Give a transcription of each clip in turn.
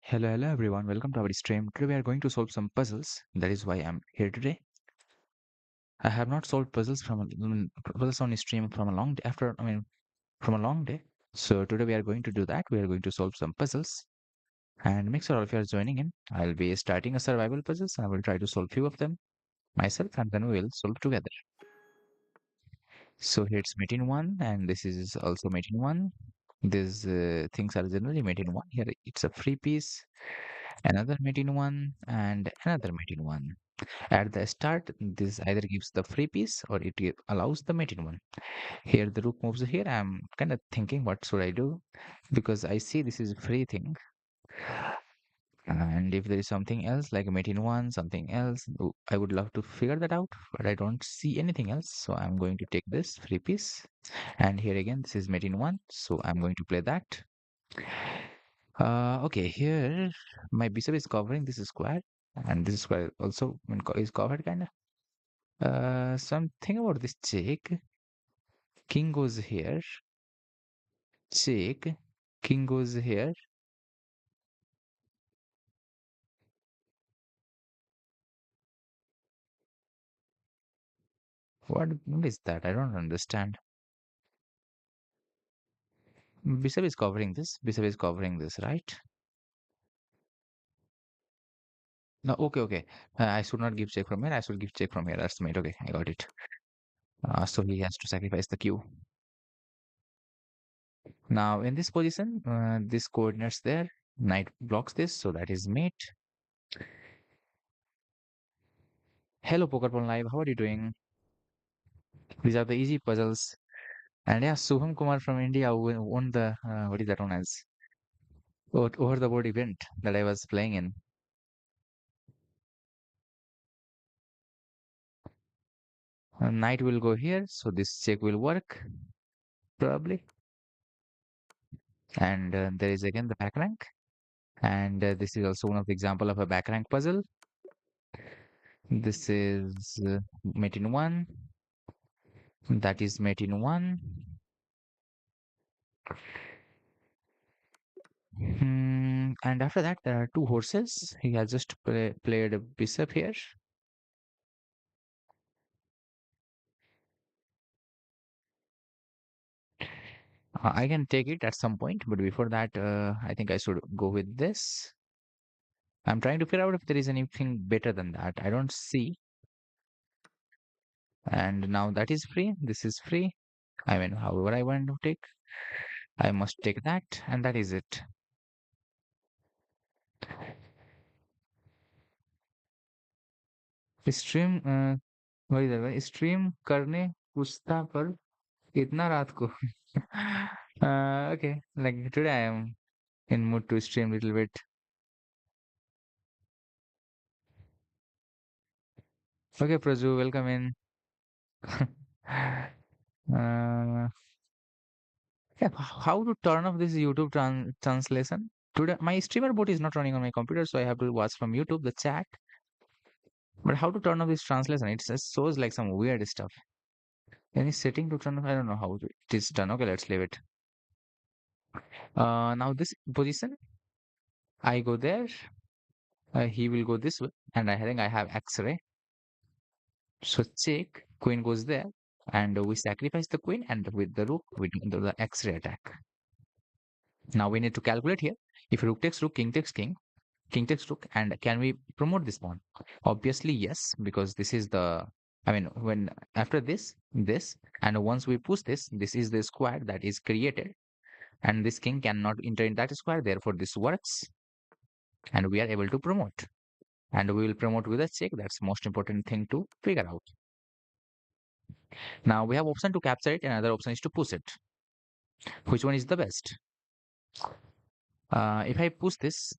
Hello everyone. Welcome to our stream. Today we are going to solve some puzzles. That is why I'm here today. I have not solved puzzles puzzles on stream from a long day from a long day. So today we are going to do that. We are going to solve some puzzles and make sure all of you are joining in. I'll be starting a survival puzzles. I will try to solve few of them myself and then we will solve together. So here it's mate in one and this is also mate in one. These things are generally made in one. Here it's a free piece, another mate in one, and another mate in one. At the start, this either gives the free piece or allows the mate in one. Here the rook moves here. I'm kind of thinking what should I do because I see this is a free thing. And if there is something else like a mate in one, something else, I would love to figure that out, but I don't see anything else. So I'm going to take this free piece. And here again, this is mate in one. So I'm going to play that. Okay, here my bishop is covering this square, and this square also is covered kind of. Something about this check. King goes here. Check. King goes here. What is that? I don't understand. Bishop is covering this. Bishop is covering this, right? No, okay. I should not give check from here. I should give check from here. That's the mate. Okay, I got it. So he has to sacrifice the q. Now in this position, this coordinates there. Knight blocks this, so that is mate. Hello, PokerPon Live. How are you doing? These are the easy puzzles. And yeah, Subham Kumar from India won the what is that known as over the board event that I was playing in. Knight will go here, so this check will work probably. And there is again the back rank, and this is also one of the example of a back rank puzzle. This is mate in one. That is mate in one. And after that, there are two horses. He has just played a bishop here. I can take it at some point, but before that, I think I should go with this. I'm trying to figure out if there is anything better than that. I don't see. And now that is free. This is free. I mean, however I want to take, I must take that, and that is it. Stream वही लगा stream करने पूछता पर इतना रात को okay, like today I am in mood to stream little bit. Okay, Praju, welcome in. uh, yeah, how to turn off this YouTube translation? Today my streamer bot is not running on my computer, so I have to watch from YouTube the chat. But how to turn off this translation? It just shows like some weird stuff. Any setting to turn off? I don't know how it is done. Okay, let's leave it. Now this position, I go there. He will go this way, and I think I have X-ray. So check. Queen goes there, and we sacrifice the queen, and with the rook we do the X-ray attack. Now we need to calculate here. If rook takes rook, king takes rook, and can we promote this pawn? Obviously yes, because this is the, I mean, when after this, and once we push this is the square that is created, and this king cannot enter in that square, therefore this works, and we are able to promote. And we will promote with a check. That's the most important thing to figure out. Now we have option to capture it, and another option is to push it. Which one is the best? If I push this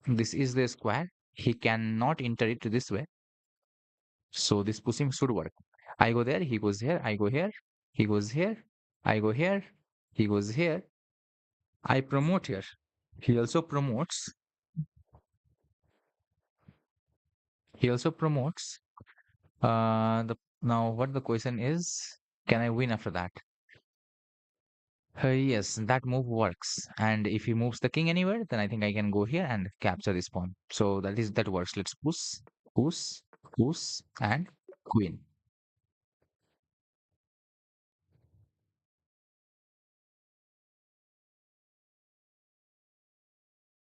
is the square. He cannot enter it this way. So this pushing should work. I go there, he goes here, I go here, he goes here, I go here, he goes here. I promote here. He also promotes. He also promotes. The Now what the question is, can I win after that? Yes, that move works. And if he moves the king anywhere, then I think I can go here and capture this pawn. So that works. Let's push, push, and queen.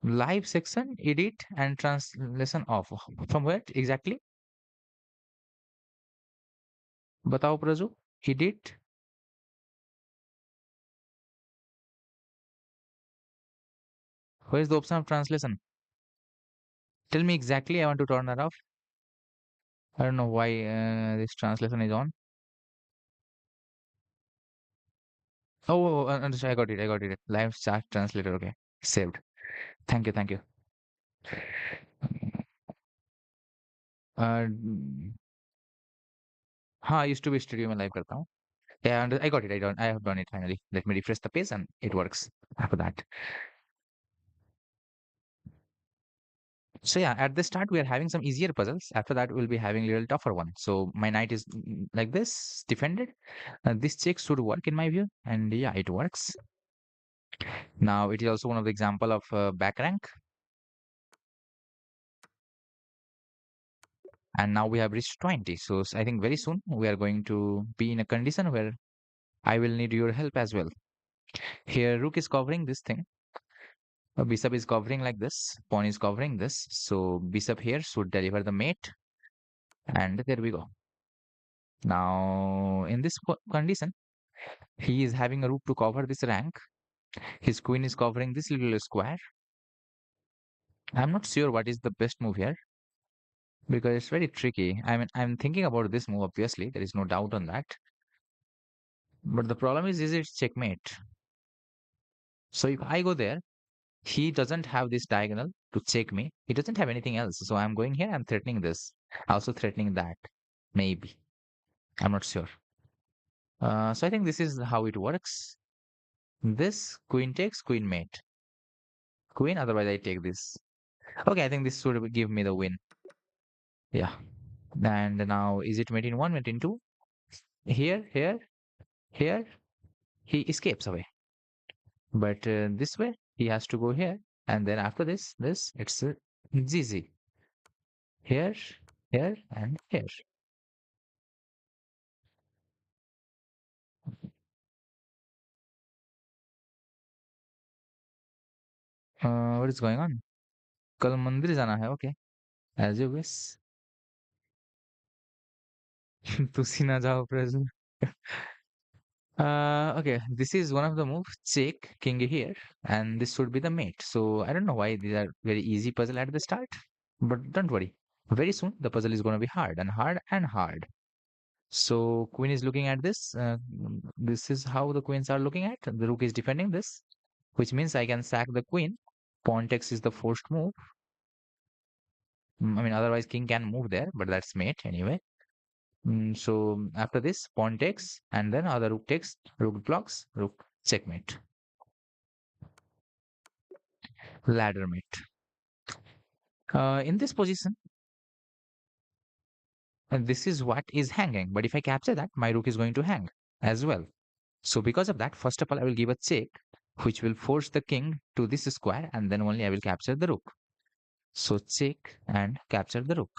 Live section, edit, and translation off. From where exactly? बताओ प्रजू. Edit. Where is the option of translation? Tell me exactly. I want to turn that off. I don't know why this translation is on. Understood. I got it. I got it. Live chat translator. Okay, saved. Thank you. Thank you. हाँ used to be studio में live करता हूँ. Yeah, I got it. I have done it finally. Let me refresh the page and it works after that. So yeah, at the start we are having some easier puzzles. After that we'll be having little tougher one. So my knight is like this, defended. This check should work in my view, and yeah, it works. Now it is also one of the example of back rank, and now we have reached 20. So I think very soon we are going to be in a condition where I will need your help as well. Here rook is covering this thing. Bishop is covering like this. Pawn is covering this. So bishop here should deliver the mate, and there we go. Now in this condition, he is having a rook to cover this rank. His queen is covering this little square. I'm not sure what is the best move here because it's very tricky. I mean, I'm thinking about this move, obviously. There is no doubt on that. But the problem is it checkmate? So if I go there, he doesn't have this diagonal to check me. He doesn't have anything else. So I'm going here, I'm threatening this. Also threatening that. Maybe. I'm not sure. So I think this is how it works. This queen takes, queen mate. Queen, otherwise I take this. Okay, I think this should give me the win. Yeah. And now is it mate in one, mate in two? Here, here, here. He escapes away. But this way, he has to go here. And then after this, it's GG. Here, here, and here. What is going on? कल मंदिर जाना है, okay. As you wish. तुसी ना जाओ प्रजू. Okay, this is one of the moves. Check king here, and this should be the mate. So I don't know why these are very easy puzzle at the start, but don't worry. Very soon the puzzle is going to be hard and hard and hard. So queen is looking at this. This is how the queens are looking at. The rook is defending this, which means I can sack the queen. Pawn takes is the forced move. I mean, otherwise king can move there, but that's mate anyway. So after this, pawn takes, and then other rook takes, rook blocks, rook checkmate. Ladder mate. In this position, this is what is hanging. But if I capture that, my rook is going to hang as well. So because of that, first of all, I will give a check, which will force the king to this square, and then only I will capture the rook. So check and capture the rook.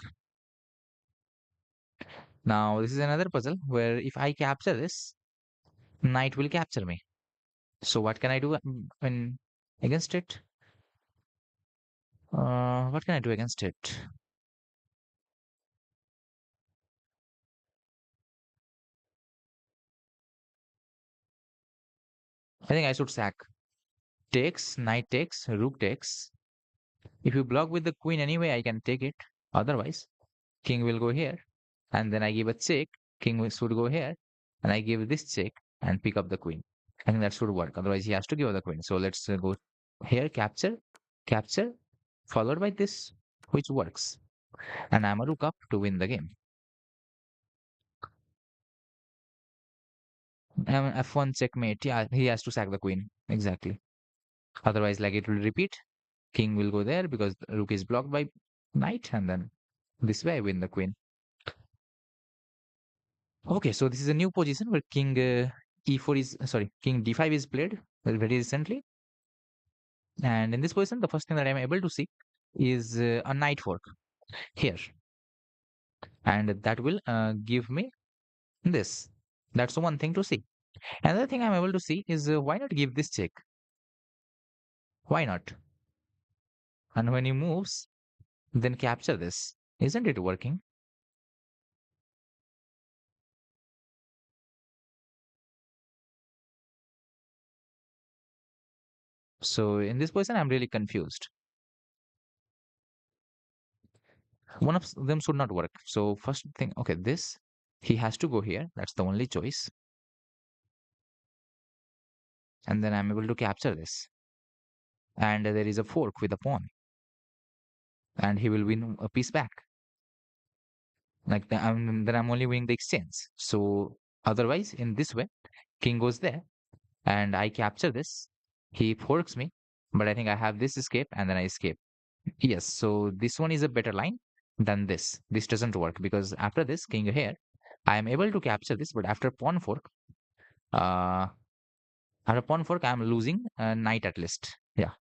Now this is another puzzle where if I capture this, knight will capture me. So what can I do against it? What can I do against it? I think I should sack. Takes, knight takes, rook takes. If you block with the queen anyway, I can take it. Otherwise, king will go here, and then I give a check. Should go here, and I give this check and pick up the queen. I think that should work. Otherwise, he has to give the queen. So let's go here, capture, capture, followed by this, which works. And I'm a rook up to win the game. F1 checkmate. Yeah, he has to sack the queen. Exactly. Otherwise, like it will repeat. King will go there because the rook is blocked by knight, and then this way I win the queen. Okay, so this is a new position where king e4 is sorry, king d5 is played very recently. And in this position, the first thing that I'm able to see is a knight fork here, and that will give me this. That's the one thing to see. Another thing I'm able to see is why not give this check? Why not? And when he moves, then capture this. Isn't it working? So in this position, I'm really confused. One of them should not work. So first thing, okay, this, he has to go here. That's the only choice. And then I'm able to capture this. And there is a fork with a pawn. And he will win a piece back. Like then I'm only winning the exchange. So otherwise, in this way, king goes there and I capture this. He forks me, but I think I have this escape and then I escape. Yes, so this one is a better line than this. This doesn't work because after this king here, I am able to capture this, but uh, after pawn fork, I am losing a knight at least. Yeah,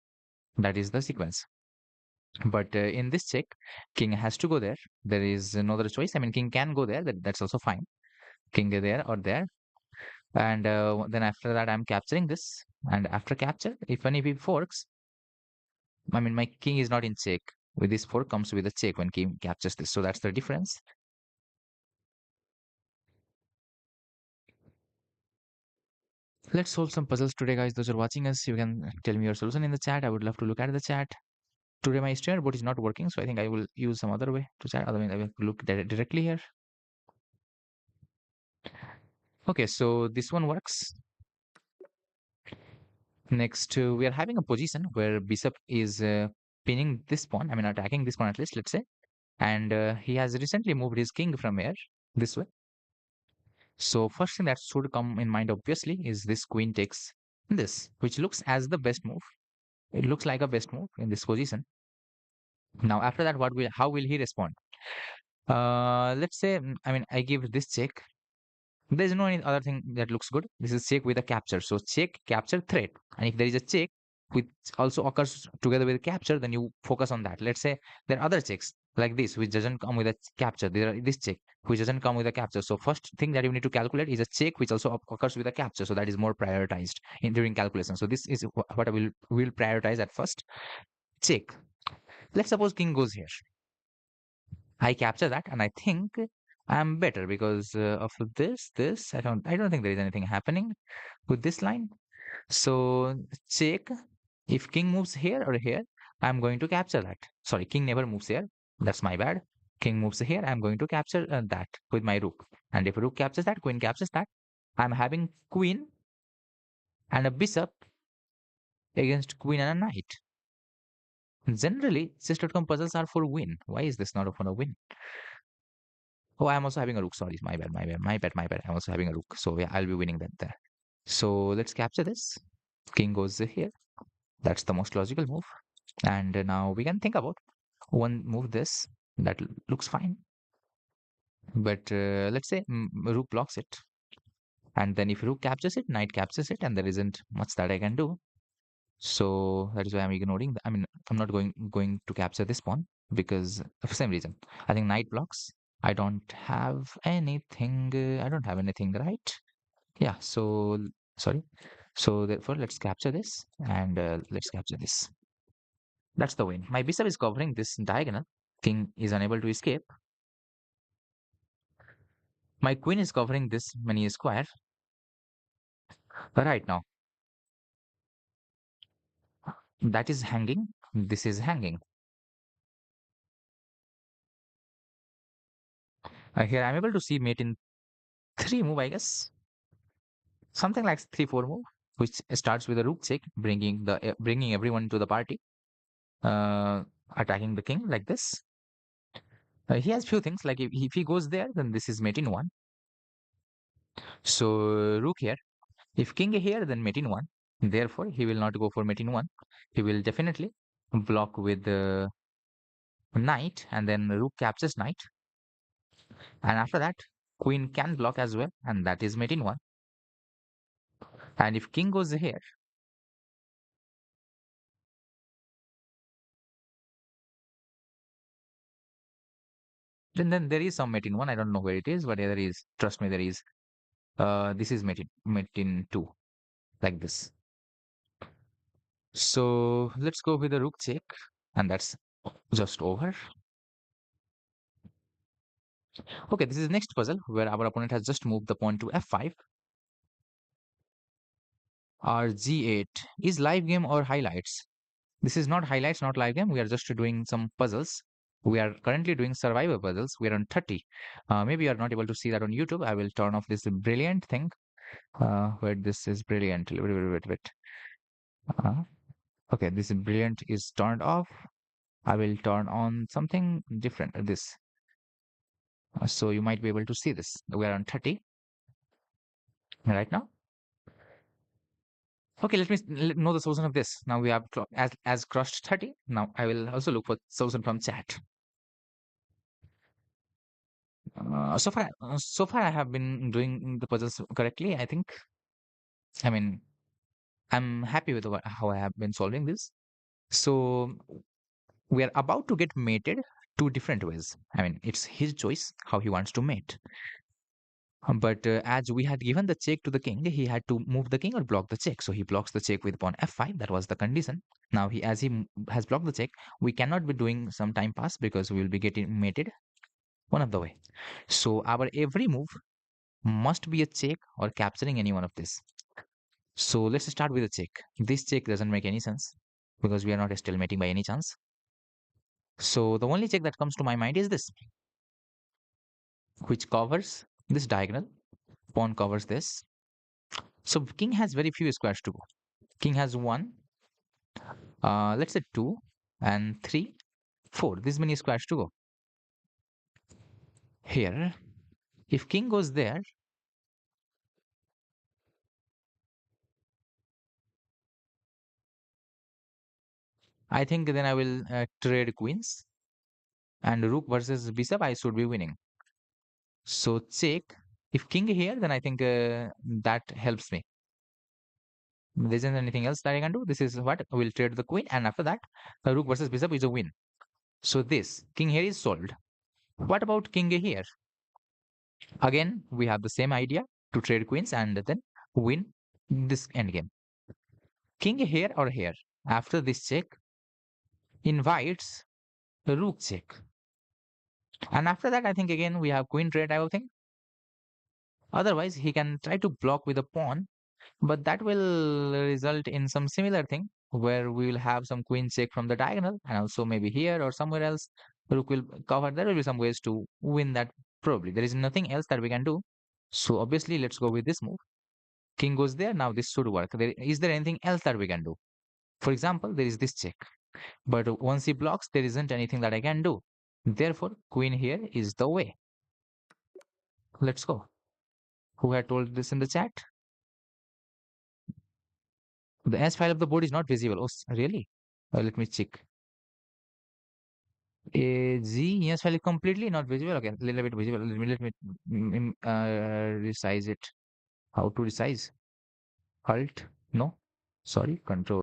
that is the sequence. But in this check, king has to go there. There is no other choice. I mean, king can go there. That's also fine. King there or there. And then after that, I'm capturing this. And after capture, if he forks, I mean, my king is not in check. With this fork comes with a check when king captures this. So that's the difference. Let's solve some puzzles today, guys. Those who are watching us, you can tell me your solution in the chat. I would love to look at the chat. Today my streamer bot is not working, so I think I will use some other way to chat. Otherwise, I will look directly here. Okay, so this one works. Next, we are having a position where bishop is pinning this pawn. I mean, attacking this pawn at least, let's say. And he has recently moved his king from here this way. So first thing that should come in mind, obviously, is this queen takes this, which looks as the best move. It looks like a best move in this position. Now, after that, how will he respond? Let's say, I mean, I give this check. There's no any other thing that looks good. This is check with a capture. So check, capture, threat. And if there is a check which also occurs together with capture, then you focus on that. Let's say there are other checks like this, which doesn't come with a capture. There are this check, which doesn't come with a capture. So first thing that you need to calculate is a check which also occurs with a capture. So that is more prioritized in during calculation. So this is what I will prioritize at first. Check. Let's suppose king goes here. I capture that, and I think I'm better because of this. I don't think there is anything happening with this line. So check. If king moves here or here, I'm going to capture that. Sorry, king never moves here. That's my bad. King moves here. I'm going to capture that with my rook. And if rook captures that, queen captures that. I'm having queen and a bishop against queen and a knight. Generally, chess.com puzzles are for win. Why is this not for a win? Oh, I'm also having a rook. Sorry, my bad, my bad, my bad, my bad. I'm also having a rook. So yeah, I'll be winning that there. So let's capture this. King goes here. That's the most logical move. And now we can think about one move this. That looks fine. But let's say rook blocks it. And then if rook captures it, knight captures it, and there isn't much that I can do. So that is why I'm ignoring. I mean, I'm not going to capture this pawn because of the same reason. I think knight blocks. I don't have anything. I don't have anything, right? Yeah. So sorry. So therefore, let's capture this and let's capture this. That's the win. My bishop is covering this diagonal. King is unable to escape. My queen is covering this many square. Right now, that is hanging. This is hanging. Here I'm able to see mate in three move, I guess. Something like 3-4 move, which starts with a rook check, bringing everyone to the party, uh, attacking the king like this. He has few things like if he goes there, then this is mate in one. So rook here. If king here, then mate in one. Therefore, he will not go for mate in one. He will definitely block with the knight, and then rook captures knight. And after that, queen can block as well, and that is mate in one. And if king goes here, then there is some mate in one. I don't know where it is, but there is. Trust me, there is. This is mate in two, like this. So let's go with the rook check, and that's just over. Okay, this is next puzzle where our opponent has just moved the pawn to f5. Our g8 is live game or highlights. This is not highlights, not live game. We are just doing some puzzles. We are currently doing survivor puzzles. We are on 30. Maybe you are not able to see that on YouTube. I will turn off this brilliant thing. Where this is brilliant. Wait, wait, wait, wait. Uh, okay, this brilliant is turned off. I will turn on something different. This. So you might be able to see this. We are on 30 right now. Okay, know the solution of this. Now we have as crossed 30. Now I will also look for solution from chat. So far I have been doing the puzzles correctly. I think. I mean, I'm happy with how I have been solving this. So we are about to get mated two different ways. I mean, it's his choice how he wants to mate. But as we had given the check to the king, he had to move the king or block the check. So he blocks the check with pawn f5. That was the condition. Now as he has blocked the check, we cannot be doing some time pass because we will be getting mated one of the way. So our every move must be a check or capturing any one of this. So let's start with a check. This check doesn't make any sense because we are not stalemating by any chance. So the only check that comes to my mind is this, which covers this diagonal. Pawn covers this. So king has very few squares to go. King has one, let's say two, and three, four. This many squares to go. Here, if king goes there, I think then I will trade queens and rook versus bishop. I should be winning. So check. If king here, then I think that helps me. There isn't anything else that I can do. This is what we'll trade the queen, and after that, rook versus bishop is a win. So this king here is solved. What about king here? Again, we have the same idea to trade queens and then win this endgame. King here or here? After this check, invites rook check. And after that, I think again we have queen trade, I think. Otherwise, he can try to block with a pawn, but that will result in some similar thing where we will have some queen check from the diagonal and also maybe here or somewhere else. Rook will cover. There will be some ways to win that probably. There is nothing else that we can do. So obviously, let's go with this move. King goes there. Now this should work. Is there anything else that we can do? For example, there is this check. But once he blocks, there isn't anything that I can do. Therefore, queen here is the way. Let's go. Who had told this in the chat? The S file of the board is not visible. Oh, really? Let me check. Yes file is completely not visible. Okay, a little bit visible. Let me resize it. How to resize? Alt? No. Sorry. Control.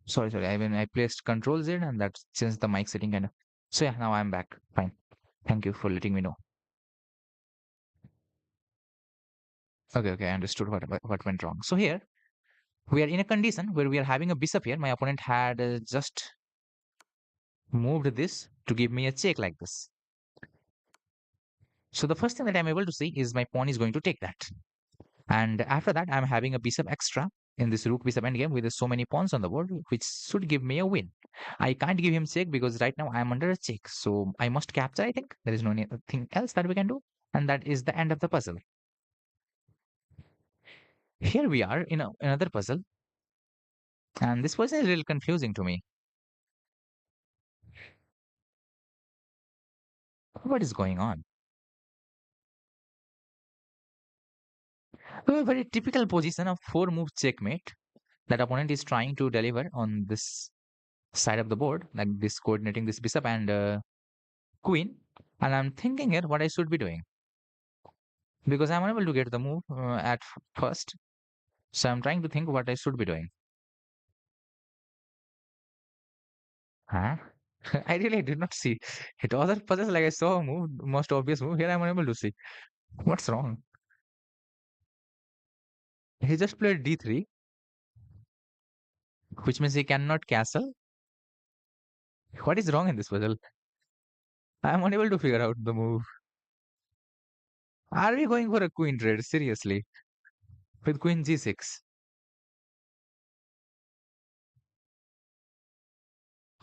Sorry. I placed Control Z and that changed the mic setting kind of. So yeah, now I'm back. Fine. Thank you for letting me know. Okay. I understood what went wrong. So here we are in a condition where we are having a bishop here. My opponent had just moved this to give me a check like this. So the first thing that I'm able to see is my pawn is going to take that. And after that, I'm having a bishop extra in this rook bishop endgame with so many pawns on the board, which should give me a win. I can't give him check because right now I'm under a check. So I must capture, I think. There is no anything else that we can do. And that is the end of the puzzle. Here we are in another puzzle. And this was a little confusing to me. What is going on? A very typical position of four move checkmate that opponent is trying to deliver on this side of the board, like this coordinating this bishop and queen. And I'm thinking here what I should be doing because I'm unable to get the move at first. So I'm trying to think what I should be doing. Huh? I really did not see. It other puzzles like I saw a move, most obvious move. Here I'm unable to see. What's wrong? He just played d3, which means he cannot castle. What is wrong in this puzzle? I'm unable to figure out the move. Are we going for a queen trade? Seriously? With queen g6.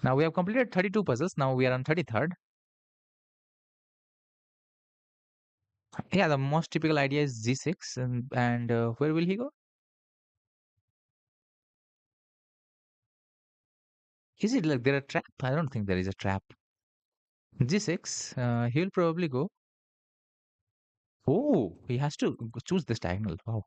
Now we have completed 32 puzzles. Now we are on 33rd. Yeah, the most typical idea is g6. And where will he go? Is it like there a trap? I don't think there is a trap. G6, he'll probably go. Oh, he has to choose this diagonal. Oh,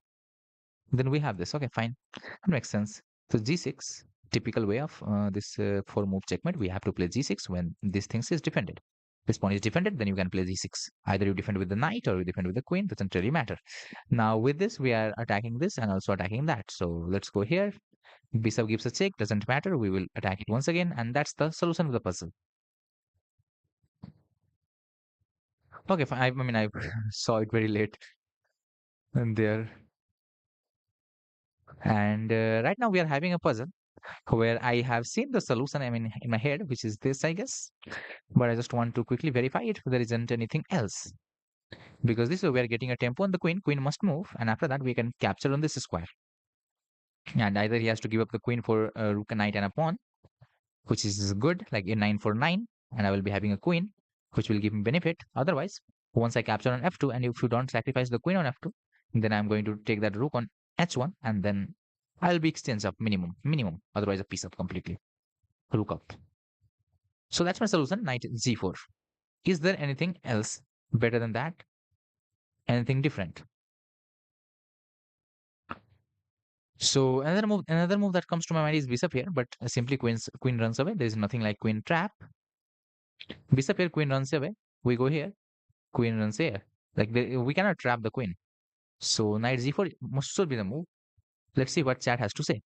then we have this. Okay, fine. That makes sense. So G6, typical way of this four move checkmate. We have to play G6 when this thing is defended. This pawn is defended, then you can play G6. Either you defend with the knight or you defend with the queen. Doesn't really matter. Now with this, we are attacking this and also attacking that. So let's go here. Bishop gives a check. Doesn't matter. We will attack it once again, and that's the solution of the puzzle. Okay, fine. I mean, I saw it very late and there. And right now we are having a puzzle where I have seen the solution, I mean, in my head, which is this, I guess. But I just want to quickly verify it if there isn't anything else. Because this way we are getting a tempo on the queen. Queen must move. And after that, we can capture on this square. And either he has to give up the queen for a rook, a knight, and a pawn, which is good, like a 9 for 9. And I will be having a queen, which will give me benefit. Otherwise, once I capture on f2, and if you don't sacrifice the queen on f2, then I'm going to take that rook on h1, and then I'll be exchange up minimum. Otherwise, a piece up completely. Rook up. So that's my solution, knight g4. Is there anything else better than that? Anything different? So another move that comes to my mind is bishop here, but simply queen runs away. There is nothing like queen trap. Bishop here, queen runs away. We go here, queen runs here. Like we cannot trap the queen. So knight g4 must should be the move. Let's see what chat has to say.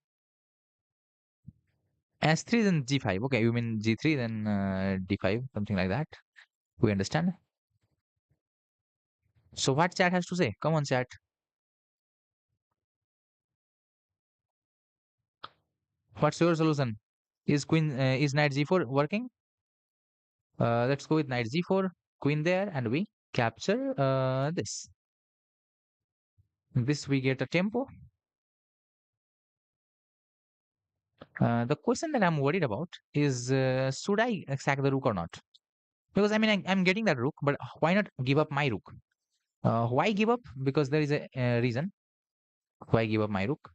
S3 then g5. Okay, you mean g3 then d5, something like that. We understand. So what chat has to say? Come on, chat. What's your solution? Is knight g4 working? Let's go with knight g4, queen there, and we capture this. This we get a tempo. The question that I'm worried about is should I sack the rook or not? Because I mean I'm getting that rook, but why not give up my rook? Why give up? Because there is a reason why give up my rook.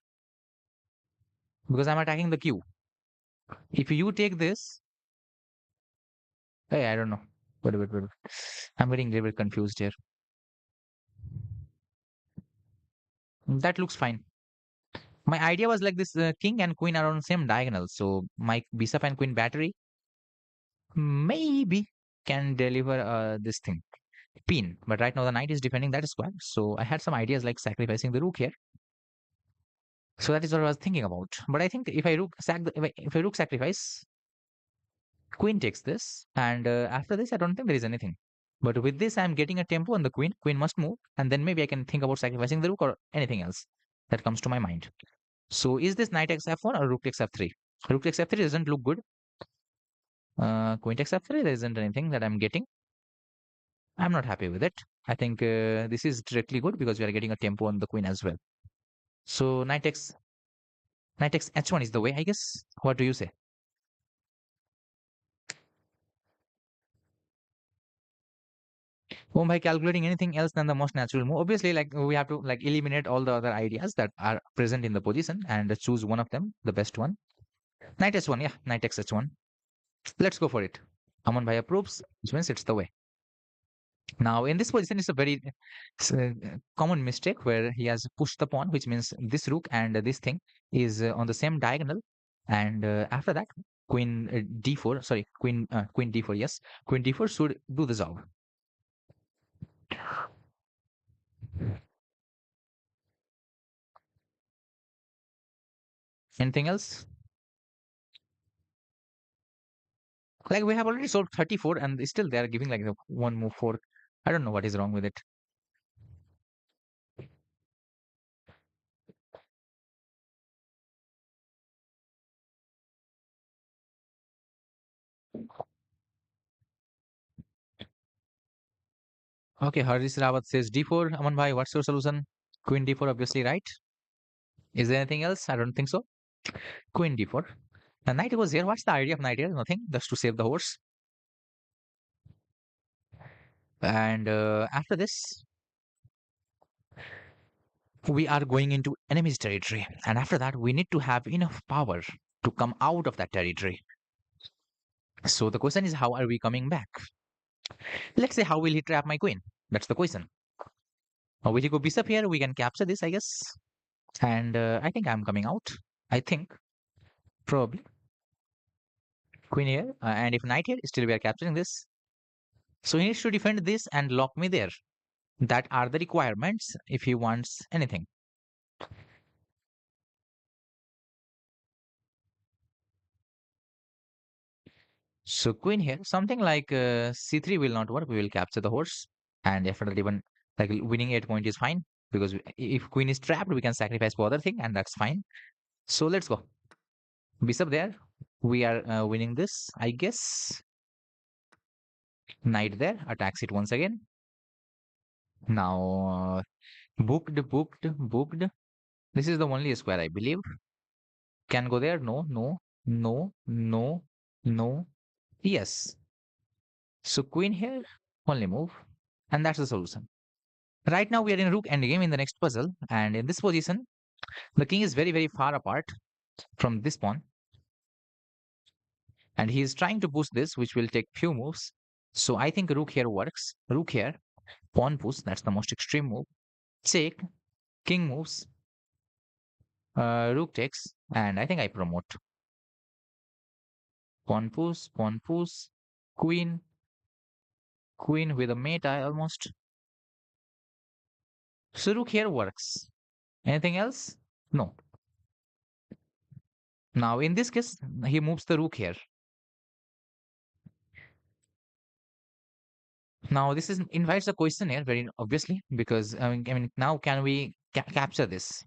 Because I'm attacking the q. If you take this, hey, I don't know. Wait. I'm getting a little bit confused here. That looks fine. My idea was like this king and queen are on same diagonal. So my bishop and queen battery maybe can deliver this thing. Pin. But right now the knight is defending that square. So I had some ideas like sacrificing the rook here. So that is what I was thinking about. But I think if I if I rook sacrifice, queen takes this. And after this, I don't think there is anything. But with this, I'm getting a tempo on the queen. Queen must move. And then maybe I can think about sacrificing the rook or anything else that comes to my mind. So is this knight takes f1 or rook takes f3? Rook takes f3 doesn't look good. Queen takes f3. There isn't anything that I'm getting. I'm not happy with it. I think this is directly good because we are getting a tempo on the queen as well. So knight takes h1 is the way, I guess. What do you say? Oh, by calculating anything else than the most natural move. Obviously, like we have to like eliminate all the other ideas that are present in the position and choose one of them, the best one. Knight h1, yeah, knight takes h1. Let's go for it. Aman Bhai approves, which means it's the way. Now, in this position, it's a very common mistake where he has pushed the pawn, which means this rook and this thing is on the same diagonal. And after that, queen d4, sorry, queen d4, yes, queen d4 should do the job. Anything else? Like we have already solved 34, and still they are giving like the one move for. I don't know what is wrong with it. Okay, Haris Rawat says d4. Aman Bhai, what's your solution? Queen d4, obviously, right? Is there anything else? I don't think so. Queen d4. The knight was here. What's the idea of knight here? Nothing, just to save the horse. And after this, we are going into enemy's territory. And after that, we need to have enough power to come out of that territory. So the question is, how are we coming back? Let's say, how will he trap my queen? That's the question. Or will he go bishop here? We can capture this, I guess. And I think I'm coming out. I think, probably. Queen here. And if knight here, still we are capturing this. So he needs to defend this and lock me there. That are the requirements if he wants anything. So queen here, something like c3 will not work. We will capture the horse, and after that, even like winning 8 point is fine because if queen is trapped, we can sacrifice for other thing, and that's fine. So let's go. Bishop there. We are winning this, I guess. Knight there attacks it once again. Now booked. This is the only square I believe. Can go there. No, no, no, no, no. Yes. So queen here, only move, and that's the solution. Right now, we are in rook endgame in the next puzzle, and in this position, the king is very, very far apart from this pawn, and he is trying to push this, which will take few moves. So I think rook here works. Rook here, pawn push, that's the most extreme move. Check, king moves, rook takes, and I think I promote. Pawn push, queen, queen with a mate, I almost. So rook here works. Anything else? No. Now in this case, he moves the rook here. Now this is invites a question here very obviously because I mean now can we capture this?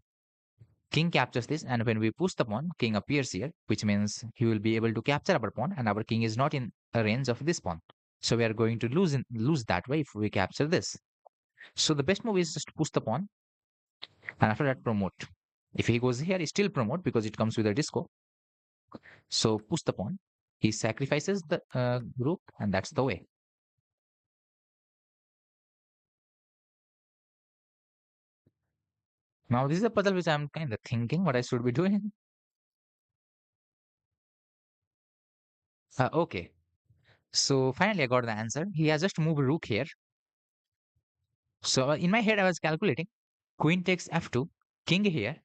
King captures this, and when we push the pawn, king appears here, which means he will be able to capture our pawn, and our king is not in a range of this pawn. So we are going to lose that way if we capture this. So the best move is just push the pawn, and after that promote. If he goes here, he still promote because it comes with a disco. So push the pawn. He sacrifices the rook, and that's the way. Now this is a puzzle which I'm kind of thinking what I should be doing. Okay. So finally, I got the answer. He has just moved rook here. So in my head, I was calculating queen takes f2, king here,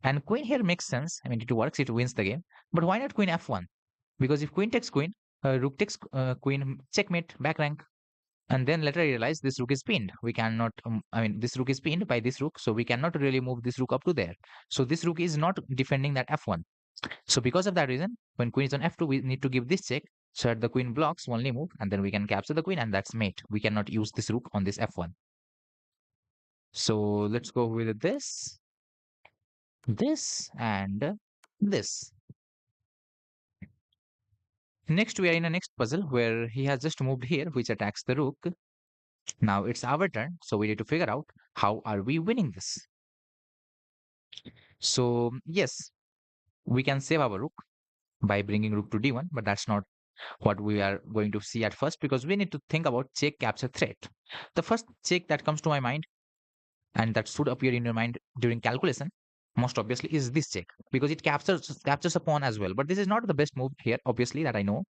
and queen here makes sense. I mean, it works, it wins the game. But why not queen f1? Because if queen takes queen, rook takes queen, checkmate, back rank. And then later I realized this rook is pinned. We cannot, I mean, this rook is pinned by this rook, so we cannot really move this rook up to there. So this rook is not defending that f1. So because of that reason, when queen is on f2, we need to give this check so that the queen blocks only move, and then we can capture the queen, and that's mate. We cannot use this rook on this f1. So let's go with this, and this. Next, we are in a next puzzle where he has just moved here, which attacks the rook. Now it's our turn, so we need to figure out how are we winning this. So yes, we can save our rook by bringing rook to d1, but that's not what we are going to see at first because we need to think about check capture threat. The first check that comes to my mind and that should appear in your mind during calculation most obviously is this check because it captures a pawn as well. But this is not the best move here, obviously, that I know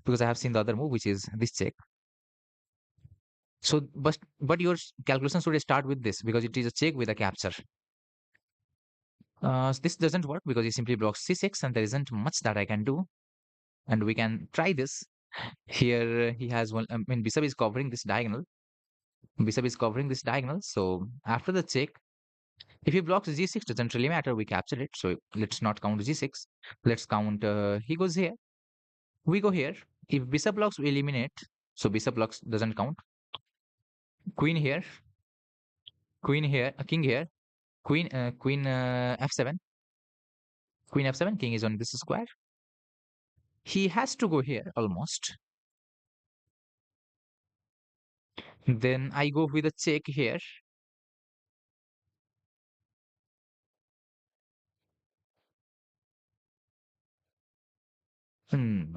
because I have seen the other move, which is this check. So, but your calculation should start with this because it is a check with a capture. This doesn't work because he simply blocks c6 and there isn't much that I can do. And we can try this. Here he has one, I mean, bishop is covering this diagonal. Bishop is covering this diagonal. So after the check, if he blocks g6, doesn't really matter. We capture it. So let's not count g6. Let's count, he goes here. We go here. If bishop blocks, we eliminate. So bishop blocks doesn't count. Queen here. Queen here. King here. Queen f7. Queen f7. King is on this square. He has to go here almost. Then I go with a check here.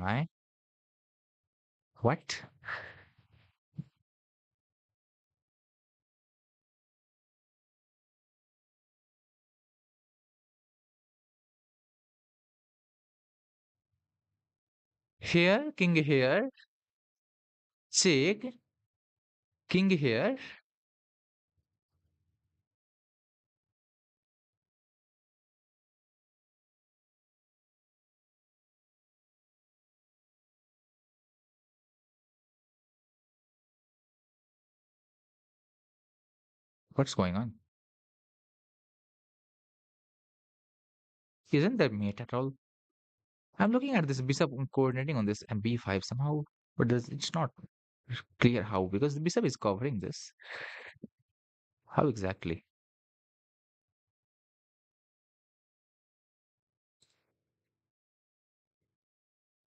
I what? Here, king here, check, king here. What's going on? Isn't there mate at all? I'm looking at this bishop coordinating on this and b5 somehow, but it's not clear how because the bishop is covering this. How exactly?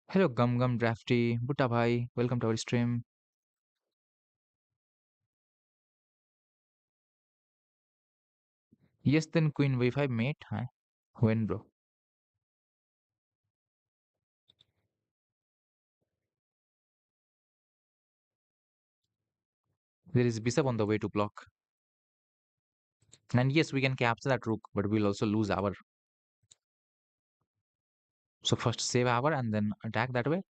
Hello, Gum Gum Drafty, Butta Bhai, welcome to our stream. Yes, then Queen v5 mate. Huh? When, bro? There is bishop on the way to block. And yes, we can capture that rook, but we'll also lose our. So first save our and then attack that way.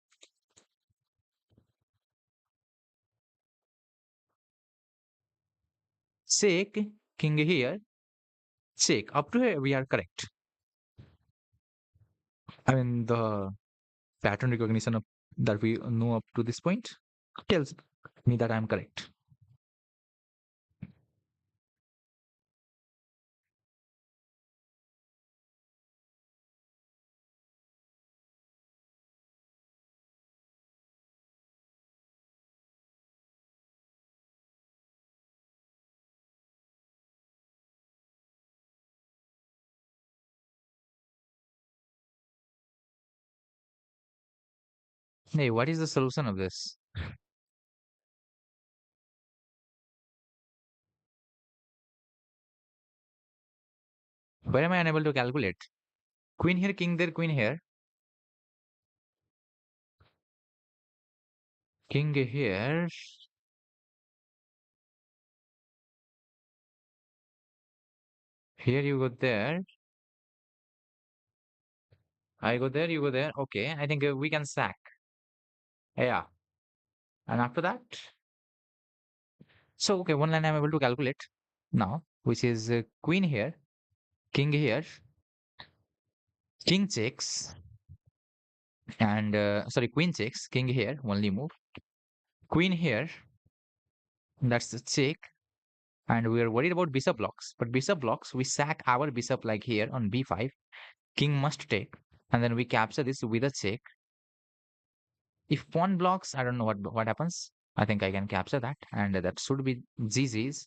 Check, king here. Check. Up to here, we are correct. I mean, the pattern recognition of that we know up to this point tells me that I'm correct. Hey, what is the solution of this? Where am I unable to calculate? Queen here, king there, queen here. King here. Here you go there. I go there, you go there. Okay, I think we can sack. Yeah. And after that, so okay, one line I'm able to calculate now, which is queen here, king here, king checks, and sorry, queen checks, king here, only move, queen here, that's the check, and we are worried about bishop blocks. But bishop blocks, we sack our bishop like here on b5, king must take, and then we capture this with a check. If pawn blocks, I don't know what happens. I think I can capture that, and that should be GG's.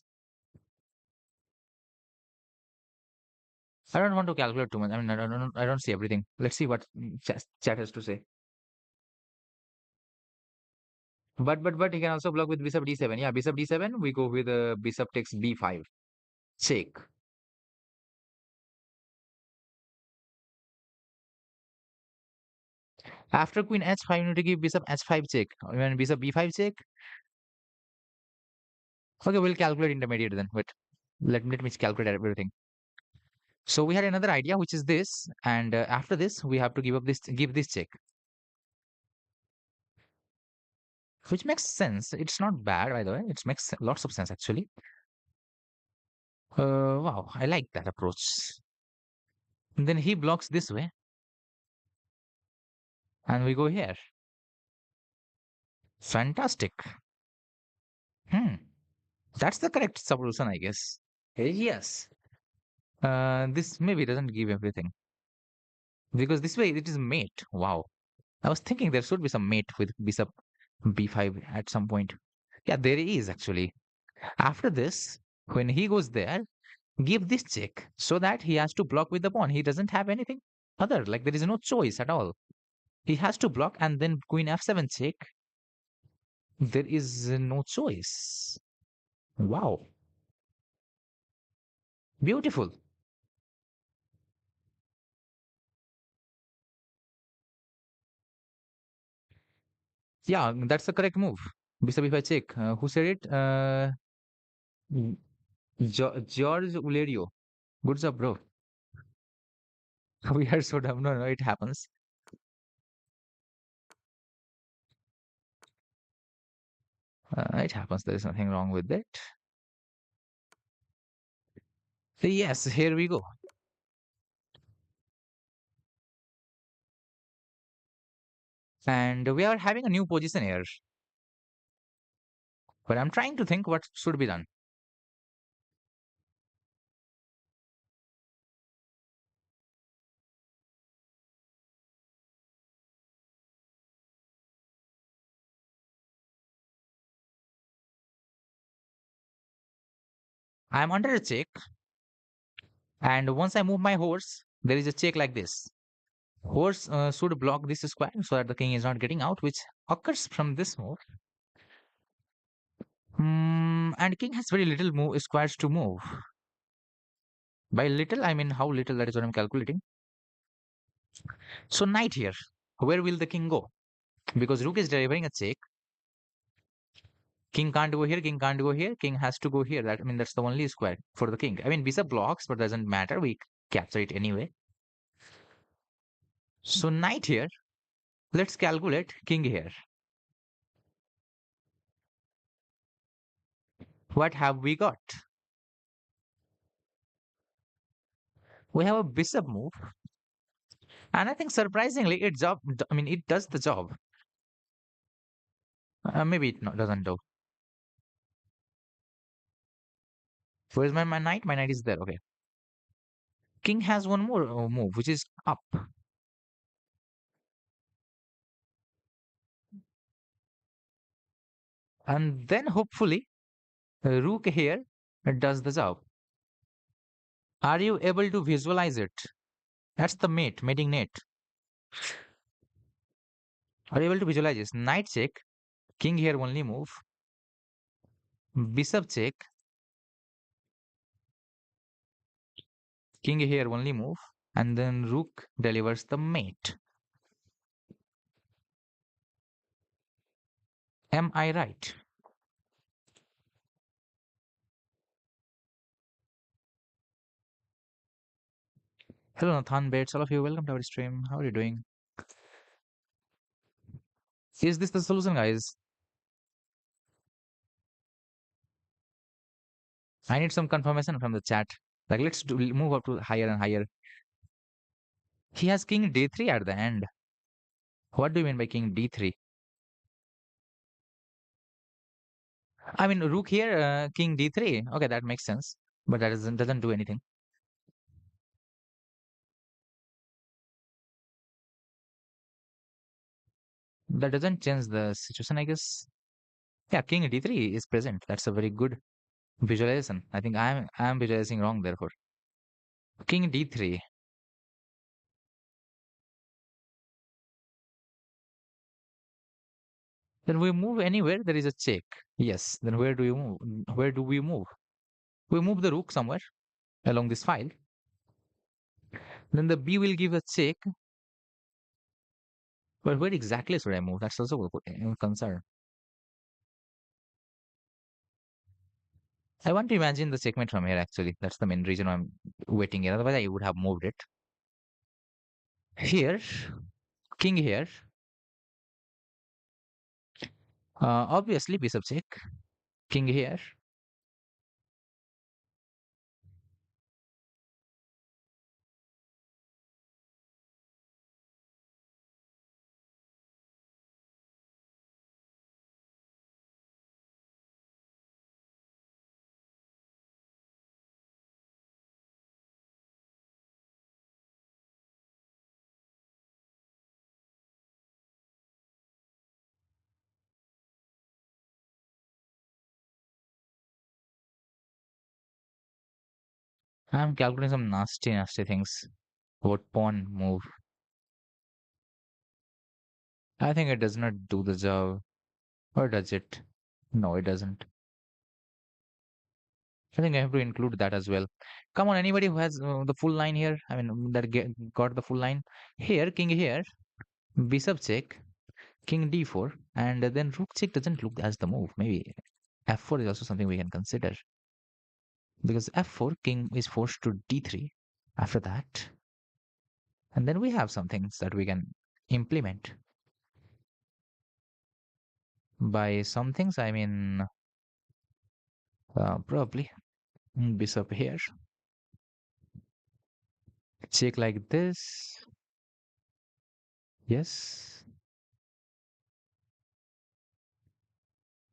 I don't want to calculate too much. I mean, I don't see everything. Let's see what chat has to say. But he can also block with bishop d7. Yeah, bishop d7. We go with bishop takes b5. Check. After queen h5, you need to give bishop h5 check. When bishop b5 check. Okay, we'll calculate intermediate then. Wait, let me calculate everything. So we had another idea, which is this, and after this, we have to give this check, which makes sense. It's not bad, by the way. It makes lots of sense actually. Wow, I like that approach. And then he blocks this way, and we go here. Fantastic. Hmm, that's the correct solution, I guess. Yes. This maybe doesn't give everything because this way it is mate. Wow. I was thinking there should be some mate with bishop b5 at some point. Yeah, there is actually. After this, when he goes there, give this check so that he has to block with the pawn. He doesn't have anything other. Like there is no choice at all. He has to block and then queen f7 check. There is no choice. Wow. Beautiful. Yeah, that's the correct move. Bishop if I check. Who said it? George Ulerio. Good job, bro. We are so dumb. No, no, it happens. It happens. There is nothing wrong with it. Yes, here we go. And we are having a new position here. But I'm trying to think what should be done. I'm under a check. And once I move my horse, there is a check like this. Horse should block this square so that the king is not getting out, which occurs from this move. And king has very little squares to move. By little, I mean how little, that is what I'm calculating. So knight here. Where will the king go? Because rook is delivering a check. King can't go here, king can't go here, king has to go here. That I mean that's the only square for the king. I mean bishop blocks, but doesn't matter. We capture it anyway. So knight here. Let's calculate king here. What have we got? We have a bishop move, and I think surprisingly it does the job. Maybe it doesn't do. Where's my knight? My knight is there. Okay. King has one more move, which is up, and then hopefully rook here does the job. Are you able to visualize it? That's the mating net. Are you able to visualize this? Knight check, king here only move, bishop check, king here only move, and then rook delivers the mate. Am I right? Hello, Nathan Bates. All of you, welcome to our stream. How are you doing? Is this the solution, guys? I need some confirmation from the chat. Like, move up to higher and higher. He has king d3 at the end. What do you mean by king d3? I mean, rook here, king d3. Okay, that makes sense. But that doesn't do anything. That doesn't change the situation, I guess. Yeah, king d3 is present. That's a very good visualization. I think I'm visualizing wrong, therefore. King d3. Then we move anywhere there is a check. Yes. Then where do you move? Where do we move? We move the rook somewhere along this file. Then the b will give a check. But where exactly should I move? That's also a concern. I want to imagine the checkmate from here actually. That's the main reason I'm waiting here. Otherwise, I would have moved it. Here, king here. Obviously, bishop check. King here. I'm calculating some nasty, nasty things. What pawn move? I think it does not do the job. Or does it? No, it doesn't. I think I have to include that as well. Come on, anybody who has the full line here, I mean, got the full line. Here, king here, bishop check, king d4, and then rook check doesn't look as the move. Maybe f4 is also something we can consider. Because f4, king is forced to d3 after that. And then we have some things that we can implement. By some things, I mean, probably bishop here, check like this. Yes,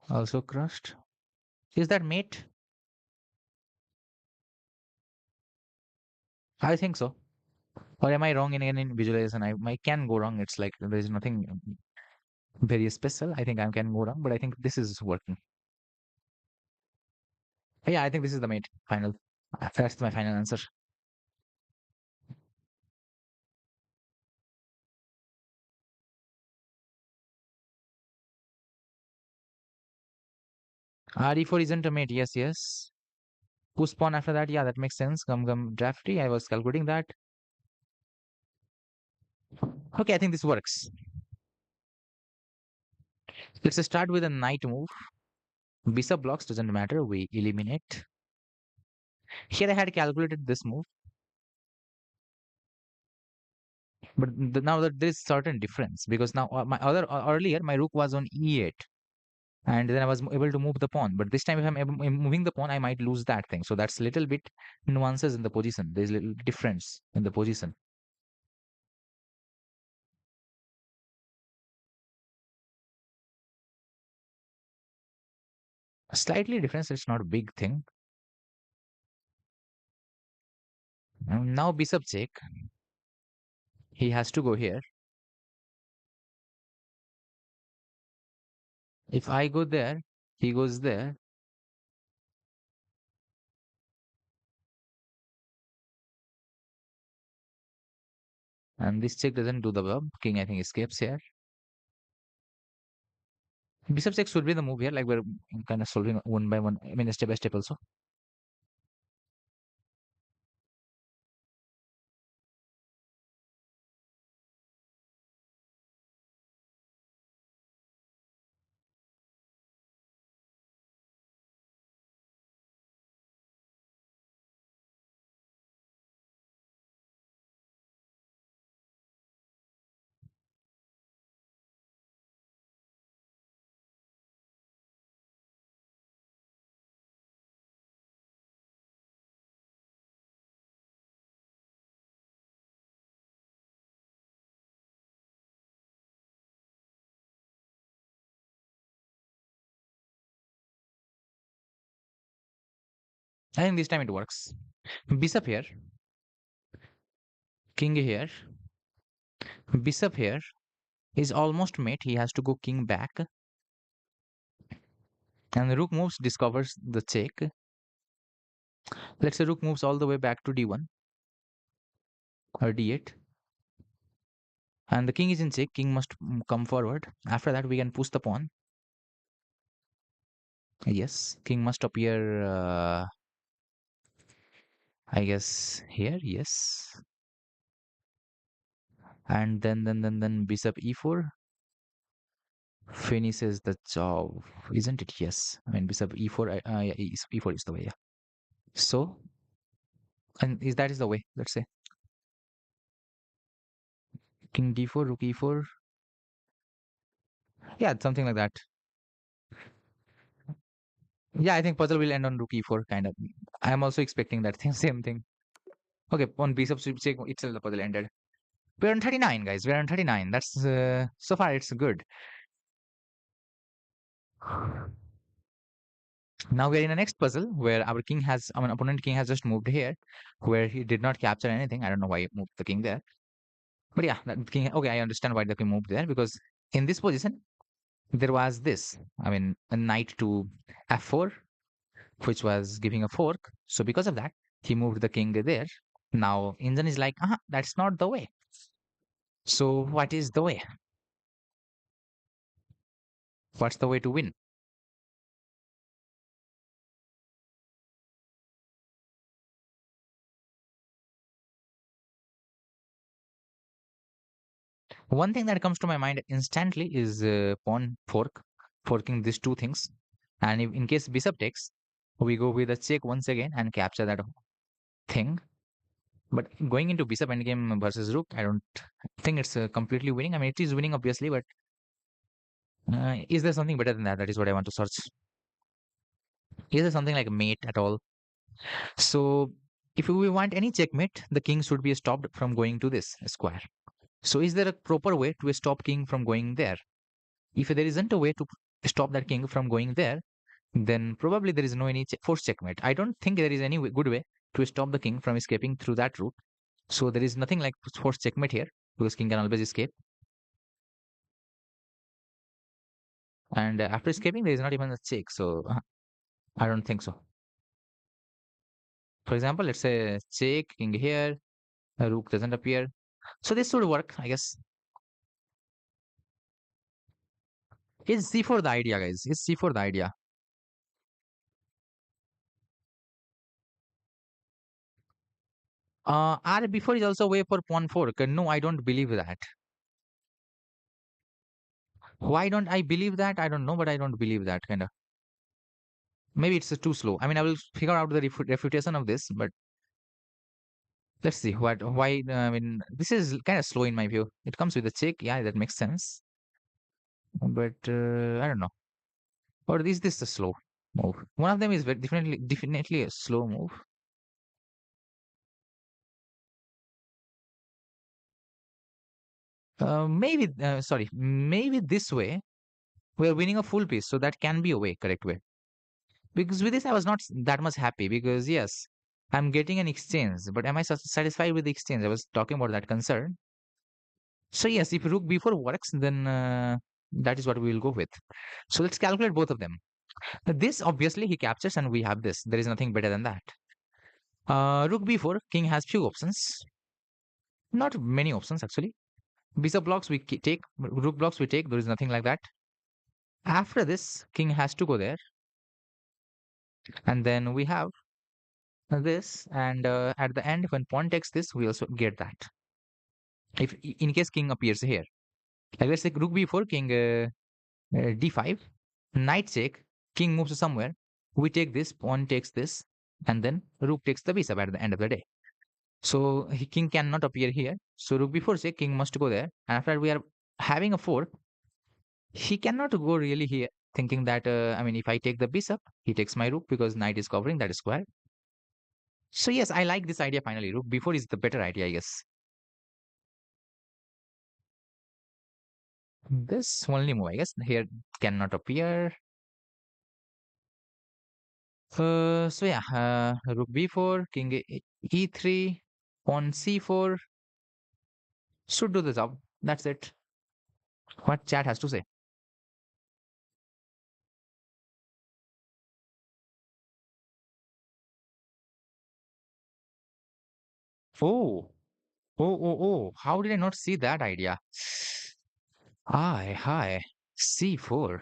also crushed. Is that mate? I think so. Or am I wrong in any visualization? I can go wrong. It's like there is nothing very special. I think I can go wrong, but I think this is working. Yeah, I think this is the mate final. That's my final answer. RE4 isn't a mate. Yes, yes. Push pawn after that. Yeah, that makes sense. Come, drafty. I was calculating that. Okay, I think this works. Let's start with a knight move. Bishop blocks doesn't matter. We eliminate. Here I had calculated this move, but now that there is certain difference because now my other earlier my rook was on e8, and then I was able to move the pawn. But this time, if I'm moving the pawn, I might lose that thing. So that's little bit nuances in the position. There's little difference in the position. Slightly difference. It's not a big thing. Now bishop check. He has to go here. If I go there, he goes there. And this check doesn't do the job. King, I think, escapes here. Bishop check should be the move here. Like we're kind of solving one by one. I mean, step by step also. I think this time it works. Bishop here. King here. Bishop here is almost mate. He has to go king back. And the rook moves, discovers the check. Let's say rook moves all the way back to d1 or d8. And the king is in check. King must come forward. After that, we can push the pawn. Yes, king must appear, I guess here. Yes, and then bishop e4 finishes the job, isn't it? Yes, I mean bishop e4. Yeah, e4 is the way. Yeah. So, and is that is the way? Let's say king d4, rook e4. Yeah, something like that. Yeah, I think puzzle will end on rook e4 kind of. I am also expecting that thing, same thing. Okay, on bishop check itself the puzzle ended. We're on 39, guys. We're on 39. That's so far it's good. Now we're in the next puzzle where our king has, I mean, opponent king has just moved here, where he did not capture anything. I don't know why he moved the king there, but yeah, that king. Okay, I understand why the king moved there because in this position there was this. I mean, a knight to f4, which was giving a fork. So because of that, he moved the king there. Now Injan is like, that's not the way. So what is the way? What's the way to win? One thing that comes to my mind instantly is pawn fork, forking these two things. And if, in case bishop takes, we go with a check once again and capture that thing. But going into bishop endgame versus rook, I don't think it's completely winning. I mean, it is winning obviously, but is there something better than that? That is what I want to search. Is there something like mate at all? So if we want any checkmate, the king should be stopped from going to this square. So is there a proper way to stop king from going there? If there isn't a way to stop that king from going there, then probably there is no any force checkmate. I don't think there is any good way to stop the king from escaping through that route. So there is nothing like force checkmate here because king can always escape. And after escaping, there is not even a check. So I don't think so. For example, let's say check king here, rook doesn't appear. So this should work, I guess. Is c4 the idea, guys? Is c4 the idea? R before is also way for pawn fork. No, I don't believe that. Why don't I believe that? I don't know, but I don't believe that kind of. Maybe it's too slow. I mean, I will figure out the refutation of this, but let's see what why. I mean, this is kind of slow in my view. It comes with a check, yeah, that makes sense. But I don't know. Or is this a slow move? One of them is very definitely a slow move. Maybe sorry, maybe this way we're winning a full piece, so that can be a way, correct way. Because with this, I was not that much happy because yes, I'm getting an exchange, but am I satisfied with the exchange? I was talking about that concern. So yes, if rook b4 works, then that is what we will go with. So let's calculate both of them. This obviously he captures, and we have this. There is nothing better than that. Rook b4, king has few options, not many options actually. Bishop blocks we take, rook blocks we take. There is nothing like that. After this, king has to go there, and then we have this, and at the end, when pawn takes this, we also get that. If in case king appears here, like let's say rook b4, king d5, knight check, king moves somewhere. We take this, pawn takes this, and then rook takes the bishop at the end of the day. So king cannot appear here. So rook b4 check, king must go there. And after we are having a fork, he cannot go really here, thinking that I mean, if I take the bishop, he takes my rook because knight is covering that square. So yes, I like this idea finally. Rook b4 is the better idea, I guess. This only move, I guess. Here cannot appear. So yeah, rook b4, king e3, pawn c4 should do the job. That's it. What chat has to say. Oh, oh. How did I not see that idea? Hi. C4.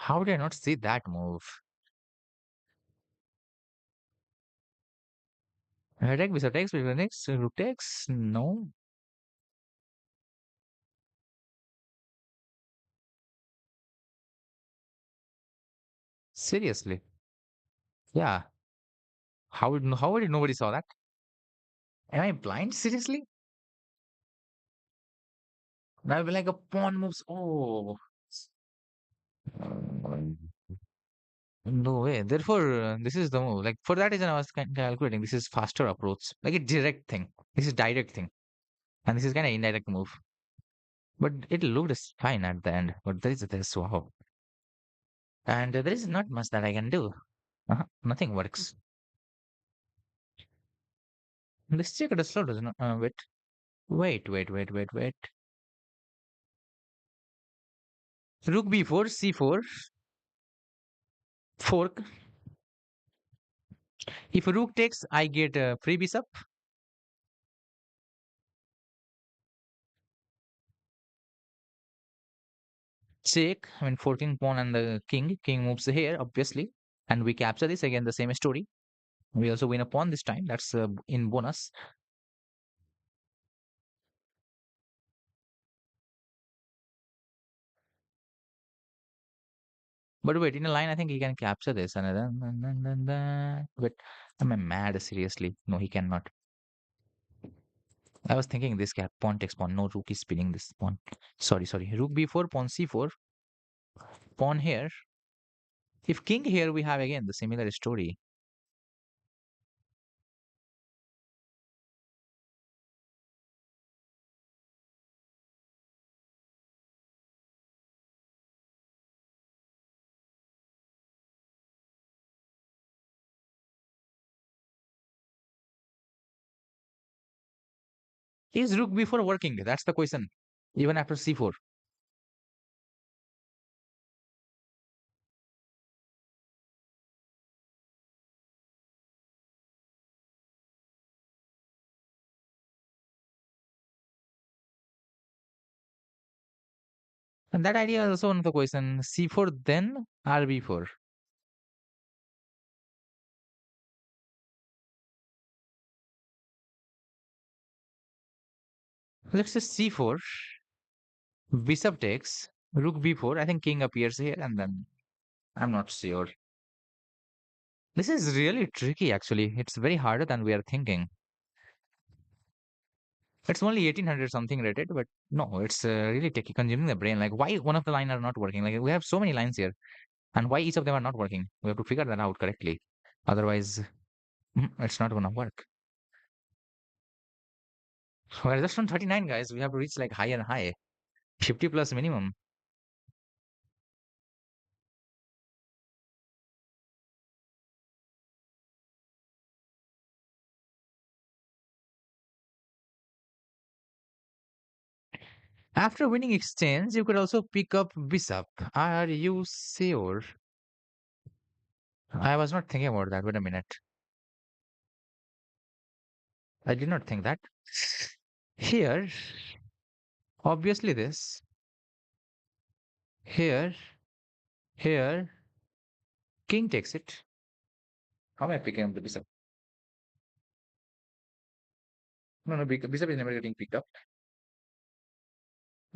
How did I not see that move? Headache, bishop takes, bishop takes, rook takes. No, seriously. Yeah. How did nobody saw that? Am I blind? Seriously? That would be like a pawn moves. Oh, no way. Therefore, this is the move. Like for that reason, I was calculating. This is faster approach, like a direct thing. This is direct thing, and this is kind of indirect move. But it looked fine at the end. But there is this wow, and there is not much that I can do. Nothing works. This check it slow does not. Wait. Rook b4, c4, fork. If rook takes, I get free bishop. Check. I mean, forking pawn and the king. King moves here, obviously, and we capture this again. The same story. We also win a pawn this time. That's in bonus. But wait, in a line, I think he can capture this. And then, but am I mad? Seriously? No, he cannot. I was thinking this cat pawn takes pawn. No, rook is spinning this pawn. Sorry. Rook b4, pawn c4, pawn here. If king here, we have again the similar story. Is rook b4 working? That's the question. Even after c4. And that idea is also another question. C4 then RB4. Let's say C4, bishop takes, rook B4. I think king appears here and then I'm not sure. This is really tricky actually. It's very harder than we are thinking. It's only 1800 something rated, but no, it's really tricky, consuming the brain. Like why one of the line are not working? Like we have so many lines here and why each of them are not working? We have to figure that out correctly. Otherwise, it's not gonna work. We're just on 39 guys. We have to reach like high and high. 50 plus minimum. After winning exchange, you could also pick up bishop. Are you sure? I was not thinking about that. Wait a minute. I did not think that. Here, obviously this. Here, here, king takes it. How am I picking up the bishop? No, bishop is never getting picked up.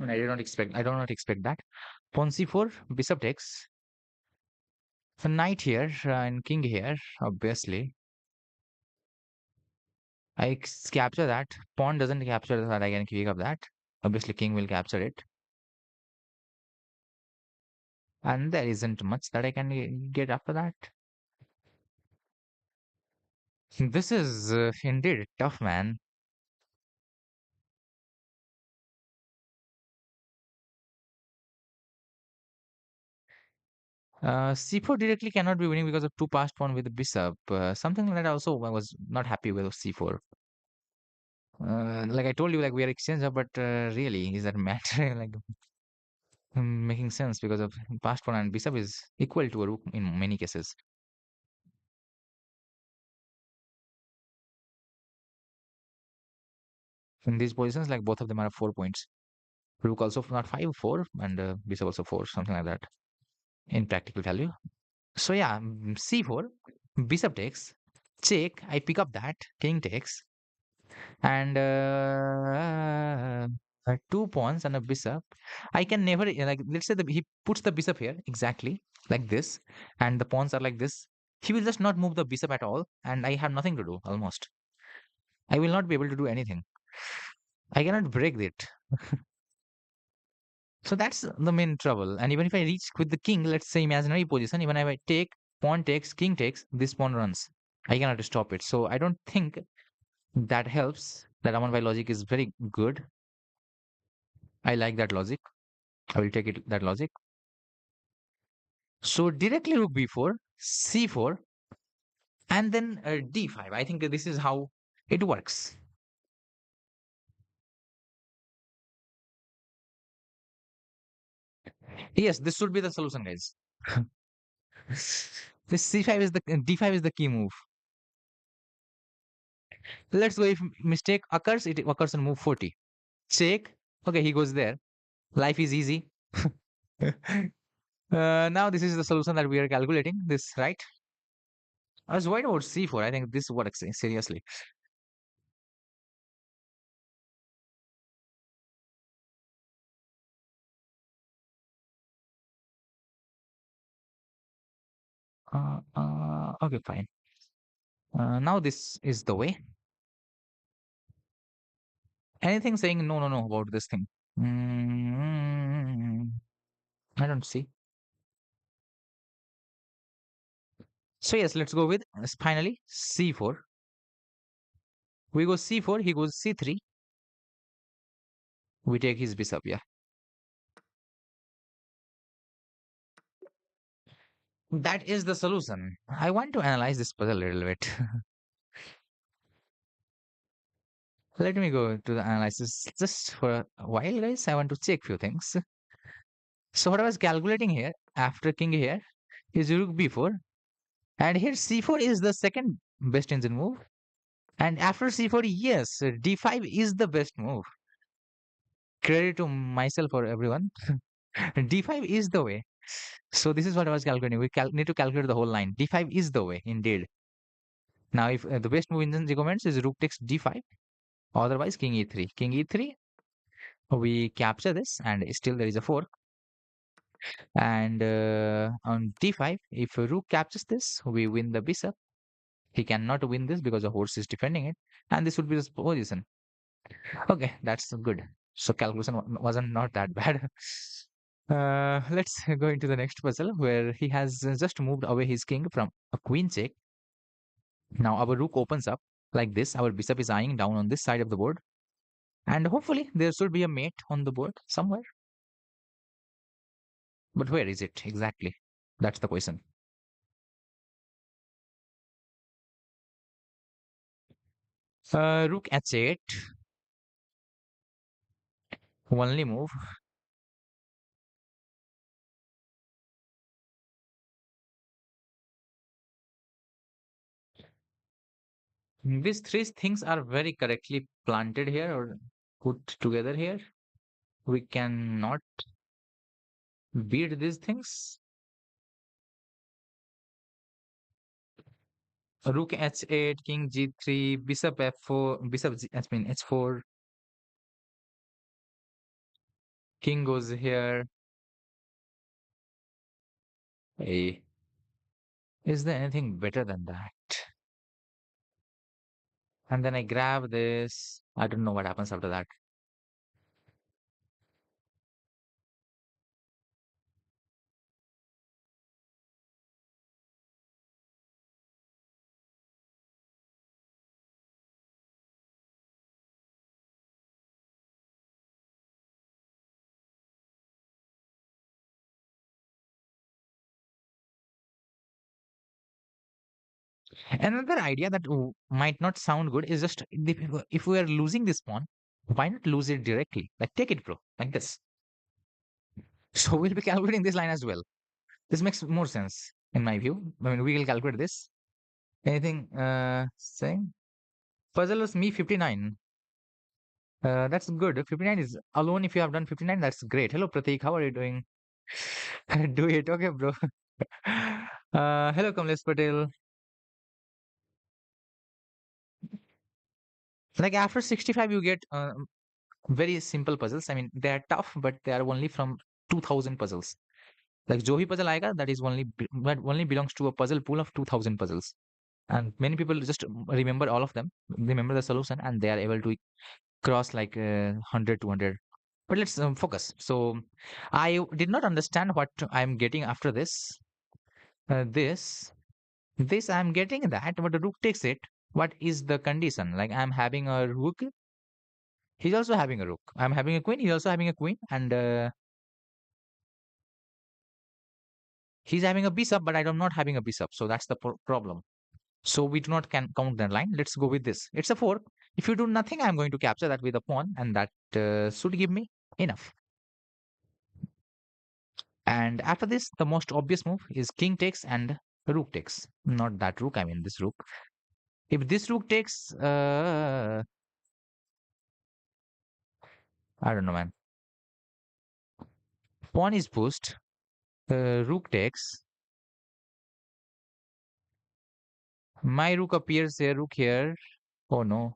I did not expect. I do not expect that. Pawn c4, bishop takes. A knight here and king here. Obviously, capture that. Pawn doesn't capture that. I can pick up that. Obviously, king will capture it. And there isn't much that I can get after that. This is indeed tough, man. C4 directly cannot be winning because of two passed pawn with the bishop. Something that also I was not happy with C4. Like I told you, like we are exchanger, but really, is that matter? Like making sense because of passed pawn and bishop is equal to a rook in many cases. In these positions, like both of them are 4 points. Rook also not 5, 4, and bishop also 4, something like that. in practical value. So yeah, c4, bishop takes, check. I pick up that, king takes, and two pawns and a bishop. I can never like, let's say he puts the bishop here exactly like this, and the pawns are like this. He will just not move the bishop at all, and I have nothing to do almost. I will not be able to do anything. I cannot break it. So that's the main trouble. And even if I reach with the king, let's say imaginary position, even if I take, pawn takes, king takes, this pawn runs. I cannot stop it. So I don't think that helps. That Raman logic is very good. I like that logic. I will take it that logic. So directly rook b4, c4, and then d5. I think this is how it works. Yes, this should be the solution, guys. This c5 is the d5 is the key move. Let's go. If mistake occurs, it occurs on move 40. Check. Okay, he goes there. Life is easy. Now this is the solution that we are calculating. This right? I was worried about c4. I think this works seriously. Okay, fine. Now this is the way. Anything saying no, no, no about this thing? Mm, I don't see. So yes, let's go with finally c4. We go c4. He goes c3. We take his bishop. Yeah, that is the solution. I want to analyze this puzzle a little bit. Let me go to the analysis just for a while, guys. I want to check few things. So what I was calculating here after king here is rook b4, and here c4 is the second best engine move. And after c4, yes, d5 is the best move. Credit to myself or everyone. d5 is the way. So this is what I was calculating. We need to calculate the whole line. d5 is the way, indeed. Now, if the best move engine recommends is rook takes d5, otherwise king e3. King e3, we capture this, and still there is a fork. And on d5, if rook captures this, we win the bishop. He cannot win this because the horse is defending it, and this would be the position. Okay, that's good. So calculation wasn't not that bad. Let's go into the next puzzle where he has just moved away his king from a queen check. Now our rook opens up like this. Our bishop is eyeing down on this side of the board, and hopefully there should be a mate on the board somewhere. But where is it exactly? That's the question. Rook h8, only move. These three things are very correctly planted here or put together here. We cannot beat these things. Rook h8, king g3, bishop f4, I mean h4, king goes here. Hey, is there anything better than that? And then I grab this. I don't know what happens after that. Another idea that might not sound good is just if we are losing this pawn, why not lose it directly? Like take it, bro, like this. So we'll be calculating this line as well. This makes more sense in my view. I mean, we will calculate this. Anything saying? Puzzle was me 59. That's good. 59 is alone. If you have done 59, that's great. Hello, Pratik. How are you doing? Do it, okay, bro. Hello, Kamlesh Patel. Like after 65, you get very simple puzzles. I mean, they are tough, but they are only from 2000 puzzles. Like जो भी puzzle आएगा, that is that only belongs to a puzzle pool of 2000 puzzles. And many people just remember all of them, remember the solution, and they are able to cross like 100 200. But let's focus. So I did not understand what I'm getting after this. This I'm getting that, but the rook takes it. What is the condition? Like I'm having a rook, he's also having a rook. I'm having a queen, he's also having a queen, and he's having a bishop, but I'm not having a bishop. So that's the problem. So we do not can count that line. Let's go with this. It's a fork. If you do nothing, I'm going to capture that with a pawn, and that should give me enough. And after this, the most obvious move is king takes and rook takes. Not that rook, I mean this rook. If this rook takes, I don't know, man. Pawn is pushed. Rook takes. My rook appears here, rook here. Oh no.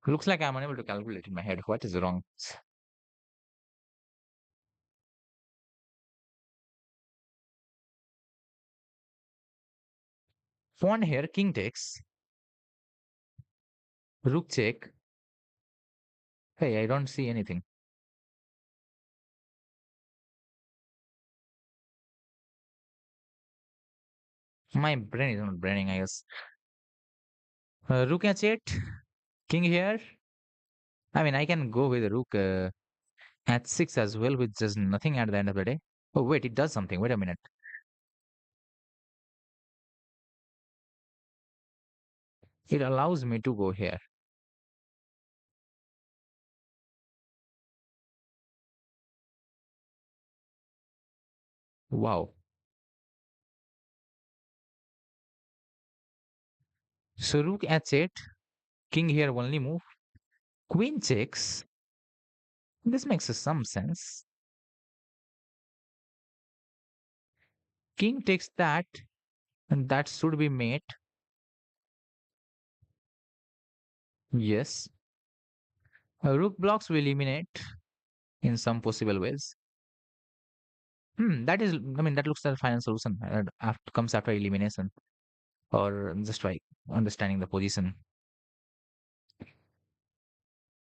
Looks like I'm unable to calculate in my head. What is wrong? Pawn here, king takes. Rook check. Hey, I don't see anything. My brain is not braining, I guess. Rook h8. King here. I mean, I can go with rook h6 as well, which does nothing at the end of the day. Oh, wait, it does something. Wait a minute. It allows me to go here. Wow. So rook h8. King here only move. Queen checks. This makes some sense. King takes that, and that should be mate. Yes. Rook blocks will eliminate in some possible ways. That is, I mean, that looks like the final solution. After, comes after elimination or just by understanding the position.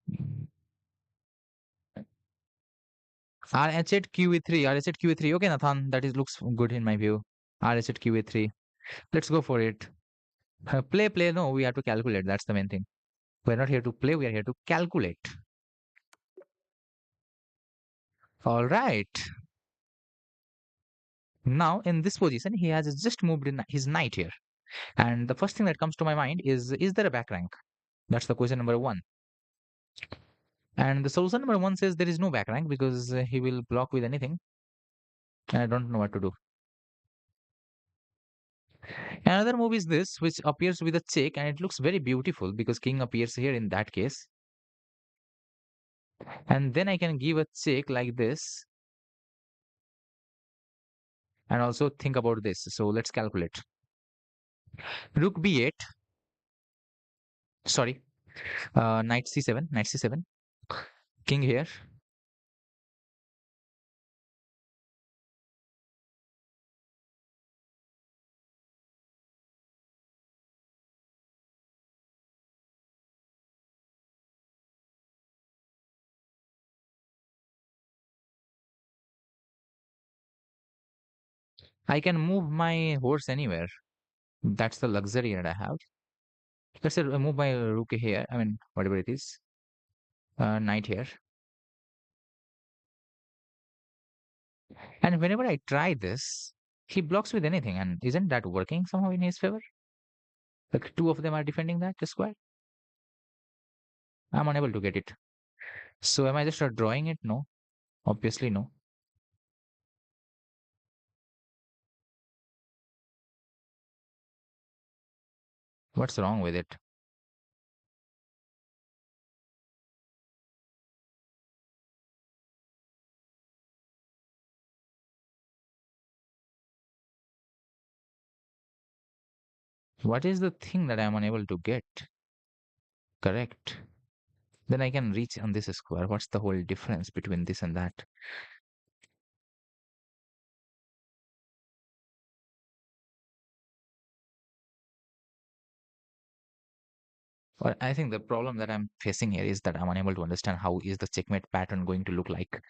Mm. RH8 QE3, RH8 QE3. Okay, Nathan, that is looks good in my view. RH8 QE3. Let's go for it. Play. No, we have to calculate. That's the main thing. We're not here to play. We are here to calculate. All right. Now in this position, he has just moved in his knight here. And the first thing that comes to my mind is there a back rank? That's the question number one. And the solution number one says there is no back rank because he will block with anything. I don't know what to do. Another move is this, which appears with a check, and it looks very beautiful because king appears here in that case. And then I can give a check like this and also think about this. So let's calculate. Rook b8. Sorry. Knight c7. Knight c7. King here. I can move my horse anywhere. That's the luxury that I have. Let's say move my rook here. I mean, whatever it is. Knight here. And whenever I try this, he blocks with anything. And isn't that working somehow in his favor? Like two of them are defending that square. I'm unable to get it. So am I just drawing it? No. Obviously, no. What's wrong with it? What is the thing that I'm unable to get? Correct. Then I can reach on this square. What's the whole difference between this and that? Well, I think the problem that I'm facing here is that I'm unable to understand how is the checkmate pattern going to look like.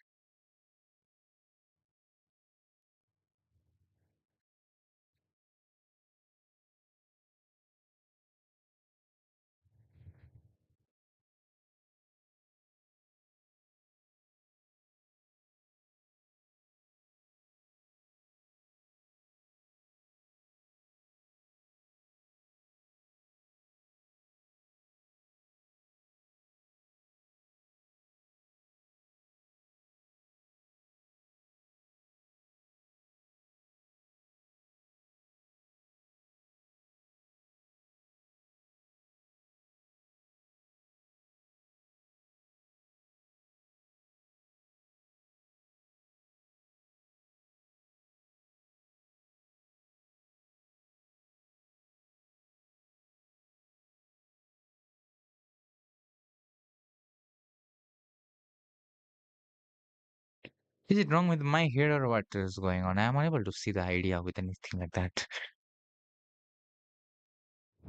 Is it wrong with my head or what is going on? I'm unable to see the idea with anything like that.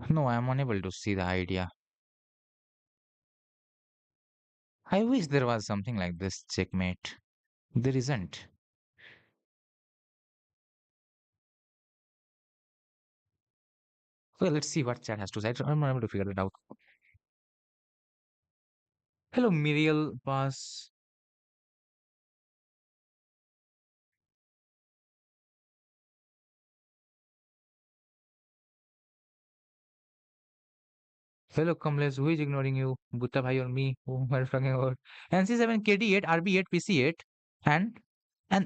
No, I'm unable to see the idea. I wish there was something like this checkmate. There isn't. Well, let's see what chat has to say. I'm unable to figure it out. Hello, Miriel Pass. Hello, Kamlesh. Who is ignoring you? Butta Bhai or me? Who are you talking about? NC7, KD8, RB8, PC8. And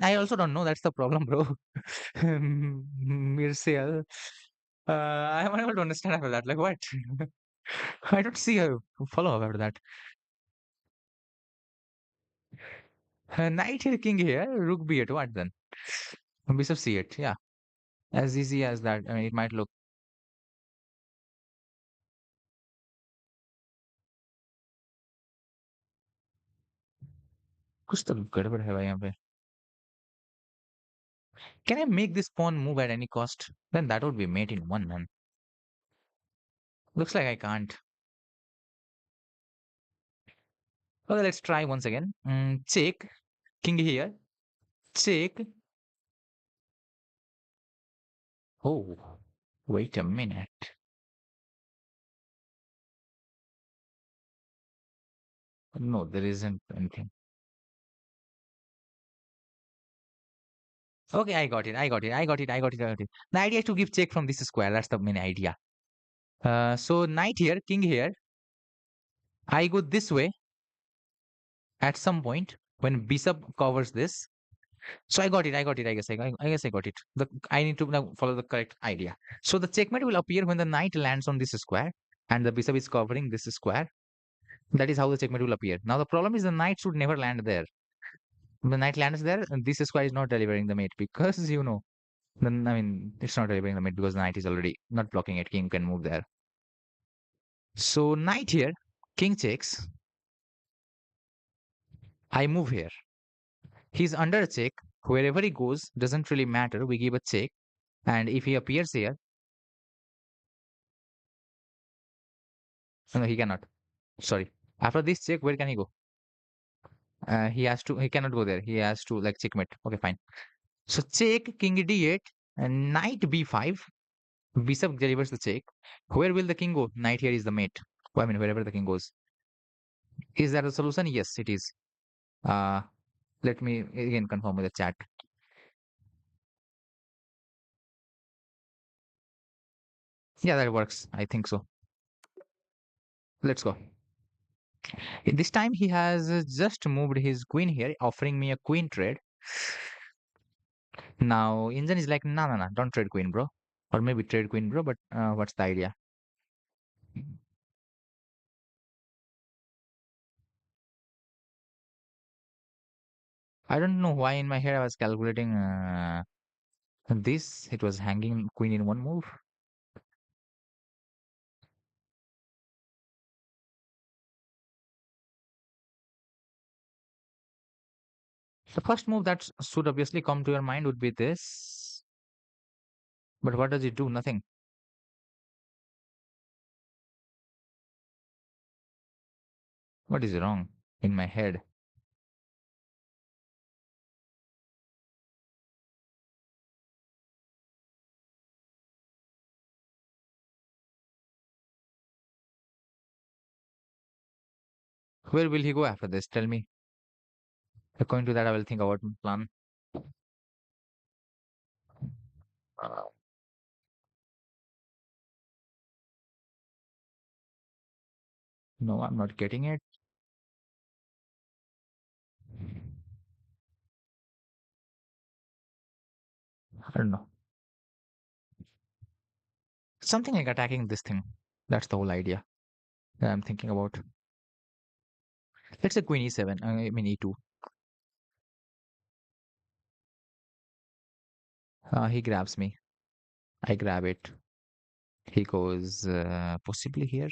I also don't know. That's the problem, bro. Mircea. I'm unable to understand after that. Like what? I don't see a follow-up after that. Knight here, king here, rook b8. What then? Bishop c8. Yeah, as easy as that. I mean, it might look. कुछ तो गड़बड़ है भाई यहाँ पे. Can I make this pawn move at any cost? Then that would be mate in one, man. Looks like I can't. Okay, let's try once again. Check. King here. Check. Oh, wait a minute. No, there isn't anything. Okay, I got it. I got it. I got it. I got it. I got it. The idea is to give check from this square. That's the main idea. So knight here, king here. I go this way at some point when bishop covers this. So I got it. I got it. I guess I got it. I need to now follow the correct idea. So the checkmate will appear when the knight lands on this square and the bishop is covering this square. That is how the checkmate will appear. Now the problem is the knight should never land there. When the knight lands there, this square is not delivering the mate because then I mean it's not delivering the mate because the knight is already not blocking it. King can move there. So knight here, king checks. I move here. He's under a check. Wherever he goes doesn't really matter. We give a check, and if he appears here, no, he cannot. Sorry. After this check, where can he go? He cannot go there. He has to like checkmate. Okay, fine. So check, king d8, and knight b5. Bishop delivers the check. Where will the king go? Knight here is the mate. I mean, wherever the king goes. Is that a solution? Yes, it is. Uh, Let me again confirm with the chat. Yeah, that works. I think so. Let's go. This time he has just moved his queen here, offering me a queen trade. Now, Injan is like, no, no, no, don't trade queen, bro. Or maybe trade queen, bro, but what's the idea? I don't know why in my head I was calculating this. It was hanging queen in one move. The first move that should obviously come to your mind would be this. But what does it do? Nothing. What is wrong in my head? Where will he go after this? Tell me. According to that, I will think about my plan. Uh, no, I'm not getting it. I don't know. Something like attacking this thing. That's the whole idea that I'm thinking about. Let's say queen e7. I mean e2. He grabs me. I grab it. He goes possibly here.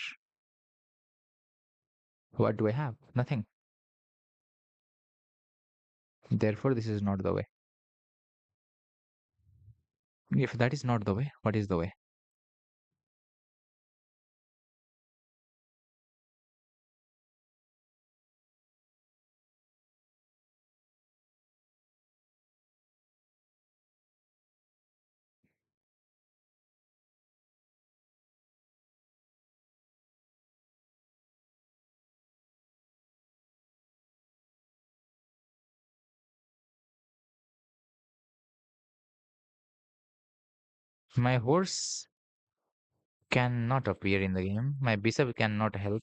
What do I have? Nothing. Therefore, this is not the way. If that is not the way, what is the way? My horse cannot appear in the game. My bishop cannot help.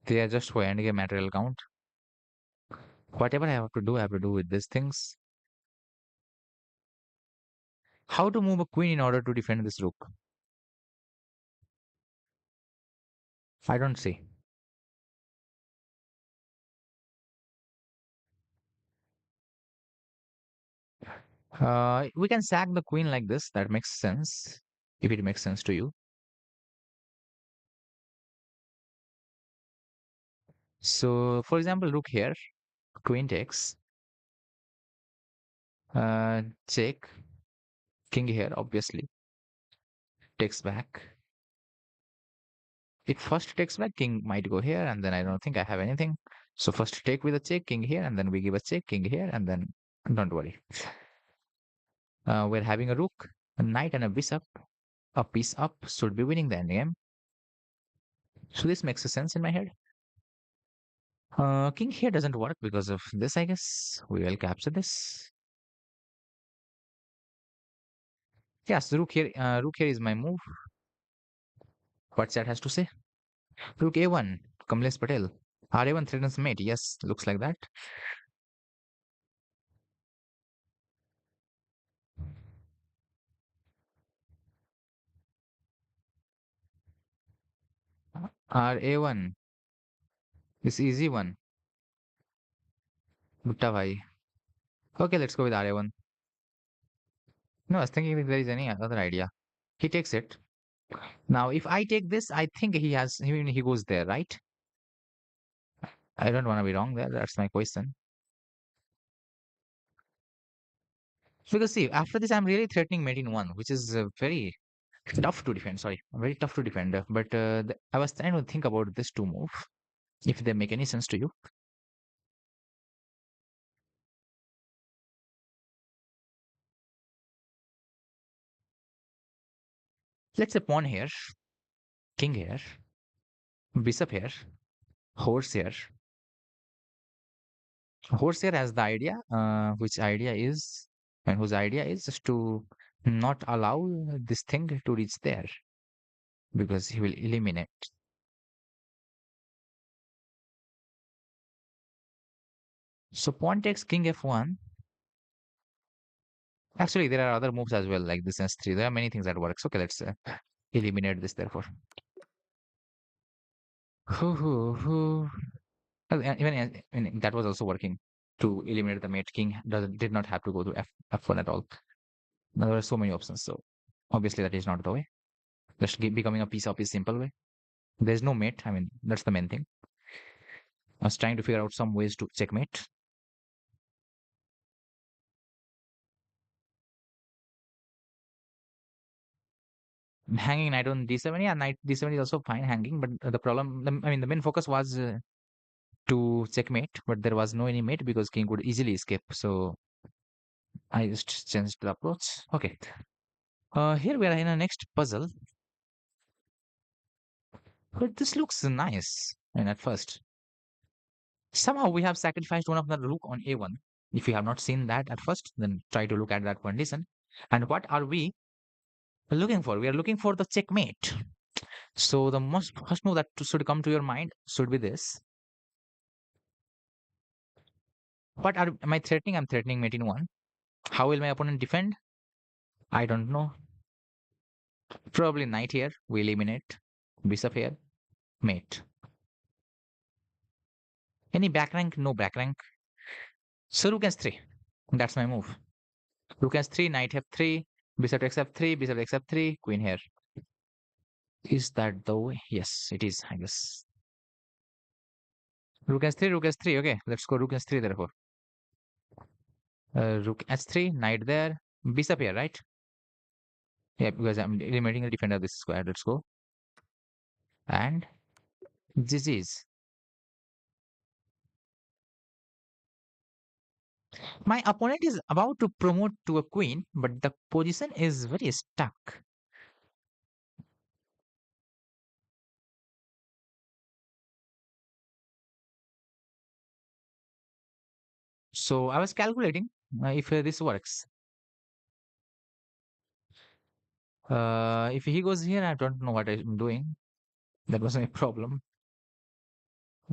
They are just for endgame material count. Whatever I have to do with these things. How to move a queen in order to defend this rook? I don't see. We can sack the queen like this. That makes sense. If it makes sense to you. So, for example, rook here, queen takes, check, king here, obviously, takes back. It first takes back, king might go here, and then I don't think I have anything. So first take with a check, king here, and then we give a check, king here, and then don't worry. We're having a rook, a knight, and a bishop. A piece up should be winning the endgame. So this makes a sense in my head. King here doesn't work because of this, I guess. We will capture this. Yes, rook here is my move. What chat has to say? Rook a1, Kamlesh Patel. R a1 threatens mate. Yes, looks like that. R a1, this easy one. Butta bhai. Okay, let's go with R a1. No, I was thinking if there is any other idea. He takes it. Now, if I take this, I think he goes there, right? I don't want to be wrong there. That's my question. Because see, after this, I'm really threatening mate in one, which is very tough to defend. Sorry, very tough to defend. But I was trying to think about this two move, if they make any sense to you. Let's say pawn here, king here, bishop here, horse here. Horse here has the idea, which idea is, and whose idea is just to not allow this thing to reach there because he will eliminate. So pawn takes king f1. Actually, there are other moves as well, like this s3. There are many things that works. Okay, let's eliminate this therefore. Hoo, hoo, hoo. Even I mean, that was also working to eliminate the mate. King did not have to go to f1 at all. Now, there are so many options. So obviously that is not the way. Just becoming a piece of is simple way. There's no mate. I mean, that's the main thing. I was trying to figure out some ways to checkmate. Hanging knight on d7, yeah, knight d7 is also fine hanging, but the problem, I mean, the main focus was to checkmate, but there was no any mate because king could easily escape. So I just changed the approach. Okay. Here we are in a next puzzle. But this looks nice. And at first, somehow we have sacrificed one of the rook on a1. If you have not seen that at first, then try to look at that condition. And what are we looking for? We are looking for the checkmate. So the most first move that should come to your mind should be this. What am I threatening? I'm threatening mate in one. How will my opponent defend? I don't know. Probably knight here. We eliminate. Bishop here. Mate. Any back rank? No back rank. So rook s3. That's my move. Rook s3, knight f3, bishop takes f3, bishop takes f3, queen here. Is that the way? Yes, it is, I guess. Rook s3, rook s3. Okay, let's go rook s3 therefore. Rook s3, knight there, bishop here, right? Yeah, because I'm eliminating the defender of this square. Let's go. And GG's. My opponent is about to promote to a queen, but the position is very stuck. So I was calculating if this works. If he goes here, I don't know what I'm doing. That was my problem.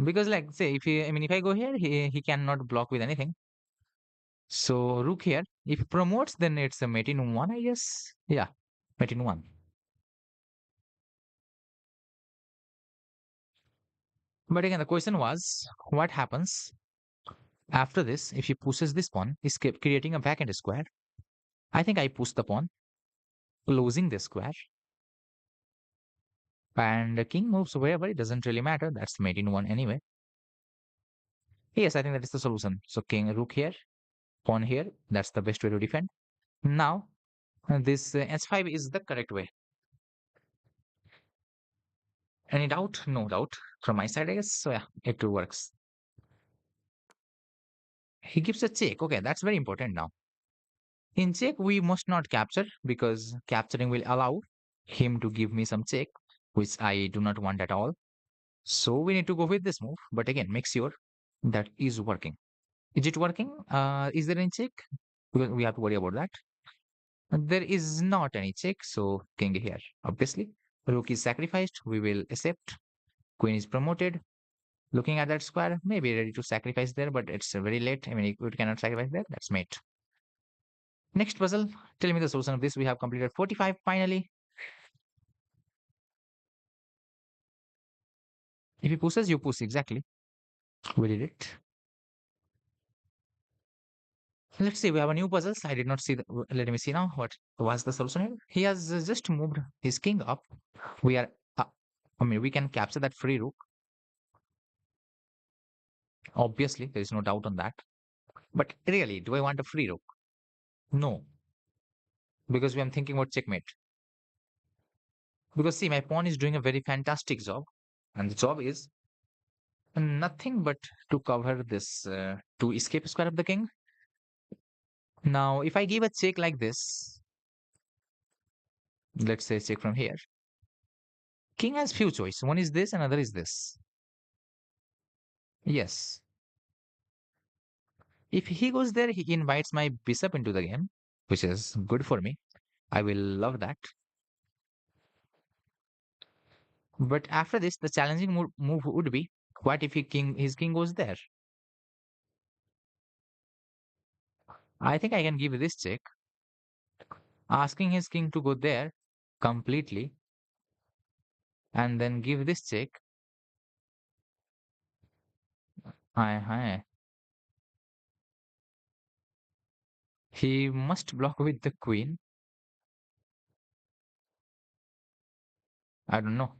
Because like say if he, I mean if I go here, he cannot block with anything. So rook here. If he promotes, then it's a mate in one, I guess. Yeah, mate in one. But again, the question was, what happens after this if he pushes this pawn? He's creating a vacant square. I think I push the pawn, closing the square, and the king moves wherever. It doesn't really matter. That's mate in one anyway. Yes, I think that is the solution. So king, rook here, pawn here. That's the best way to defend. Now, this s5 is the correct way. Any doubt? No doubt from my side, I guess. So yeah, it works. He gives a check. Okay, that's very important now. In check, we must not capture because capturing will allow him to give me some check, which I do not want at all. So we need to go with this move. But again, make sure that is working. Is it working? Is there any check? We have to worry about that. There is not any check, so king here. Obviously, rook is sacrificed. We will accept. Queen is promoted. Looking at that square, maybe ready to sacrifice there, but it's very late. I mean, you cannot sacrifice there. That's mate. Next puzzle. Tell me the solution of this. We have completed 45 finally. If he pushes, you push. Exactly. We did it. Let's see. We have a new puzzle. I did not see the. Let me see now. What was the solution here? He has just moved his king up. We are. I mean, we can capture that free rook. Obviously, there is no doubt on that. But really, do I want a free rook? No, because we are thinking about checkmate. Because see, my pawn is doing a very fantastic job, and the job is nothing but to cover this to escape square of the king. Now, if I give a check like this, let's say check from here, king has few choice. One is this, another is this. Yes. If he goes there, he invites my bishop into the game, which is good for me. I will love that. But after this, the challenging move would be, what if his king goes there? I think I can give this check, asking his king to go there completely, and then give this check. Hi, hi. He must block with the queen. I don't know.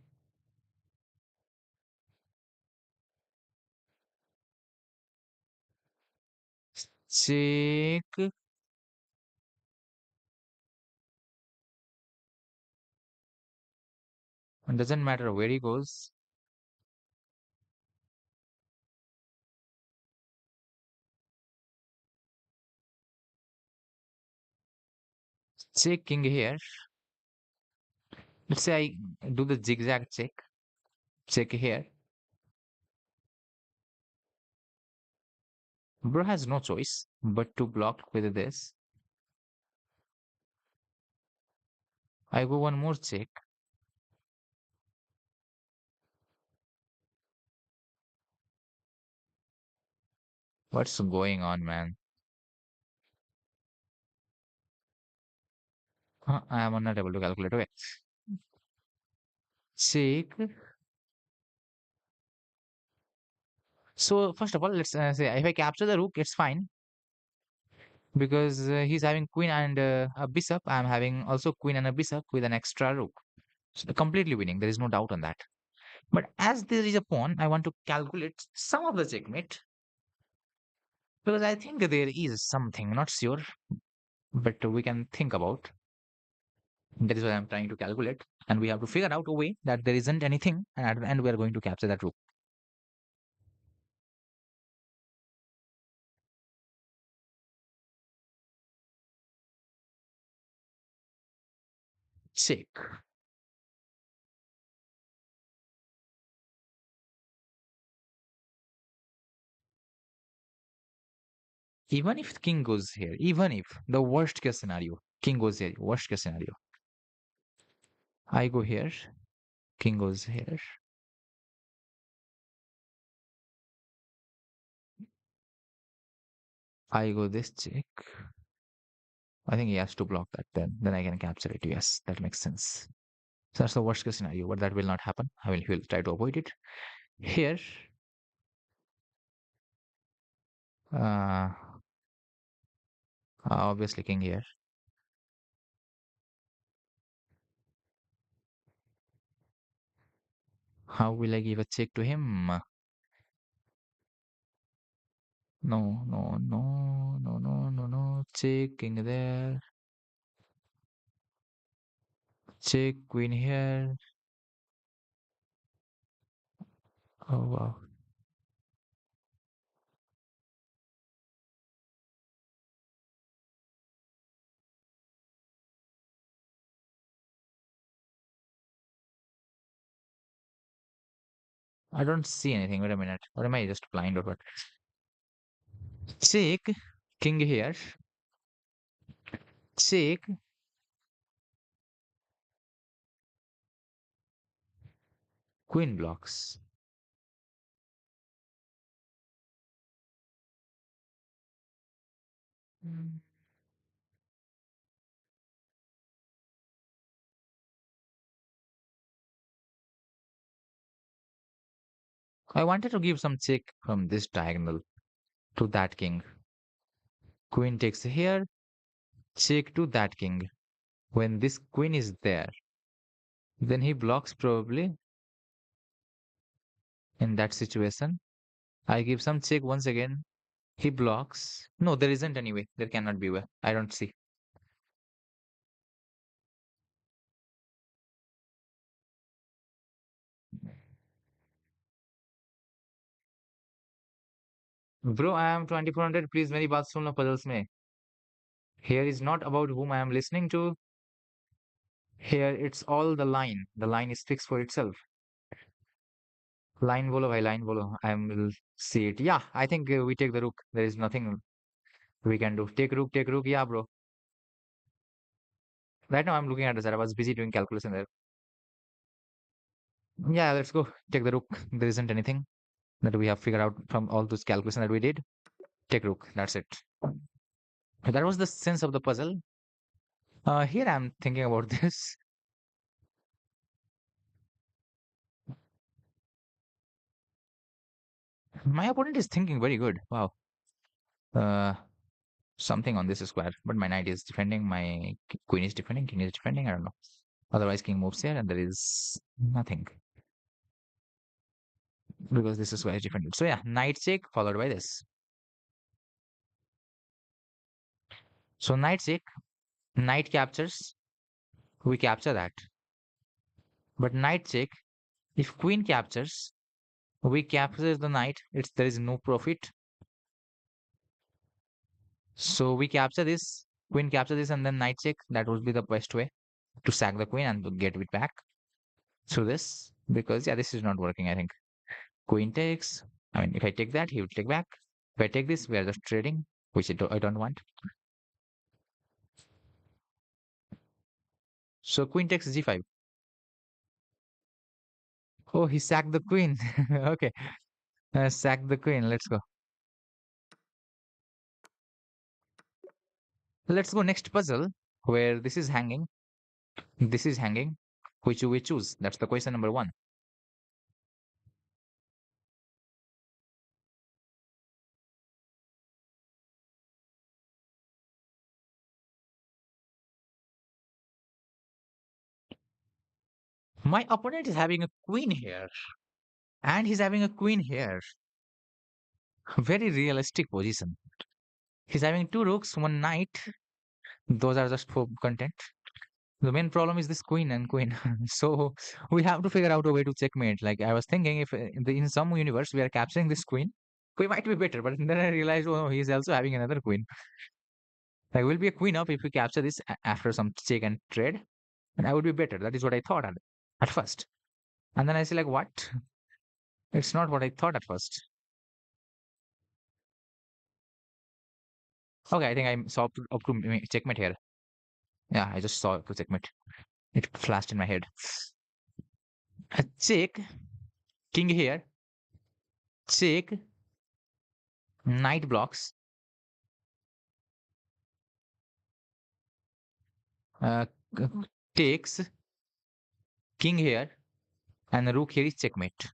Check. It doesn't matter where he goes. Check king here. Let's say I do the zigzag check. Check here. Bro has no choice but to block with this. I go one more check. What's going on, man? I am not able to calculate. Okay. Check. So first of all, let's say if I capture the rook, it's fine because he's having queen and a bishop. I'm having also queen and a bishop with an extra rook. So completely winning. There is no doubt on that. But as there is a pawn, I want to calculate some of the checkmate because I think there is something, not sure, but we can think about. That is what I'm trying to calculate. And we have to figure out a way that there isn't anything. And at the end, we are going to capture that rook. Check. Even if king goes here, even if the worst case scenario, king goes here, worst case scenario, I go here, king goes here. I go this check. I think he has to block that then I can capture it. Yes, that makes sense. So that's the worst case scenario, but that will not happen. He will try to avoid it. Here, uh, obviously king here. How will I give a check to him? No, no, no, no, no, no, no. Check king there. Check queen here. Oh wow. I don't see anything. Wait a minute. Or am I just blind or what? Check king here. Check queen blocks. Mm. I wanted to give some check from this diagonal to that king. Queen takes here. Check to that king. When this queen is there, then he blocks probably in that situation. I give some check once again. He blocks. No, there isn't any way. There cannot be way. I don't see. Bro, I am 2400. Please मेरी बात सुन लो puzzles में. Here is not about whom I am listening to. Here it's all the line. The line is fixed for itself. Line bolo bhai, line bolo. I will see it. Yeah, I think we take the rook. There is nothing we can do. Take rook, take rook. Yeah, bro. Right now I'm looking at this. I was busy doing calculation there. Yeah, let's go. Take the rook. There isn't anything that we have figured out from all those calculations that we did. Take rook. That's it. That was the sense of the puzzle. Here I'm thinking about this. My opponent is thinking very good. Wow. Uh, something on this square. But my knight is defending. My queen is defending. King is defending. I don't know. Otherwise, king moves here and there is nothing because this is square is defended. So yeah, knight check followed by this. So knight check, knight captures, we capture that. But knight check, if queen captures, we capture the knight. There is no profit. So we capture this, queen capture this, and then knight check. That would be the best way to sack the queen and to get it back through this. Because yeah, this is not working, I think. Queen takes. I mean, if I take that, he would take back. If I take this, we are just trading, which I don't want. So queen takes g5. Oh, he sacked the queen. Okay, sack the queen. Let's go. Let's go next puzzle where this is hanging. This is hanging. Which we choose? That's the question number one. My opponent is having a queen here, and he's having a queen here. Very realistic position. He's having two rooks, one knight. Those are just for content. The main problem is this queen and queen. So we have to figure out a way to checkmate. Like I was thinking, if in some universe we are capturing this queen, we might be better. But then I realized, oh, he's also having another queen. Like will be a queen up if we capture this after some check and trade, and I would be better. That is what I thought at first. And then I see like, what? It's not what I thought at first. Okay, I think I saw up to checkmate here. Yeah, I just saw up to checkmate. It flashed in my head. A check, king here, check, knight blocks, uh, c- takes, king here, and rook here is checkmate.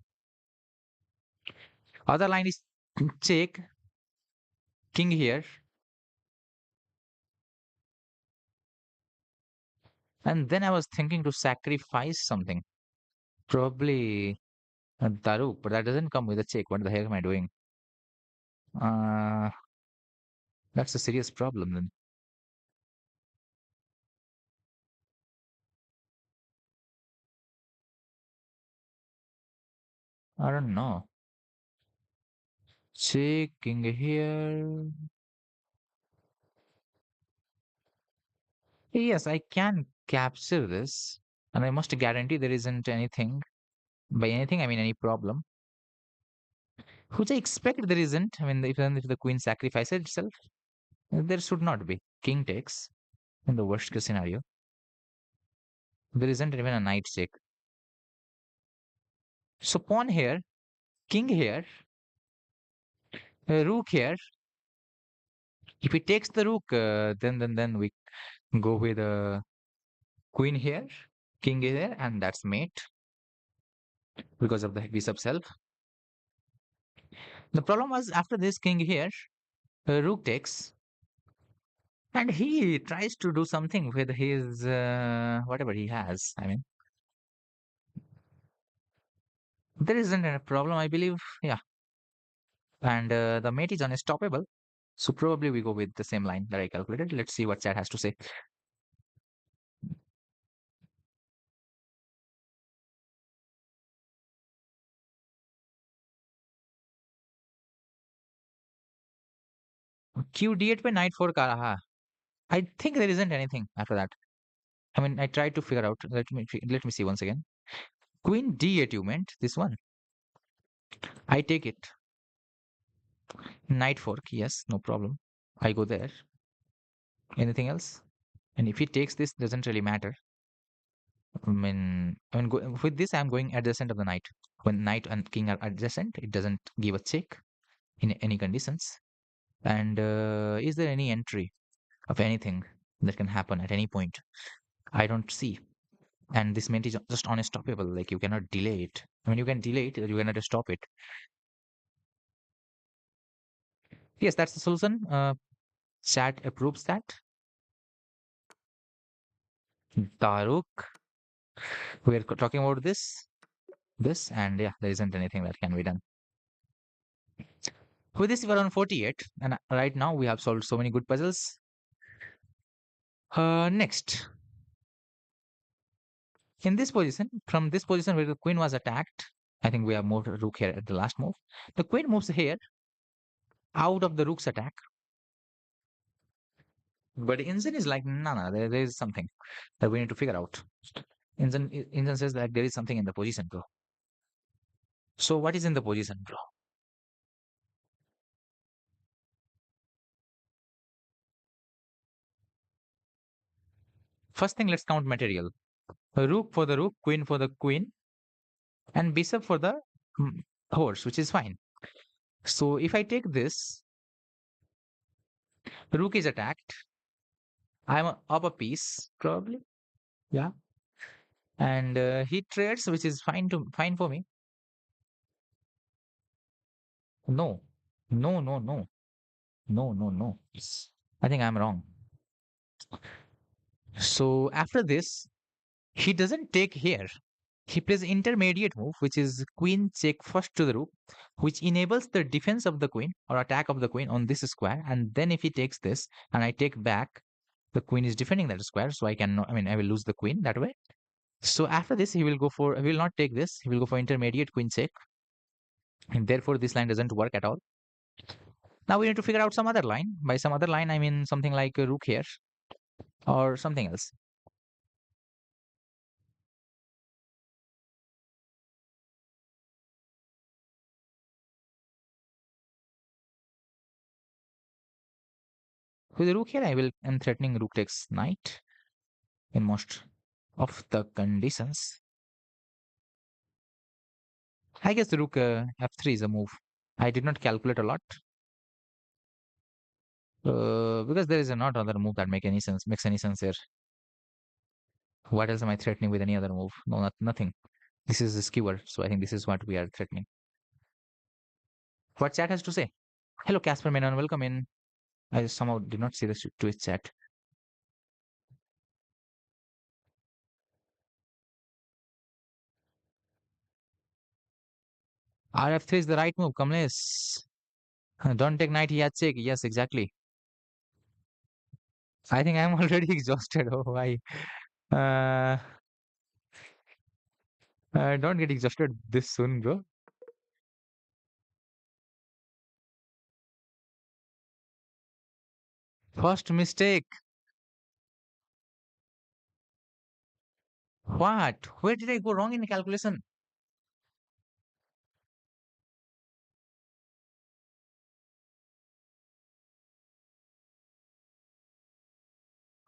Other line is check, king here, and then I was thinking to sacrifice something, probably the rook, but that doesn't come with a check. What the heck am I doing? Uh, that's a serious problem then. I don't know. Check, king here. Yes, I can capture this, and I must guarantee there isn't anything. By anything, I mean any problem. Which I expect there isn't. I mean, even if the queen sacrifices itself, there should not be. King takes in the worst case scenario. There isn't even a knight check. So pawn here, king here, rook here. If he takes the rook, then we go with queen here, king here, and that's mate because of the bishop self. The problem was after this king here, rook takes, and he tries to do something with his whatever he has. I mean, there isn't a problem, I believe. Yeah, and the mate is unstoppable. So probably we go with the same line that I calculated. Let's see what chat has to say. Q d8 पे knight 4 का रहा. I think there isn't anything after that. I mean, I tried to figure out. Let me see once again. Queen d8 you meant this one. I take it. Knight fork, yes, no problem. I go there. Anything else? And if he takes this, doesn't really matter. With this, I'm going adjacent of the knight. When knight and king are adjacent, it doesn't give a check in any conditions. And is there any entry of anything that can happen at any point? I don't see. And this mate is just unstoppable. Like you cannot delay it. I mean, you can delay it, you cannot stop it. Yes, that's the solution. Chat approves that. Daruk, we are talking about this, and yeah, there isn't anything that can be done. With this, we are on 48, and right now we have solved so many good puzzles. Next, in this position, from this position where the queen was attacked, I think we have moved rook here at the last move. The queen moves here out of the rook's attack. But Inzin is like, no, no, there is something that we need to figure out. Inzin says that there is something in the position, bro. So what is in the position, bro? First thing, let's count material. Rook for the rook, queen for the queen, and bishop for the mm, horse, which is fine. So if I take this, rook is attacked. Up a piece, probably. Yeah. And he trades, which is fine for me. No, no, no, no, no, no, no. I think I'm wrong. So after this, he doesn't take here. He plays intermediate move, which is queen check first to the rook, which enables the defense of the queen or attack of the queen on this square. And then if he takes this and I take back, the queen is defending that square, so I cannot. I mean, I will lose the queen that way. So after this, he will go for. He will not take this. He will go for intermediate queen check, and therefore this line doesn't work at all. Now we need to figure out some other line. By some other line, I mean something like a rook here or something else. With the rook here, I'm threatening rook takes knight in most of the conditions. I guess the rook f3 is a move. I did not calculate a lot because there is not other move that makes any sense here. What else am I threatening with any other move? No, nothing. This is the skewer, so I think this is what we are threatening. What chat has to say? Hello, Casper Menon, welcome in. I somehow did not see this to his chat. RF3 is the right move, Kamlesh. Don't take knight, he had check. Yes, exactly. I think I'm already exhausted. Oh, why? Uh, don't get exhausted this soon, bro. First mistake. What? Where did I go wrong in the calculation?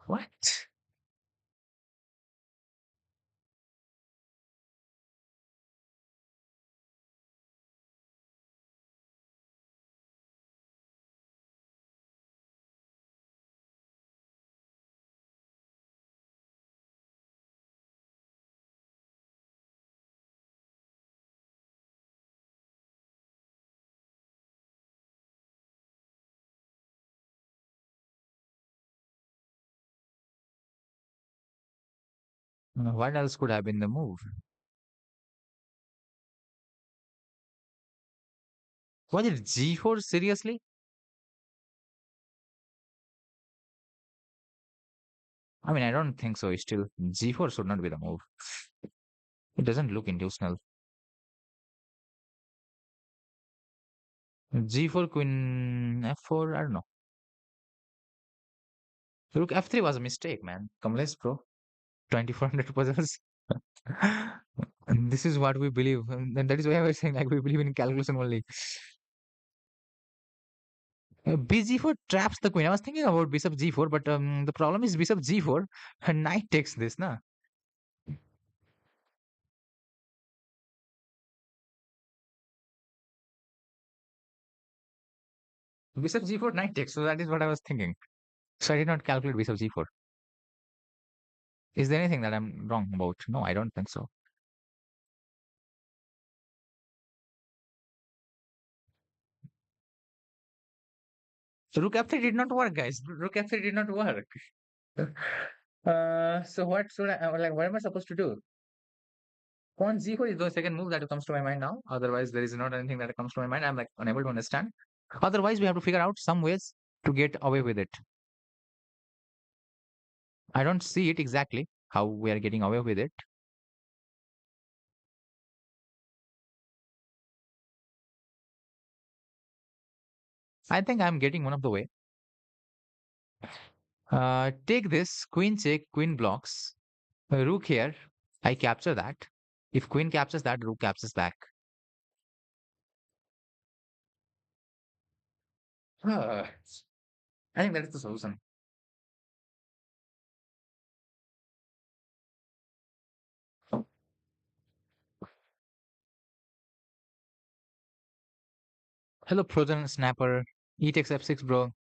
What? What else could have been the move? Was it G4? Seriously? I mean, I don't think so. Still, G4 should not be the move. It doesn't look intentional. G4, Queen F4. I don't know. Rook F3 was a mistake, man. Kamlesh, bro. 2400 puzzles. And this is what we believe. And that is why I was saying, like, we believe in calculation only. BG4 traps the queen. I was thinking about bishop G4, but the problem is bishop G4 and knight takes this, na? Bishop G4, knight takes. So that is what I was thinking. So I did not calculate bishop G4. Is there anything that I'm wrong about? No, I don't think so. So Rook F3 did not work, guys. Rook F3 did not work. So what should like? What am I supposed to do? Pawn G4 is the second move that comes to my mind now. Otherwise, there is not anything that comes to my mind. I'm like unable to understand. Otherwise, we have to figure out some ways to get away with it. I don't see it exactly how we are getting away with it. I think I'm getting one of the way. Take this queen check, queen blocks, rook here. I capture that. If queen captures that, rook captures back. Uh, I think that is the solution. Hello, Proton Snapper. E takes f6, bro.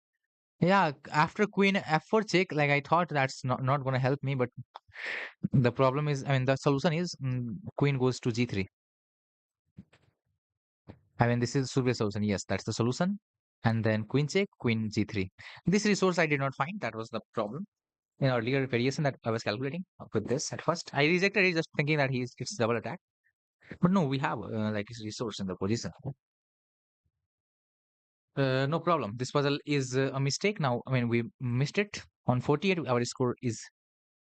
Yeah, after queen f4 check, like I thought that's not going to help me, but the problem is, I mean, the solution is queen goes to g3. I mean, this is should be a solution. Yes, that's the solution. And then queen check, queen g3. This resource I did not find. That was the problem. In earlier variation that I was calculating with this at first, I rejected it just thinking that it's double attack. But no, we have like this resource in the position. No problem. This puzzle is a mistake now. I mean, we missed it on 48. Our score is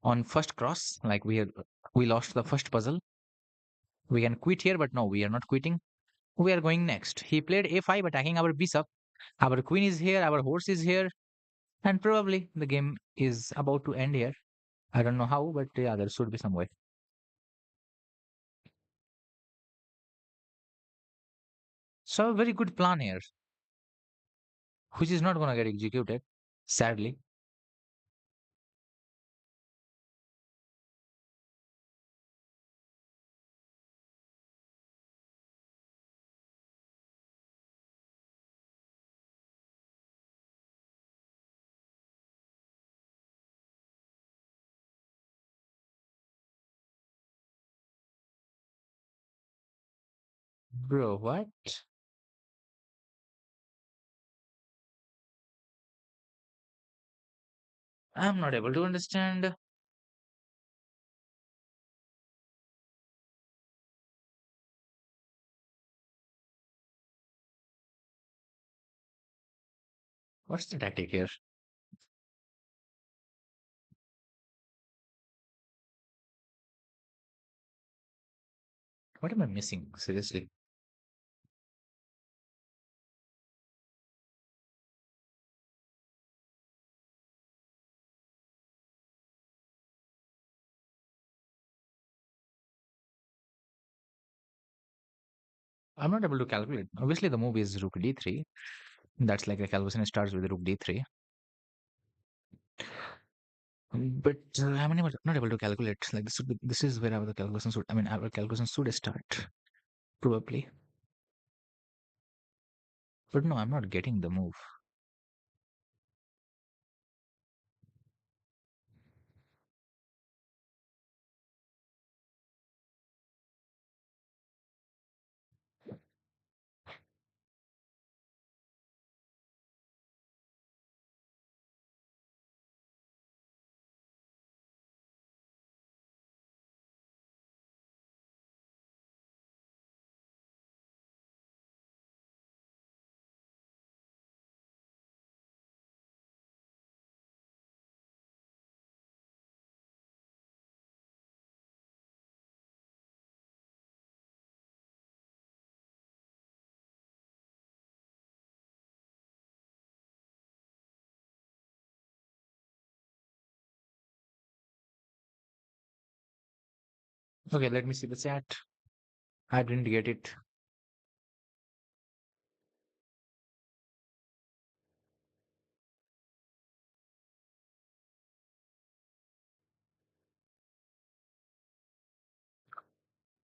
on first cross. Like we lost the first puzzle. We can quit here, but no, we are not quitting. We are going next. He played a5, attacking our bishop. Our queen is here. Our horse is here, and probably the game is about to end here. I don't know how, but yeah, there should be some way. So a very good plan here, which is not gonna get executed, sadly. Bro, what? I'm not able to understand. What's the tactic here? What am I missing? Seriously. I'm not able to calculate. Obviously, the move is rook d3. That's like the calculation starts with rook d3. But I'm not able to calculate. Like this is where our calculation should. I mean, our calculation should start probably. But no, I'm not getting the move. Okay, let me see the chat. I didn't get it.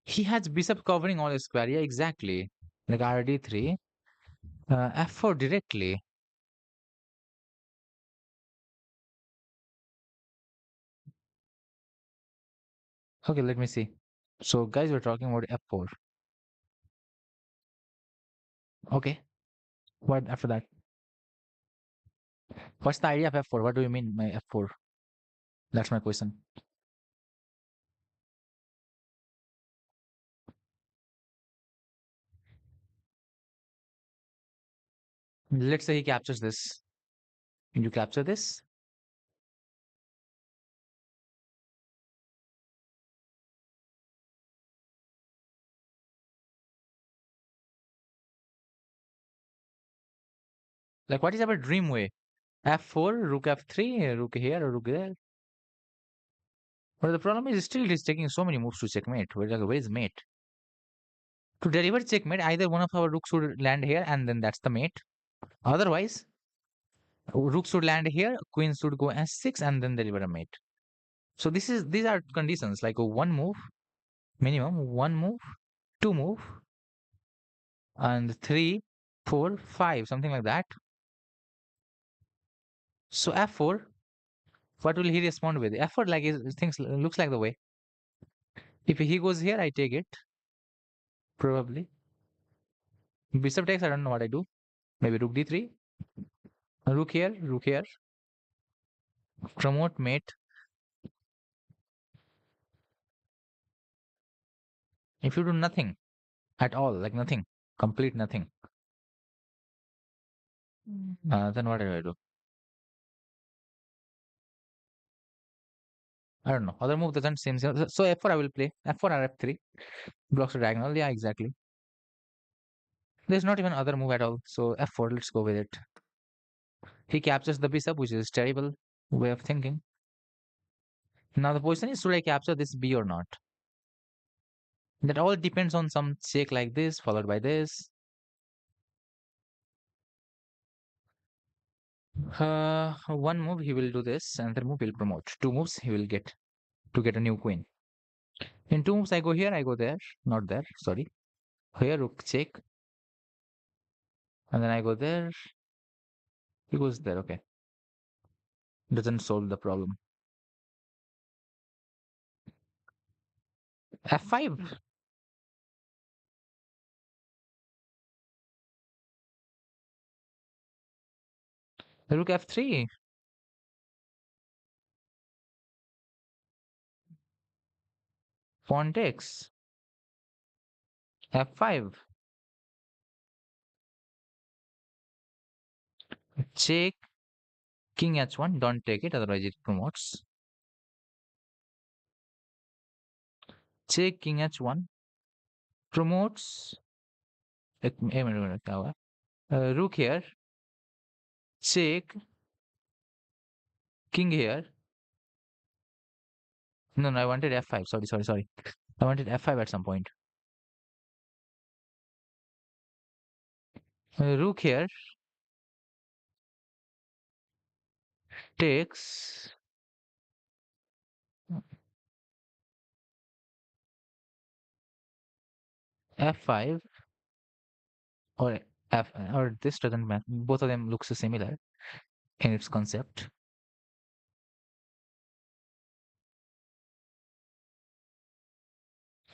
He has bishop covering all the square. Yeah, exactly. Like RD3, F4 directly. Okay, let me see. So, guys, we're talking about F4. Okay, what after that? What's the idea of F4? What do you mean by F4? That's my question. Let's say he captures this. You capture this. Like, what is our dream way? F4, rook F3, rook here or rook there. But the problem is still it is taking so many moves to checkmate. Where is mate? To deliver checkmate, either one of our rooks should land here and then that's the mate. Otherwise, rook should land here, queen should go S6 and then deliver a mate. So these are conditions like a one move, minimum, one move, two move, and three, four, five, something like that. So F4, what will he respond with? F4 like is things looks like the way. If he goes here, I take it. Probably. Bishop takes, I don't know what I do. Maybe rook D3. Rook here, rook here. Promote mate. If you do nothing at all, like nothing, complete nothing, then what do I do? I don't know. Other move doesn't seem so. F4 I will play. F4 or F3. Blocks the diagonal. Yeah, exactly. There's not even other move at all. So F4, let's go with it. He captures the bishop, which is terrible way of thinking. Now the question is, should I capture this B or not? That all depends on some check like this, followed by this. One move he will do this, another move will promote. Two moves he will get to get a new queen. In two moves I go here, I go there, not there. Sorry. Here rook check, and then I go there. He goes there. Okay, doesn't solve the problem. F5. Rook F3. Pawn takes. F5. Check. King H1. Don't take it, otherwise it promotes. Check King H1. Promotes. एक minute क्या हुआ? Rook here. Check. King here. No, no, I wanted F5. Sorry, sorry, sorry. I wanted F5 at some point. Rook here takes F5 or F or this doesn't matter. Both of them looks similar in its concept.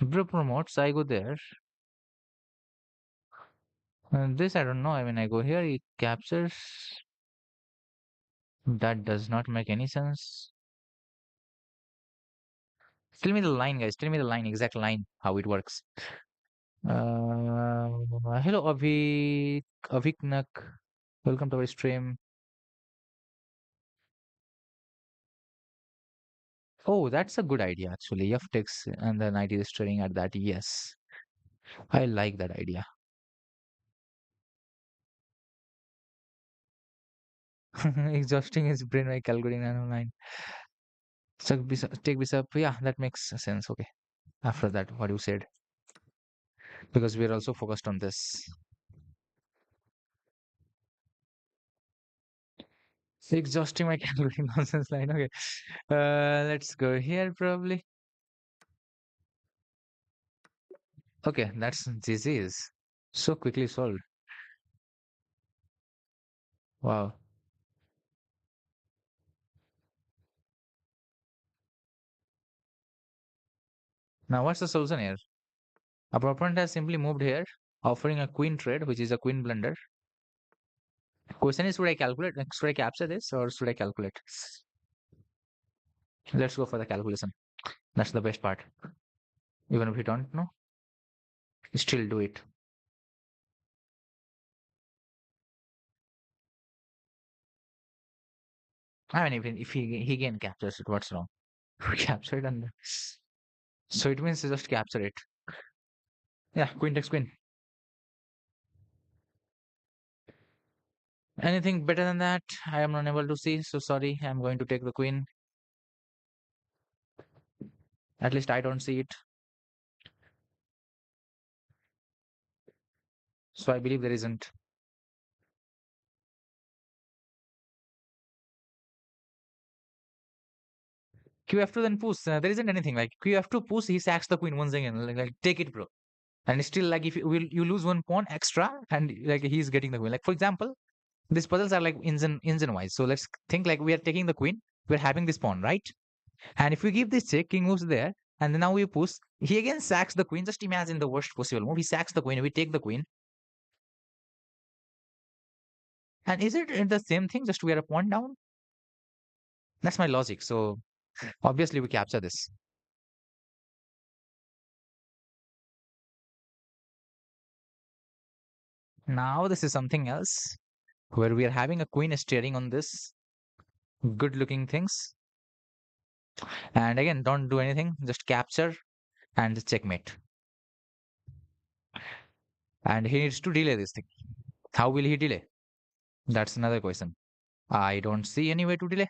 Bro promotes, I go there. This I don't know. I mean, I go here, he captures. That does not make any sense. Tell me the line, guys. Tell me the line, exact line, how it works. Hello, Aviknak. Welcome to our stream. Oh, that's a good idea, actually. F takes and then knight is staring at that. Yes, I like that idea. Exhausting his brain by calculating nano line. So take bishop. Yeah, that makes sense. Okay. After that, what you said, because we're also focused on this. Exhausting my calculating nonsense line. Okay. Let's go here probably. Okay, that's GG's. So quickly solved. Wow. Now what's the solution here? Our opponent has simply moved here, offering a queen trade, which is a queen blunder. Question is, should I calculate? Should I capture this or should I calculate? Let's go for the calculation. That's the best part. Even if you don't know, still do it. I mean, even if he again captures it, what's wrong? Capture it and so it means just capture it. Yeah, queen takes queen. Anything better than that, I am unable to see. So sorry, I'm going to take the queen. At least I don't see it. So I believe there isn't. QF2 then push. There isn't anything like QF2 push. He sacks the queen once again. Like take it, bro. And still, like if you lose one pawn extra, and like he's getting the queen. Like for example, these puzzles are like engine wise. So let's think like we are taking the queen. We're having this pawn, right? And if we give this check, king moves there, and then now we push. He again sacks the queen. Just imagine the worst possible move. He sacks the queen. We take the queen. And is it the same thing? Just we are a pawn down. That's my logic. So obviously we capture this. Now this is something else where we are having a queen steering on this good looking things. And again, don't do anything. Just capture and checkmate. And he needs to delay this thing. How will he delay? That's another question. I don't see any way to delay.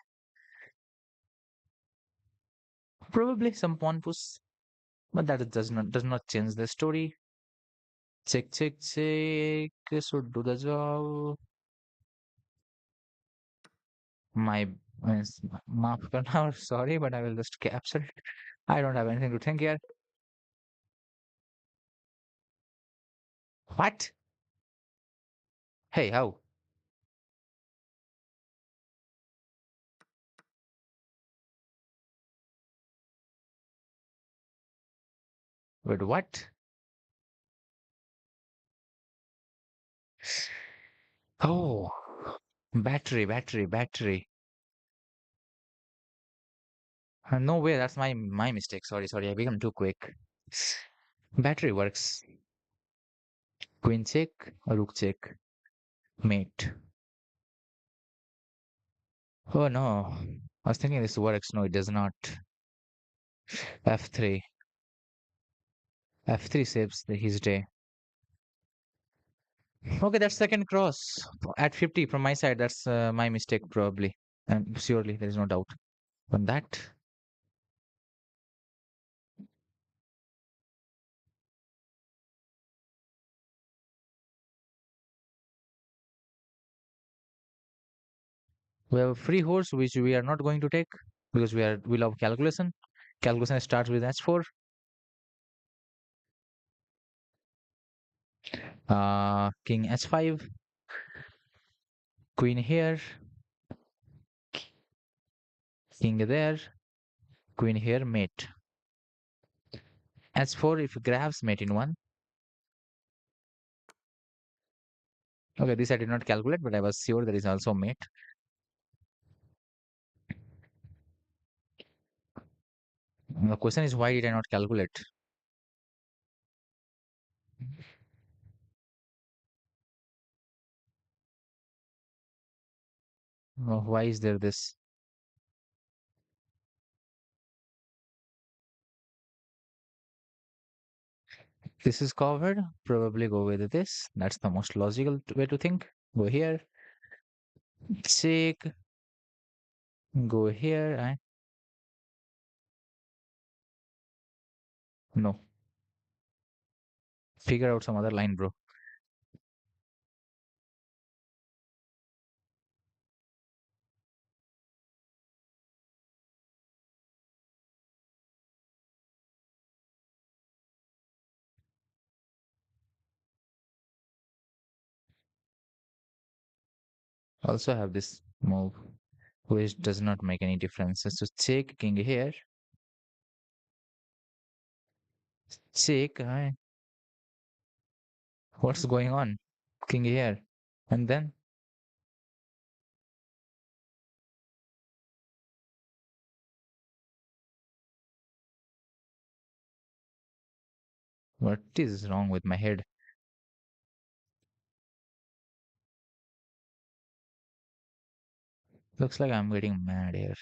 Probably some pawn push, but that does not change the story. Check, check, check. Should do the job. My maaf karna, sorry, but I will just capture it. I don't have anything to think here. What? Hey, how? Wait, what? Oh, battery, battery, battery. No way, that's my mistake. Sorry, sorry, I become too quick. Battery works. Queen check, rook check, mate. Oh no, I was thinking this works. No, it does not. F3. F3 saves his day. Okay, that's second cross at 50 from my side. That's my mistake probably. And surely there is no doubt on that. We have a free horse which we are not going to take because we love calculation. Calculation starts with h4. King h5, queen here, king there, queen here, mate. H4 if grabs mate in one. Okay, this I did not calculate, but I was sure there is also mate. The question is why did I not calculate? Why is there this? This is covered. Probably go with this. That's the most logical way to think. Go here. Check. Go here. No. Figure out some other line, bro. Also have this move, which does not make any difference. So check king here. Check. What's going on? King here. And then what is wrong with my head? Looks like I'm getting mad here.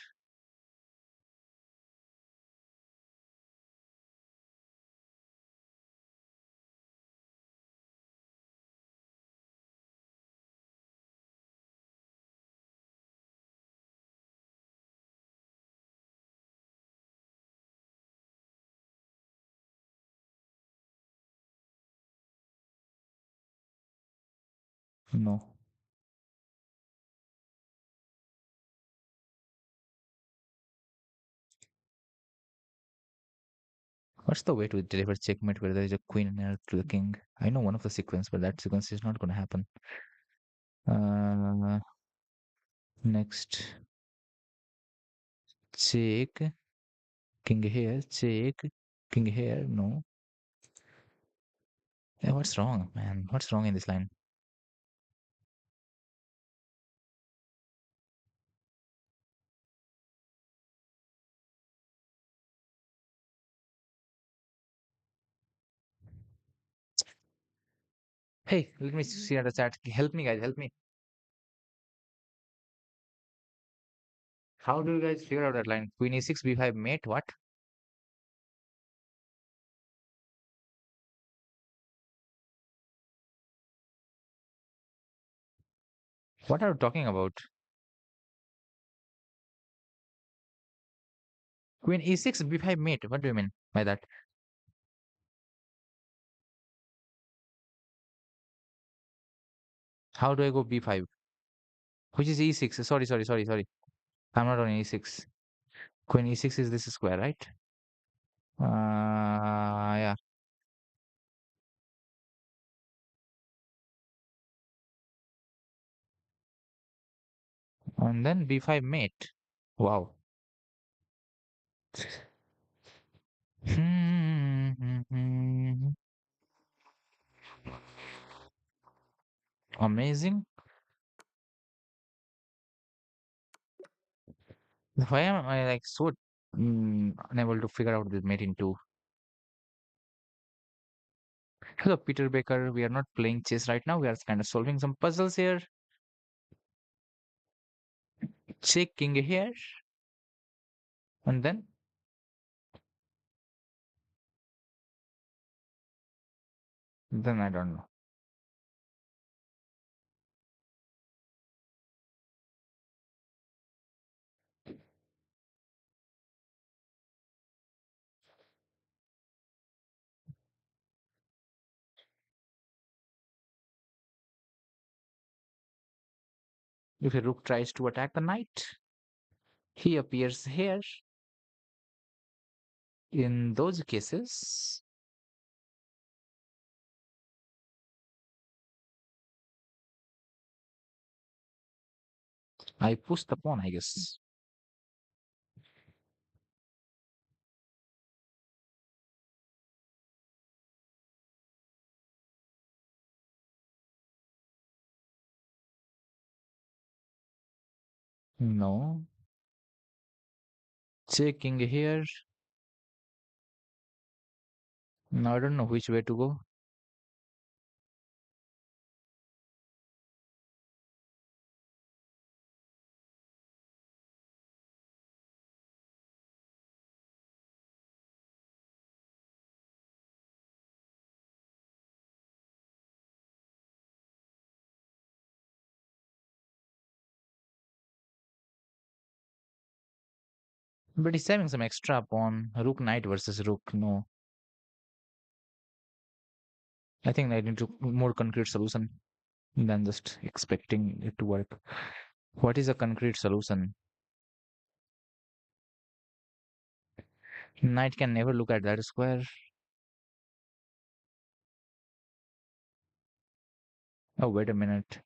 No. What's the way to deliver checkmate where there is a queen and heir to the king? I know one of the sequence, but that sequence is not going to happen. Uh, Next, check, king here, check, king here. No. What's wrong, man? What's wrong in this line? Hey, let me see at the chat. Help me, guys. Help me. How do you guys figure out that line? Queen e6, b5, mate. What? What are you talking about? Queen e6, b5, mate. What do you mean by that? How do I go b5? Which is e6? Sorry, sorry, sorry, sorry. I'm not on e6. Queen e6 is this square, right? Yeah. And then b5 mate. Wow. Amazing. Why am I like so unable to figure out this mate in two? Hello, Peter Baker. We are not playing chess right now. We are kind of solving some puzzles here. Check king here. And then I don't know. If a rook tries to attack the knight, he appears here. In those cases, I push the pawn, I guess. No. Check king here. Now I don't know which way to go. But he's having some extra pawn. Rook knight versus rook. No. I think I need to more concrete solution than just expecting it to work. What is a concrete solution? Knight can never look at that square. Oh, wait a minute.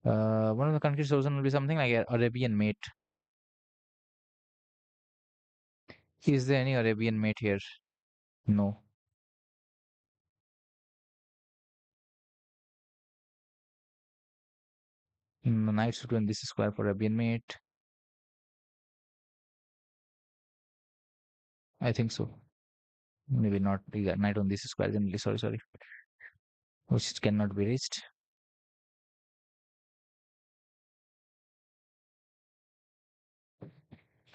One of the concrete solution will be something like a Arabian mate. Is there any Arabian mate here? No. Knight should win this square for Arabian mate. I think so. Maybe not. Yeah, knight on this square. Then sorry, sorry, which cannot be reached.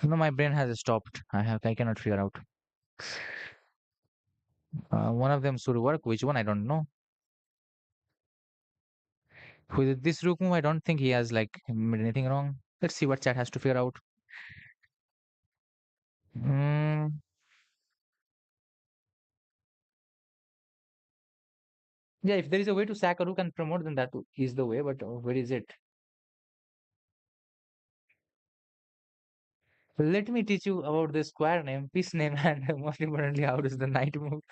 No, my brain has stopped. I cannot figure out. One of them should work. Which one? I don't know. With this rook move, I don't think he has like made anything wrong. Let's see what chat has to figure out. Mm, Yeah, if there is a way to sack a rook and promote, then that is the way. But where is it? Let me teach you about the square name, piece name, and most importantly, how does the knight move.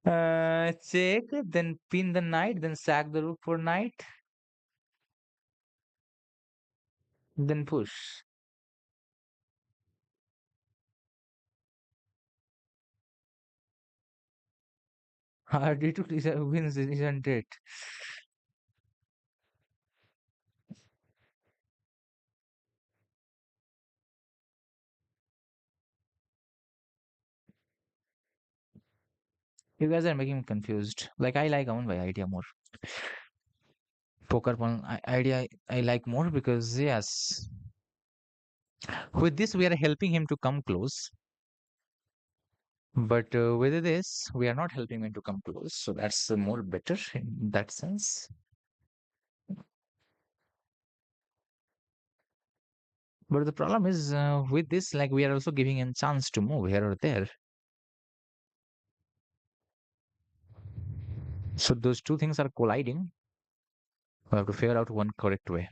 Check, then pin the knight, then sack the rook for knight, then push. D2 wins, isn't it? You guys are making me confused. Like I like Aman by idea more. Poker pawn idea I like more because yes, with this we are helping him to come close. But with this, we are not helping him to come close. So that's more better in that sense. But the problem is with this, like we are also giving him chance to move here or there. So those two things are colliding. We have to figure out one correct way.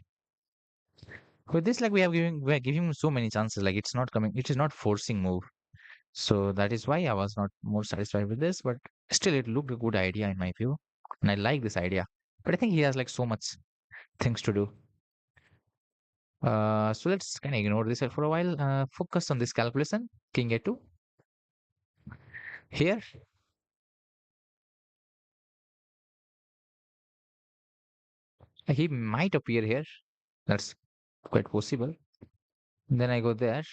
With this, like we are giving him so many chances. Like it's not coming. It is not forcing move. So that is why I was not more satisfied with this. But still, it looked a good idea in my view, and I like this idea. But I think he has like so much things to do. So let's kind of ignore this for a while. Focus on this calculation. King A2 here. He might appear here. That's quite possible. Then I go there,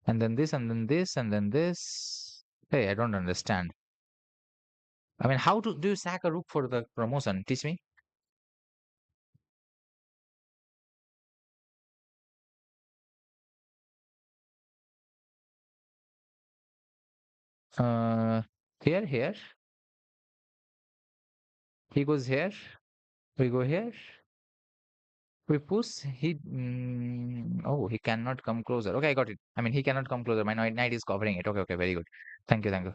and then this, and then this, and then this. Hey, I don't understand. I mean, how do you sack a rook for the promotion? Teach me. Uh, here. He goes here. We go here. We push. Oh, he cannot come closer. Okay, I got it. I mean, he cannot come closer. My knight is covering it. Okay, very good. Thank you.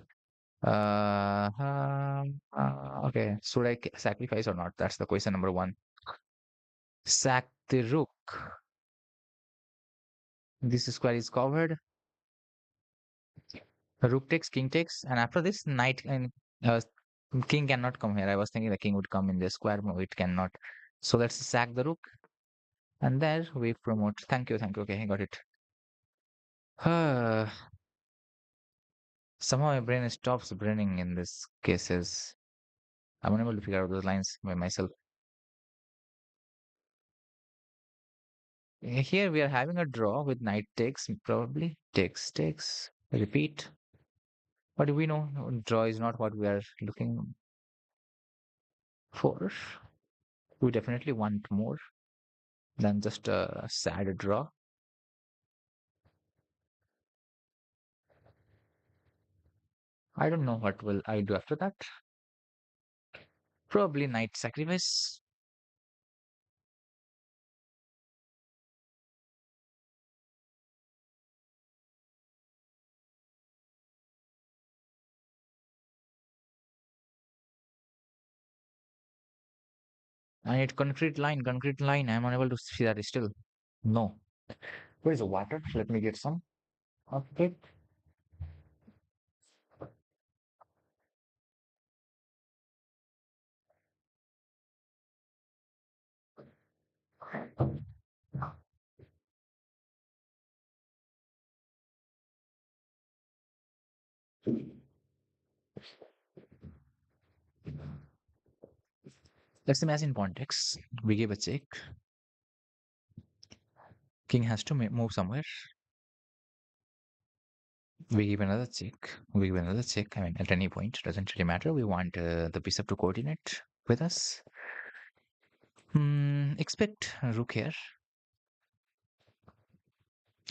Okay. Should I sacrifice or not? That's the question number one. Sack the rook. This square is covered. Rook takes, king takes, and after this, knight and uh, king cannot come here. I was thinking the king would come in the square. No, it cannot. So let's sack the rook, and there we promote. Thank you. Okay, I got it. Somehow my brain stops braining in these cases. I'm unable to figure out those lines by myself. Here we are having a draw with knight takes, probably takes. Repeat. What do we know? Draw is not what we are looking for. We definitely want more than just a sad draw. I don't know what will I do after that. Probably knight sacrifice. I need concrete line. I'm unable to see that still. No. Where is the water? Let me get some. Okay. Let's imagine context. We give a check. King has to move somewhere. We give another check. We give another check. I mean, at any point, doesn't really matter. We want the bishop to coordinate with us. Expect rook here.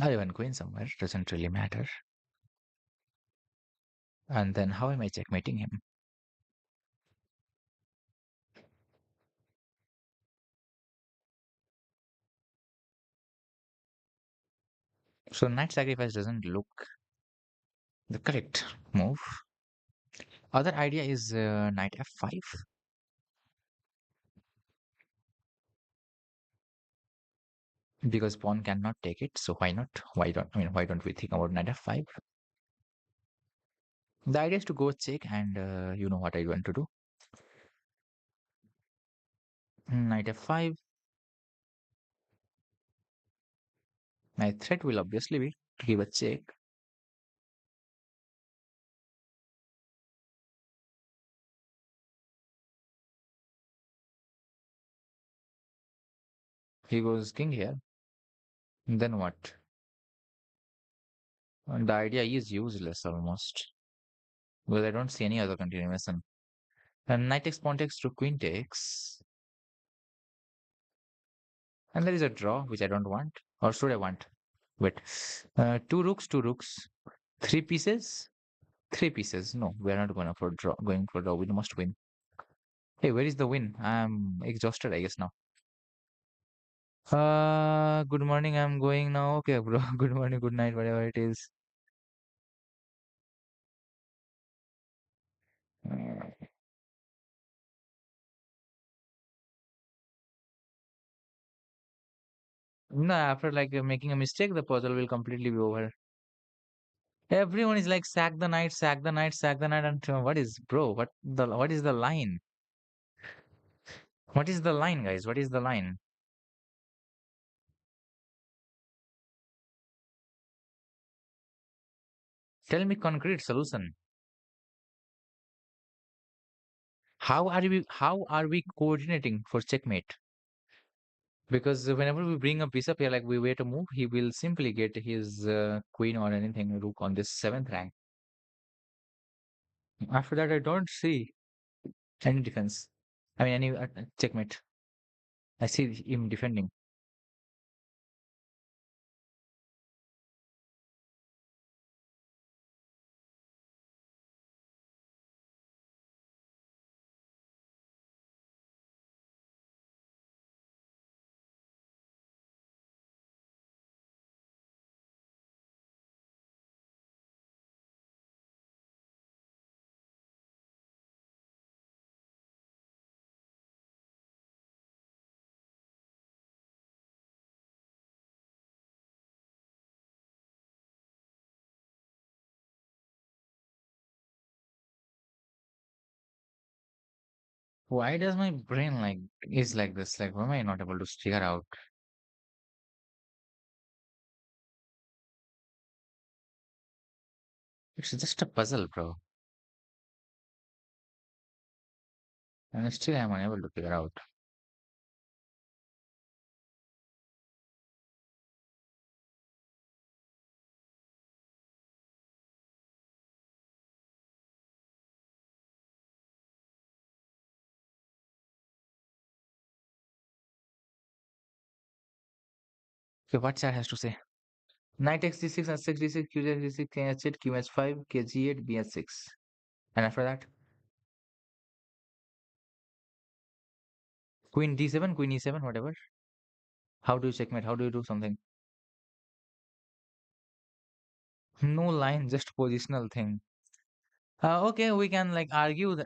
Or even queen somewhere. Doesn't really matter. And then how am I checkmating him? So knight sacrifice doesn't look the correct move. Other idea is knight f5 because pawn cannot take it. So why not? Why don't we think about knight f5? The idea is to go check, and you know what I want to do. Knight f5. My threat will obviously be to give a check. He goes king here. Then what? And the idea is useless almost because I don't see any other continuation. And knight takes pawn takes to queen takes. And there is a draw, which I don't want. Or should I want? Wait. Two rooks, two rooks. Three pieces? Three pieces. No, we are not going for draw. Going for draw. We must win. Hey, where is the win? I'm exhausted, I guess now. Good morning. I'm going now. Okay, bro. Good morning, good night, whatever it is. Uh, no, after like making a mistake, the puzzle will completely be over. Everyone is like sack the knight, sack the knight, sack the knight, and what is, bro? What is the line? What is the line, guys? What is the line? Tell me concrete solution. How are we coordinating for checkmate? Because whenever we bring a bishop here, like we wait to move, he will simply get his queen or anything rook on this seventh rank. After that, I don't see any defense. I mean, any checkmate. I see him defending. Why does my brain like is like this? Like, why am I not able to figure out? It's just a puzzle, bro. And still, I'm unable to figure out. Okay, what chat has to say? Knight x d6, h6 d6, q d6, king h8, q h5, k g8, b h6. And after that, queen d7, queen e7, whatever. How do you checkmate? How do you do something? No line, just positional thing. Okay, we can like argue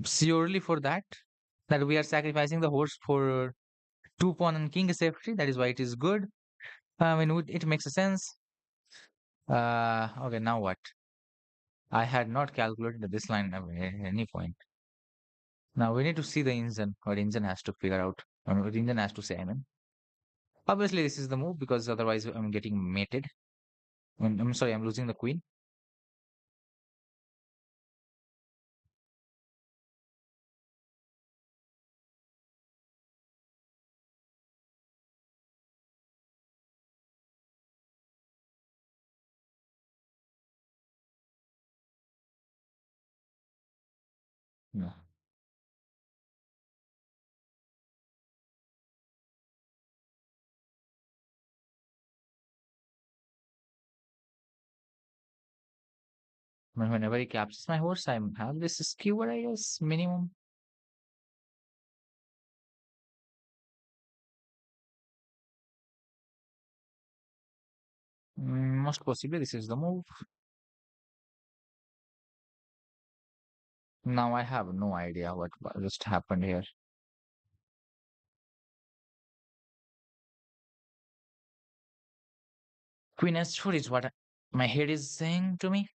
surely for that we are sacrificing the horse for two pawn and king safety. That is why it is good. I mean, it makes a sense. Okay, now what? I had not calculated this line at any point. Now we need to see the engine. What engine has to figure out. I mean, what engine has to say. I mean, obviously this is the move because otherwise I'm getting mated. I'm sorry, I'm losing the queen. No. Whenever he captures my horse, I have this skewer, I guess, minimum. Most possibly, this is the move. Now I have no idea what just happened here. Queen S4 is what my head is saying to me.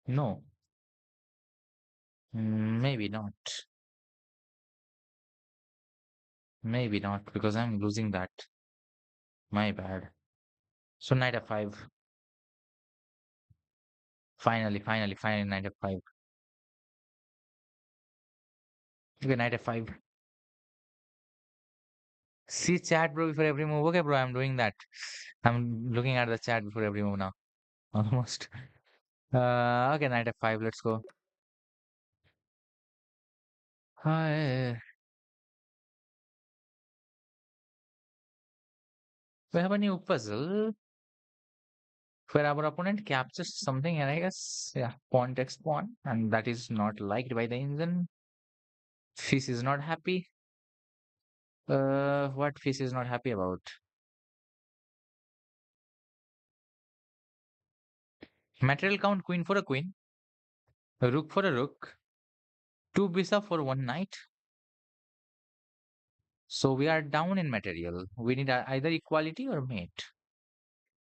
No, maybe not. Maybe not because I'm losing that. My bad. So knight f5. Finally, knight f5. Okay, knight f5. See chat, bro, before every move. Okay, bro, I'm doing that. I'm looking at the chat before every move now. Almost. Okay, knight f5. Let's go. Hi. We have a new puzzle where our opponent captures something, and I guess, yeah, pawn takes pawn, and that is not liked by the engine. Fish is not happy. What Fish is not happy about? Material count queen for a queen, a rook for a rook, two bishop for one knight. So we are down in material. We need either equality or mate.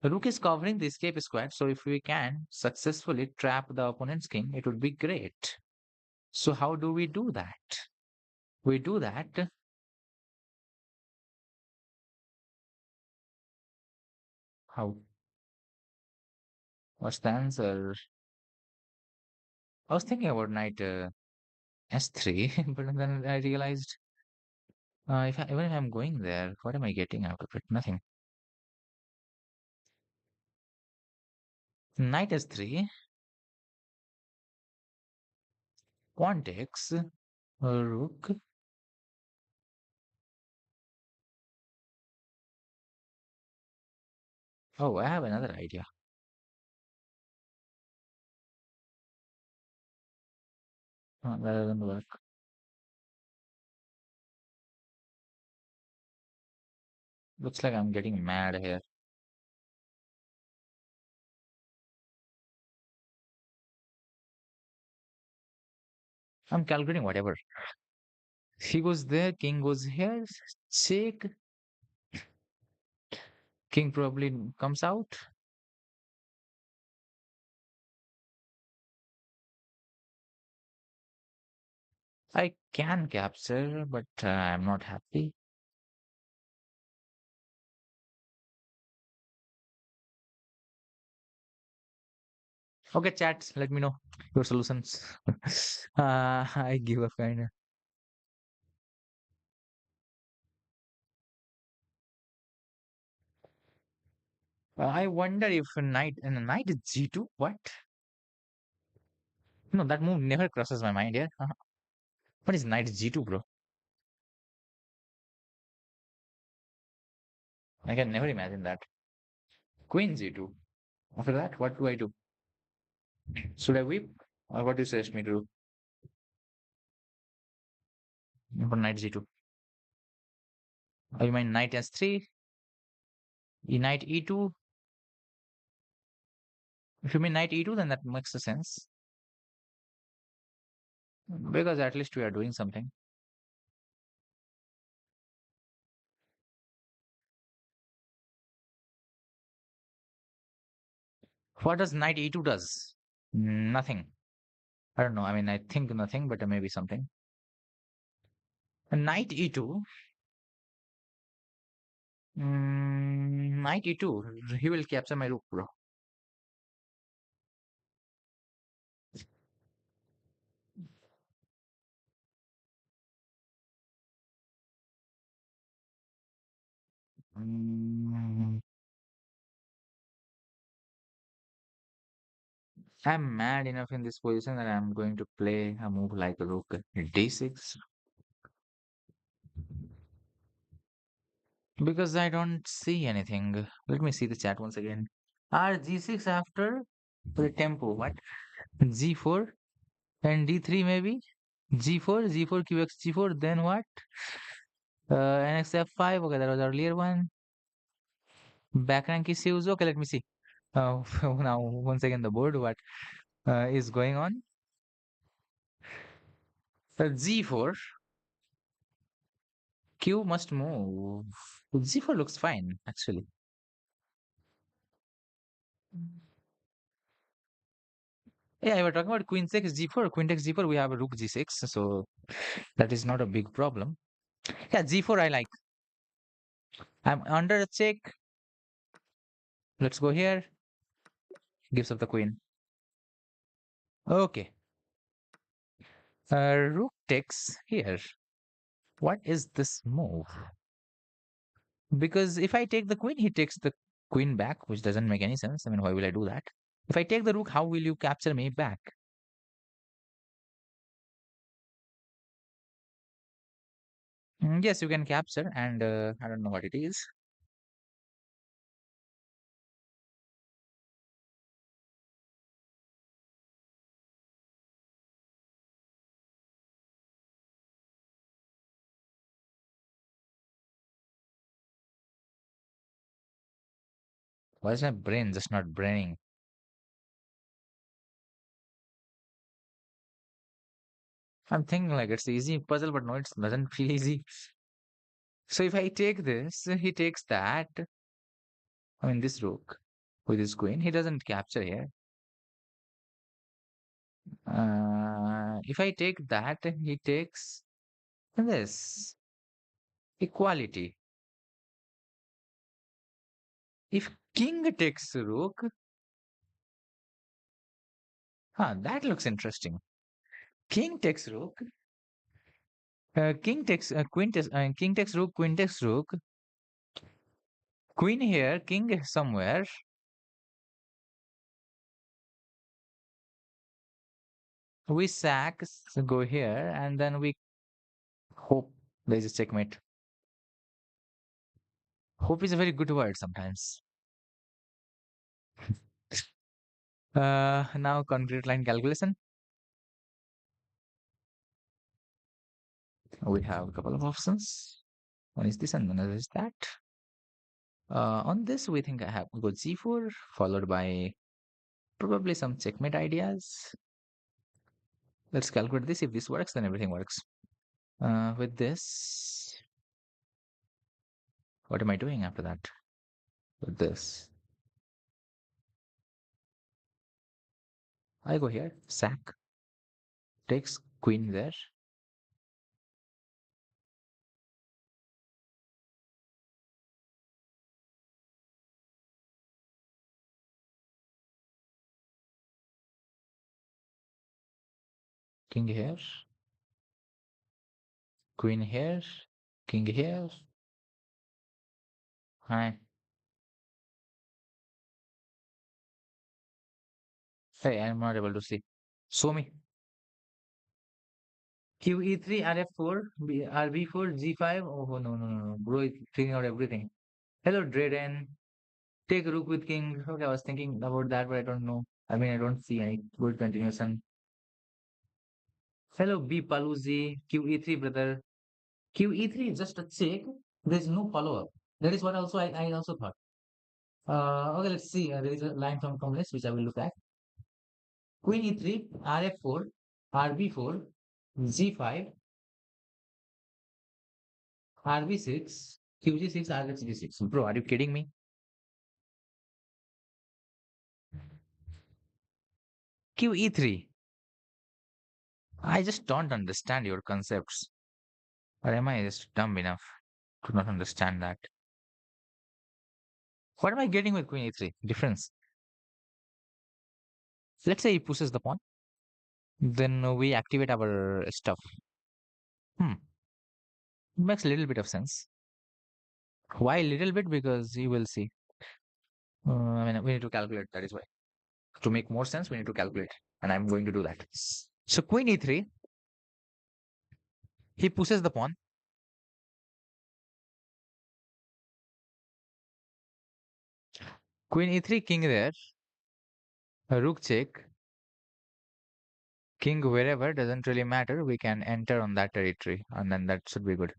Rook is covering the escape square, so if we can successfully trap the opponent's king, it would be great. So how do we do that? We do that. How? What's the answer? I was thinking about knight s3, but then I realized even if I'm going there, what am I getting out of it? Nothing. Knight s3, pawn takes, rook. Oh, I have another idea. That doesn't work. Looks like I'm getting mad here. I'm calculating whatever. He goes there, king goes here, check. King probably comes out. I can capture, but I'm not happy. Okay, chat, let me know your solutions. I give up kind of. I wonder if a knight is g2. What? No, that move never crosses my mind. Yeah. What is knight g2, bro? I can never imagine that. Queen g2. After that, what do I do? Should I whip? Or what do you suggest me to do? For knight g2. Oh, you mean knight s3? Knight e2? If you mean knight e2, then that makes a sense. Because at least we are doing something. What does knight e2 does? Nothing. I don't know. I mean, I think nothing, but maybe something. Knight e2. Knight e2. He will capture my rook, bro. Mm, I'm mad enough in this position that I'm going to play a move like rook d6 because I don't see anything. Let me see the chat once again. R G6 after the tempo. What? G4 and D3 maybe? G4, G4, QX, G4, then what? NX F5, okay, that was earlier one. Back rank is used. Okay, let me see. Now, once again, the board, what is going on? G4, Q must move. G4 looks fine, actually. Yeah, we're talking about Queen 6 G4, Queen takes G4, we have a Rook G6, so that is not a big problem. Yeah, G4 I like. I'm under a check. Let's go here. Gives up the Queen. Okay. Rook takes here. What is this move? Because if I take the Queen, he takes the Queen back, which doesn't make any sense. I mean, why will I do that? If I take the Rook, how will you capture me back? Yes, you can capture, and I don't know what it is. Why is my brain just not braining? I'm thinking like it's easy puzzle, but no, it doesn't feel easy. So if I take this, he takes that. I mean, this rook with his queen, he doesn't capture here. If I take that, he takes this equality. If king takes rook, that looks interesting. King takes rook. King takes rook. Queen takes rook. Queen here. King is somewhere. We sack. Go here, and then we hope there's a checkmate. Hope is a very good word sometimes. Now concrete line calculation. We have a couple of options. One is this and another is that. On this, we think I have go g4 followed by probably some checkmate ideas. Let's calculate this. If this works, then everything works. With this, what am I doing after that? With this, I go here, sack, takes queen there, king here, queen here, king here. Hi. Hey, I'm not able to see. Show me. QE3, RF4, RB4, G5. Oh, no, no, no, no. Bro, it's figuring out everything. Hello, Drayden. Take rook with king. Okay, I was thinking about that, but I don't know. I mean, I don't see any good continuation. Hello, B Paluzi. QE3, brother. QE3 is just a check. There's no follow-up. That is what also I also thought. Okay, let's see. There is a line from this which I will look at. Queen E3, RF4, RB4, G5, RB6, QG6, RFG6. Bro, are you kidding me? QE3. I just don't understand your concepts. Or am I just dumb enough to not understand that? What am I getting with Queen E3? Difference. Let's say he pushes the pawn. Then we activate our stuff. Hmm. Makes a little bit of sense. Why little bit? Because you will see. I mean, we need to calculate. That is why. To make more sense, we need to calculate. And I'm going to do that. So Queen E3, he pushes the pawn. Queen e3, king there. Rook check. King wherever doesn't really matter. We can enter on that territory, and then that should be good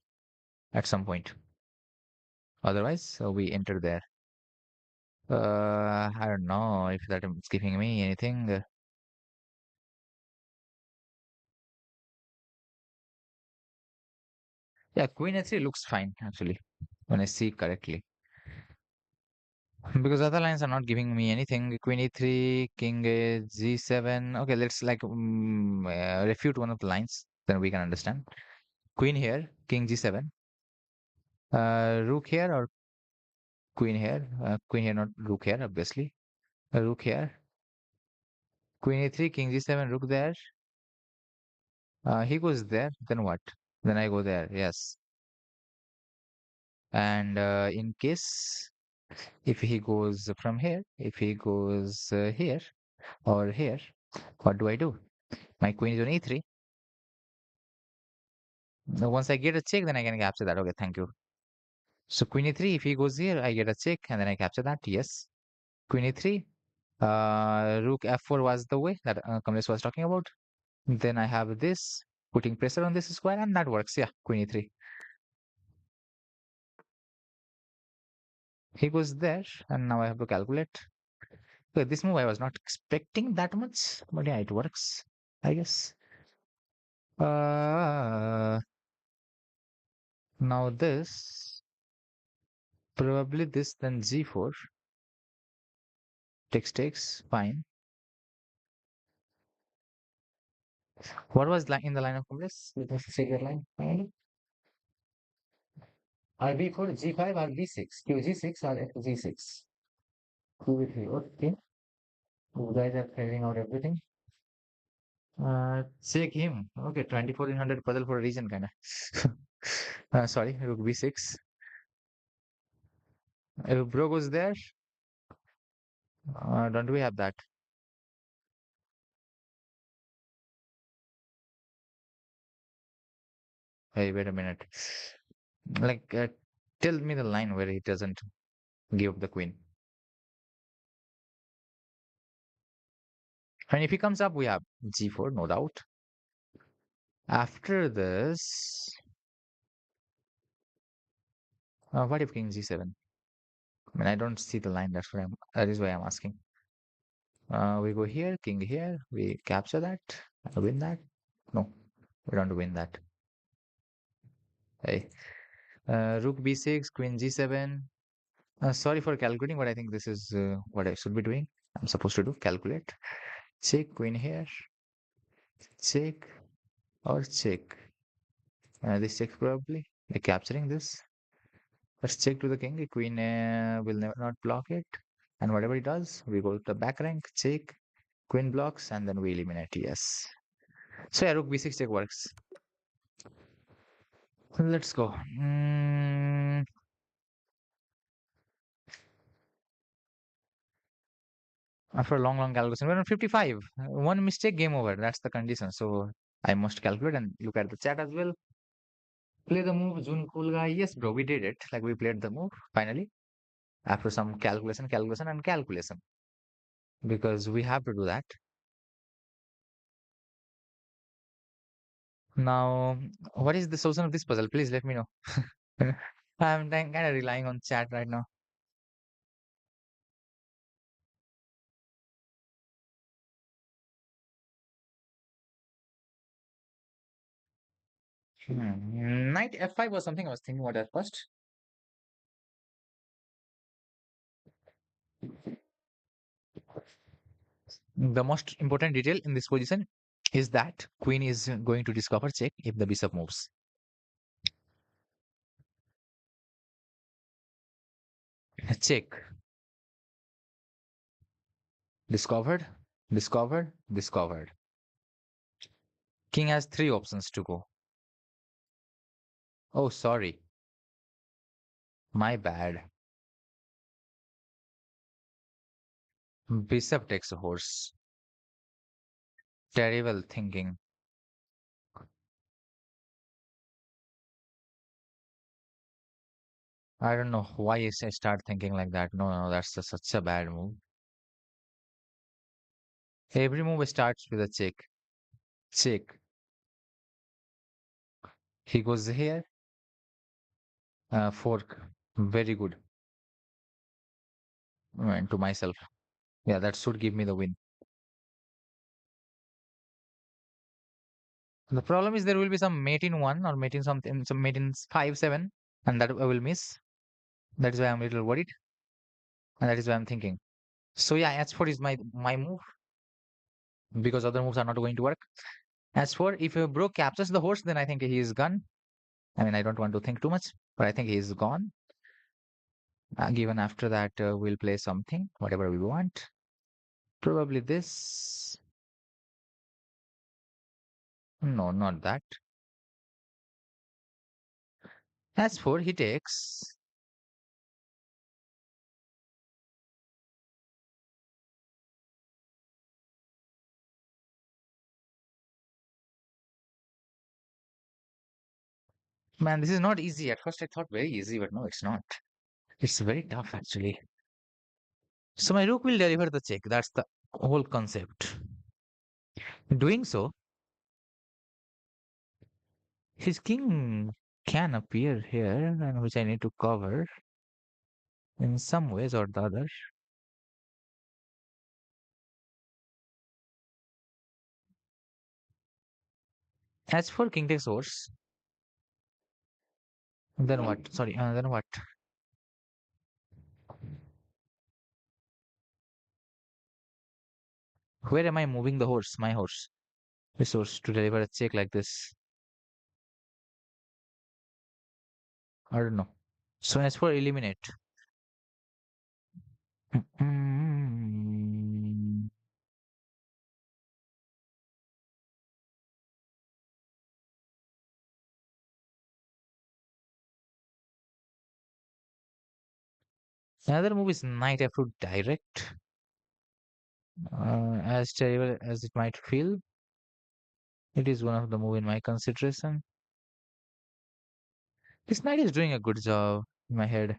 at some point. Otherwise, we enter there. I don't know if that is giving me anything. Yeah, Queen e3 looks fine actually when I see it correctly. Because other lines are not giving me anything. Queen e3, king g7. Okay, let's like refute one of the lines, then we can understand. Queen here, king g7. Rook here or queen here? Queen here, not rook here, obviously. Rook here. Queen e3, king g7, rook there. He goes there. Then what? Then I go there. Yes. And in case if he goes from here, if he goes here or here, what do I do? My queen is on e3. Now, once I get a check, then I can capture that. Okay, thank you. So queen e3, if he goes here, I get a check and then I capture that. Yes. Queen e3. Rook f4 was the way that Kamlesh was talking about. Then I have this, putting pressure on this square, and that works. Yeah, queen e3. He goes there, and now I have to calculate. Okay, this move I was not expecting that much, but yeah, it works, I guess. Uh, Now this, probably this, then g4. Takes, fine. What was in the line of complex? Let me check that line. RB4, G5, or B6, QG6 or FG6. QB3, okay. You guys are figuring out everything. Check him. Okay, 24 in 100 puzzle for a reason, kind of. Sorry, Rook B6. If bro goes there, don't we have that? Hey, wait a minute. Like, tell me the line where he doesn't give up the queen. And if he comes up, we have G4, no doubt. After this, what if King G7? I mean, I don't see the line. That is why I'm asking. We go here, King here. We capture that, win that. No, we don't win that. Hey, Rook B6, Queen G7. Sorry for calculating, but I think this is what I should be doing. I'm supposed to do calculate. Check Queen here. Check or check. This check probably. Like capturing this. Let's check to the king. The queen will never not block it. And whatever it does, we go to the back rank, check, queen blocks, and then we eliminate. Yes. So yeah, rook b6 check works. Let's go. After a long calculation, we're on 55. One mistake, game over. That's the condition. So I must calculate and look at the chat as well. Play the move, June cool guy. Yes, bro, we did it. Like we played the move finally after some calculation, because we have to do that. Now, what is the solution of this puzzle? Please let me know. I'm kind of relying on chat right now. Knight f5 was something I was thinking about at first. The most important detail in this position is that queen is going to discover check if the bishop moves. Check. Discovered, discovered. King has three options to go. Oh, sorry. My bad. Bishop takes a horse. Terrible thinking. I don't know why I start thinking like that. No, no, that's such a bad move. Every move starts with a check. Check. He goes here. Fork. Very good. And to myself. Yeah, that should give me the win. The problem is there will be some mate in one or mate in something, some mate in 5, 7, and that I will miss. That is why I'm a little worried, and that is why I'm thinking. So yeah, H4 is my move because other moves are not going to work. H4, if Bro captures the horse, then I think he is gone. I mean, I don't want to think too much, but I think he is gone. Given after that, we'll play something, whatever we want. Probably this. No, not that. H4, he takes. Man, this is not easy. At first, I thought very easy, but no, it's not. It's very tough, actually. So my rook will deliver the check. That's the whole concept. Doing so, his king can appear here, and which I need to cover in some ways or the other. As for king takes horse, then what? Sorry, then what? Where am I moving the horse? My horse. This horse to deliver a check like this. I don't know. So as for eliminate. Mm, Another move is knight f2 direct. As terrible as it might feel, it is one of the move in my consideration. This knight is doing a good job in my head.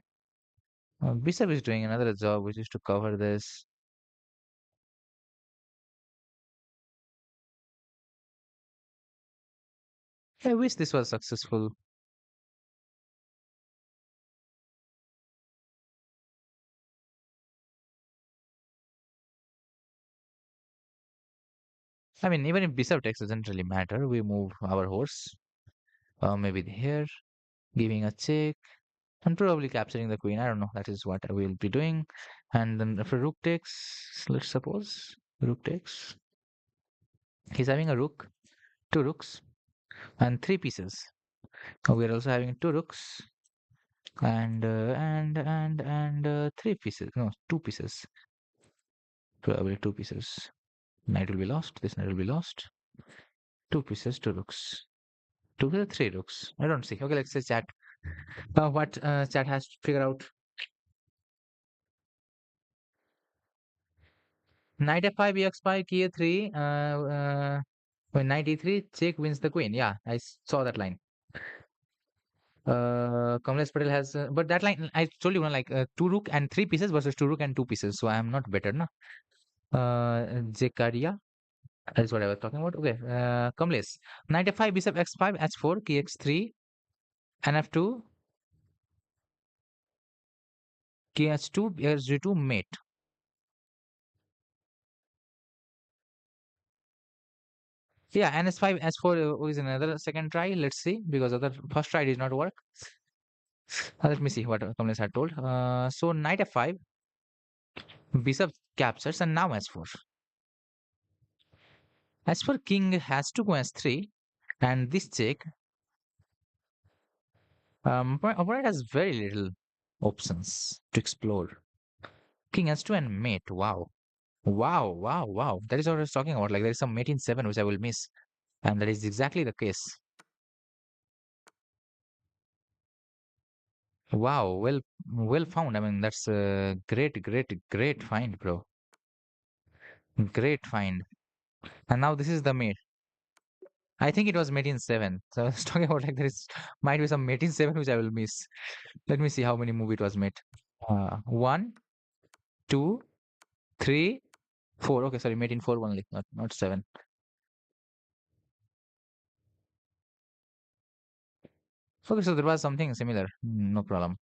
Bishop is doing another job, which is to cover this. I wish this was successful. I mean, even if bishop takes doesn't really matter. We move our horse, maybe here, giving a check, and probably capturing the queen. I don't know. That is what I will be doing. And then if a rook takes, let's suppose rook takes. He's having a rook, two rooks, and three pieces. We are also having two rooks and three pieces. No, two pieces. Probably two pieces. Knight will be lost. This knight will be lost. Two pieces, two rooks. Two pieces, three rooks. I don't see. Okay, let's say chat. What chat has to figure out. Knight f5, ex5, key a3. When knight e3, check wins the queen. Yeah, I saw that line. Kamlesh Patel has, but that line I told you, like two rook and three pieces versus two rook and two pieces. So I am not better, no. Zekaria. That's what I was talking about. Okay. Kamlesh. Knight f5, bishop x5, h4, key x3, and f2, key h2, h2, mate. Yeah, and s5, s4 is another second try. Let's see, because other first try did not work. Let me see what Kamlesh had told. So knight f5, bishop captures, and now s4. As for king has to go s3, and this check. Opponent has very little options to explore. King s2 and mate. Wow. Wow, wow, wow. That is what I was talking about. Like there is some mate in 7 which I will miss. And that is exactly the case. Wow, well found. I mean, that's a great find, bro. Great find. And now this is the mate. I think it was made in 7. So I was talking about like there is might be some made in 7 which I will miss. Let me see how many movie it was made. 1, 2, 3, 4. Okay, sorry, made in 4 only, not 7. Okay, so there was something similar. No problem.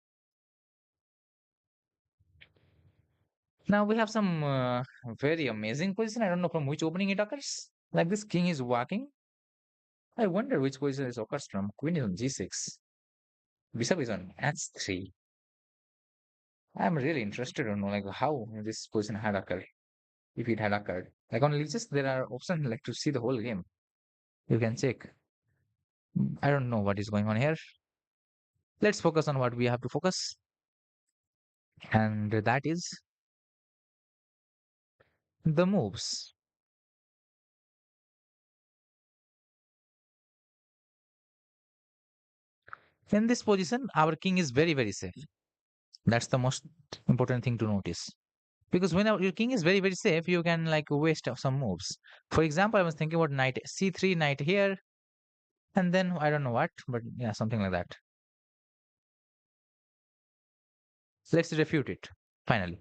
Now we have some very amazing position. I don't know from which opening it occurs. Like this king is walking. I wonder which position it occurs from. Queen is on g6. Bishop is on h3. I'm really interested to know like how this position had occurred, if it had occurred. Like on leeches, there are options like to see the whole game. You can check. I don't know what is going on here. Let's focus on what we have to focus, and that is the moves. In this position, our king is very, very safe. That's the most important thing to notice. Because when your king is very, very safe, you can like waste some moves. For example, I was thinking about knight c3, knight here, and then I don't know what, but yeah, something like that. Let's refute it finally.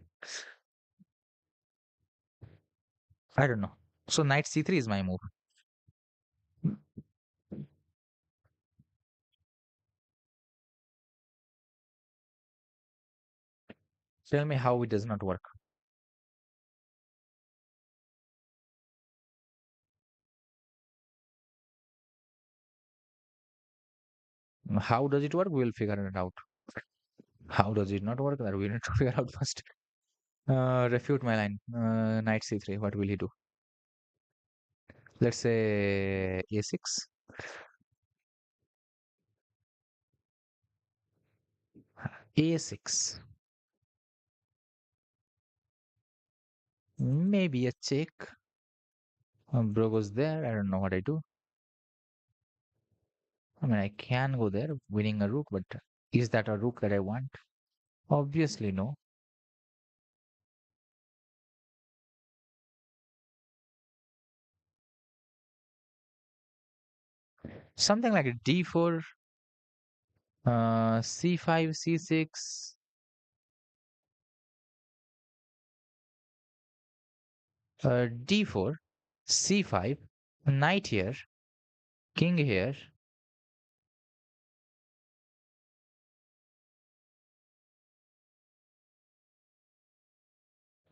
I don't know. So knight c3 is my move. Tell me how it does not work. How does it work? We'll figure it out. How does it not work? That we need to figure out first. Refute my line. Knight c3. What will he do? Let's say a6. a6. Maybe a check. Bro goes there. I don't know what I do. I mean, I can go there, winning a rook, but is that a rook that I want? Obviously, no. Something like a d4, c5, c6, d4, c5, knight here, king here.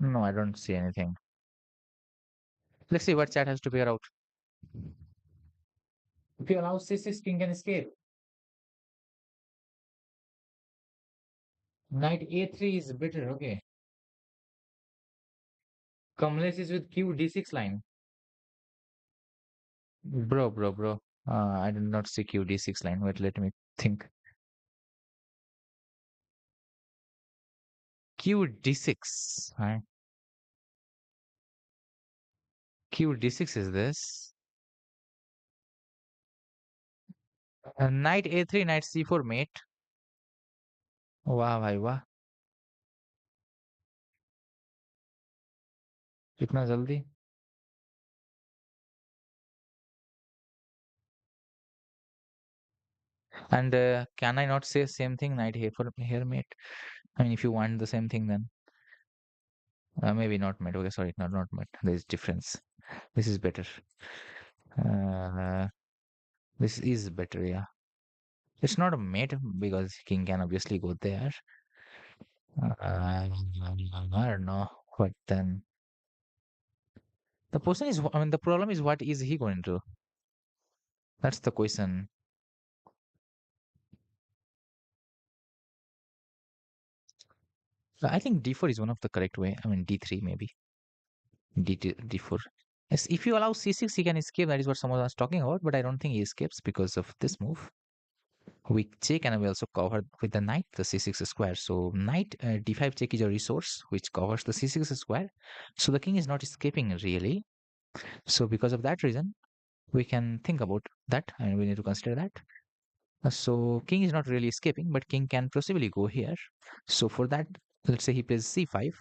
No, I don't see anything. Let's see what chat has to figure out. If you allow c6, king can escape. Knight a3 is better. Okay. Kamlesh is with q d6 line. Bro. I did not see q d6 line. Wait, let me think. Q d6. Q d6 is this. Knight a3, knight c4 mate. वाह भाई वाह. इतना जल्दी. And can I not say same thing? Knight here for here mate. I mean, if you want the same thing, then maybe not mate. Okay, sorry, not mate. There is difference. This is better. Uh, this is better. Yeah, it's not a mate because king can obviously go there. I don't know. But then the question is, I mean, the problem is, what is he going to do? That's the question. So I think d4 is one of the correct way. I mean, d3 maybe. D4. Yes, if you allow c6, he can escape. That is what someone was talking about. But I don't think he escapes because of this move. We check and we also cover with the knight the c6 square. So knight d5 check is a resource which covers the c6 square. So the king is not escaping really. So because of that reason, we can think about that and we need to consider that. So king is not really escaping, but king can possibly go here. So for that, let's say he plays c5.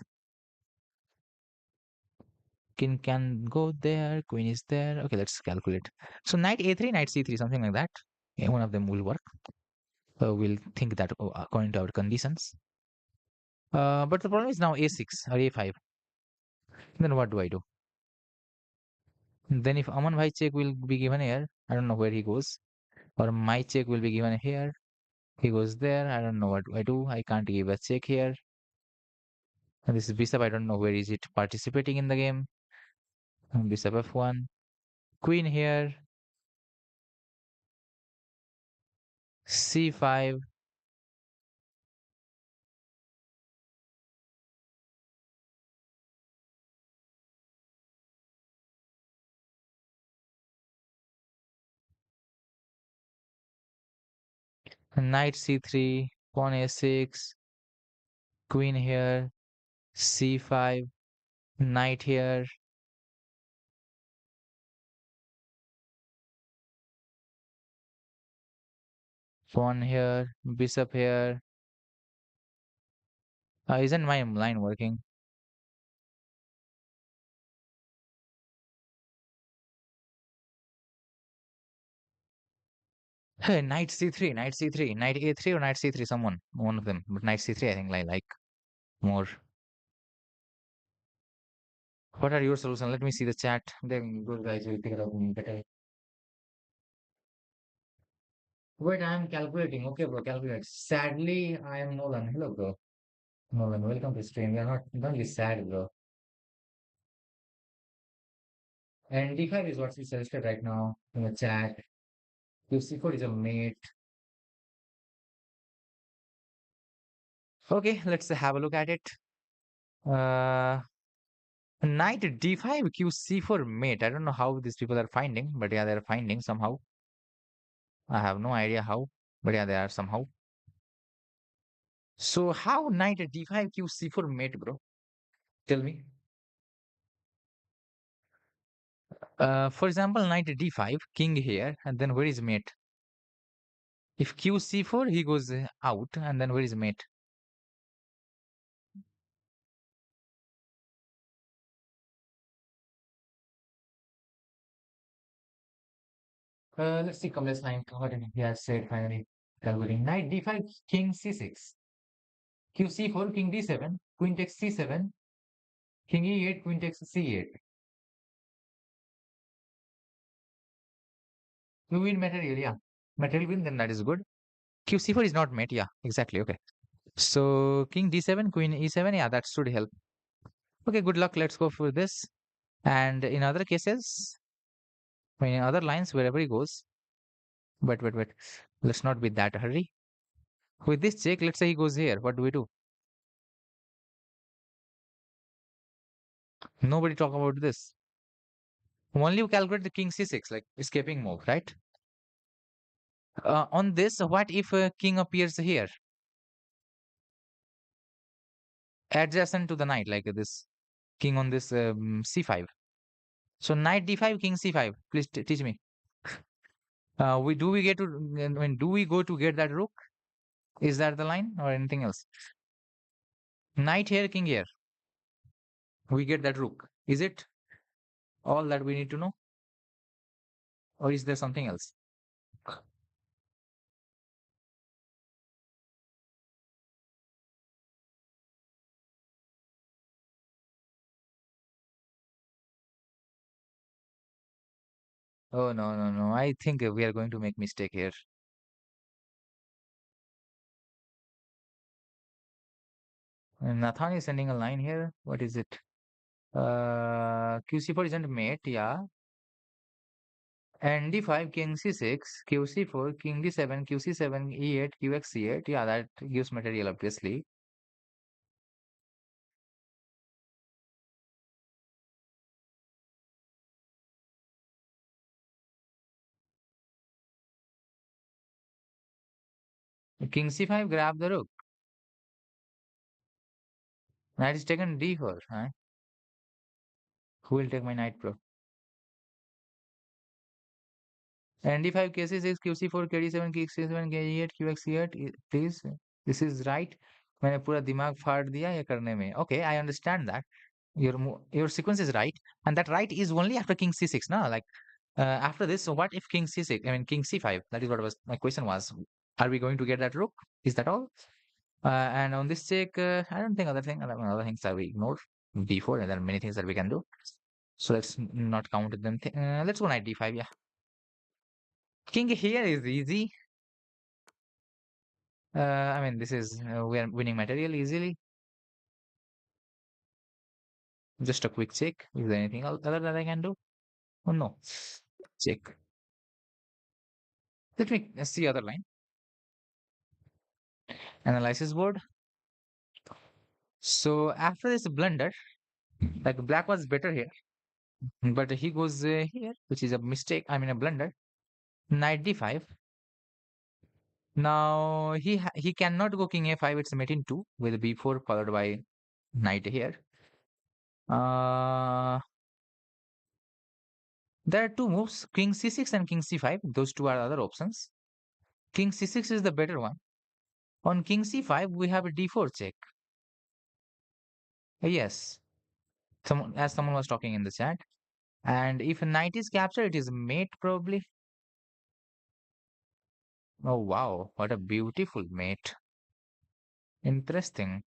King can go there. Queen is there. Okay, let's calculate. So knight a3, knight c3, something like that. Yeah, one of them will work. We'll think that according to our conditions. But the problem is now a6 or a5. Then what do I do? Then if Aman Bhai check will be given here, I don't know where he goes. Or my check will be given here. He goes there. I don't know what do I do. I can't give a check here. And this is bishop. I don't know where is it participating in the game. Bishop f1. Queen here. c5. Knight c3. Pawn a6. Queen here. c5. Knight here. Pawn here. Bishop here. Isn't my line working? Hey, knight c3, knight c3, knight a3 or knight c3, someone, one of them. But knight c3, I think I like more. What are your solutions? Let me see the chat. Then those guys will figure out better. Wait, I am calculating. Okay, bro, calculate. Sadly, I am Nolan. Hello, bro. Nolan, welcome to stream. You're not, don't be sad, bro. And d5 is what's suggested right now in the chat. If c4 is a mate. Okay, let's have a look at it. Uh, Knight d5, q c4 mate. I don't know how these people are finding, but yeah, they're finding somehow. I have no idea how, but yeah, they are somehow. So how knight d5 q c4 mate, bro? Tell me. For example, knight d5, king here, and then where is mate? If q c4, he goes out, and then where is mate? Let's see Kamlesh line. What he has said finally. Calculating knight d5, king c6, q c4, king d7, queen takes c7, king e8, queen takes c8. You win material, yeah. Material win, then that is good. Q c4 is not mate, yeah, exactly. Okay. So king d7, queen e7, yeah, that should help. Okay, good luck. Let's go for this. And in other cases, I mean, in other lines, wherever he goes, wait. Let's not be that hurry. With this check, let's say he goes here. What do we do? Nobody talk about this. Only you calculate the king c6, like escaping move, right? On this, what if king appears here, adjacent to the knight, like this king on this c5? So knight d5, king c5. Please teach me. We get to, I mean, do we go to get that rook? Is that the line or anything else? Knight here, king here. We get that rook. Is it all that we need to know, or is there something else? Oh no. I think we are going to make mistake here. And Nathan is sending a line here. What is it? QC4 isn't mate, yeah. And D5, King C6, QC4, King D7, QC7, E8, QXC8. Yeah, that gives material obviously. King C5, grab the rook. Knight is taken D4. Huh? Who will take my knight, bro? And D5, KC6, QC4, KD7, KC7, KE8, QXC8. Please, this is right. मैंने पूरा दिमाग फाड़ दिया ये करने में. Okay, I understand that. Your sequence is right, and that right is only after king c6. No, like after this. So what if king c6? I mean king c5. That is what was my question was. Are we going to get that rook? Is that all? And on this check, I don't think other things that we ignored before, and there are many things that we can do. So let's not count them. Let's go knight d5. Yeah, king here is easy. I mean, this is we are winning material easily. Just a quick check. Is there anything else other that I can do? Oh no. Check. Let me see other line. Analysis board. So after this blunder, like black was better here, but he goes here, which is a mistake. I mean a blunder. Knight d5. Now he cannot go king a5. It's a mate in two with b4 followed by knight here. Uh, there are two moves: king c6 and king c5. Those two are other options. King c6 is the better one. On king c5, we have a d4 check. Yes, someone was talking in the chat. And if a knight is captured, it is mate probably. Oh wow, what a beautiful mate. Interesting,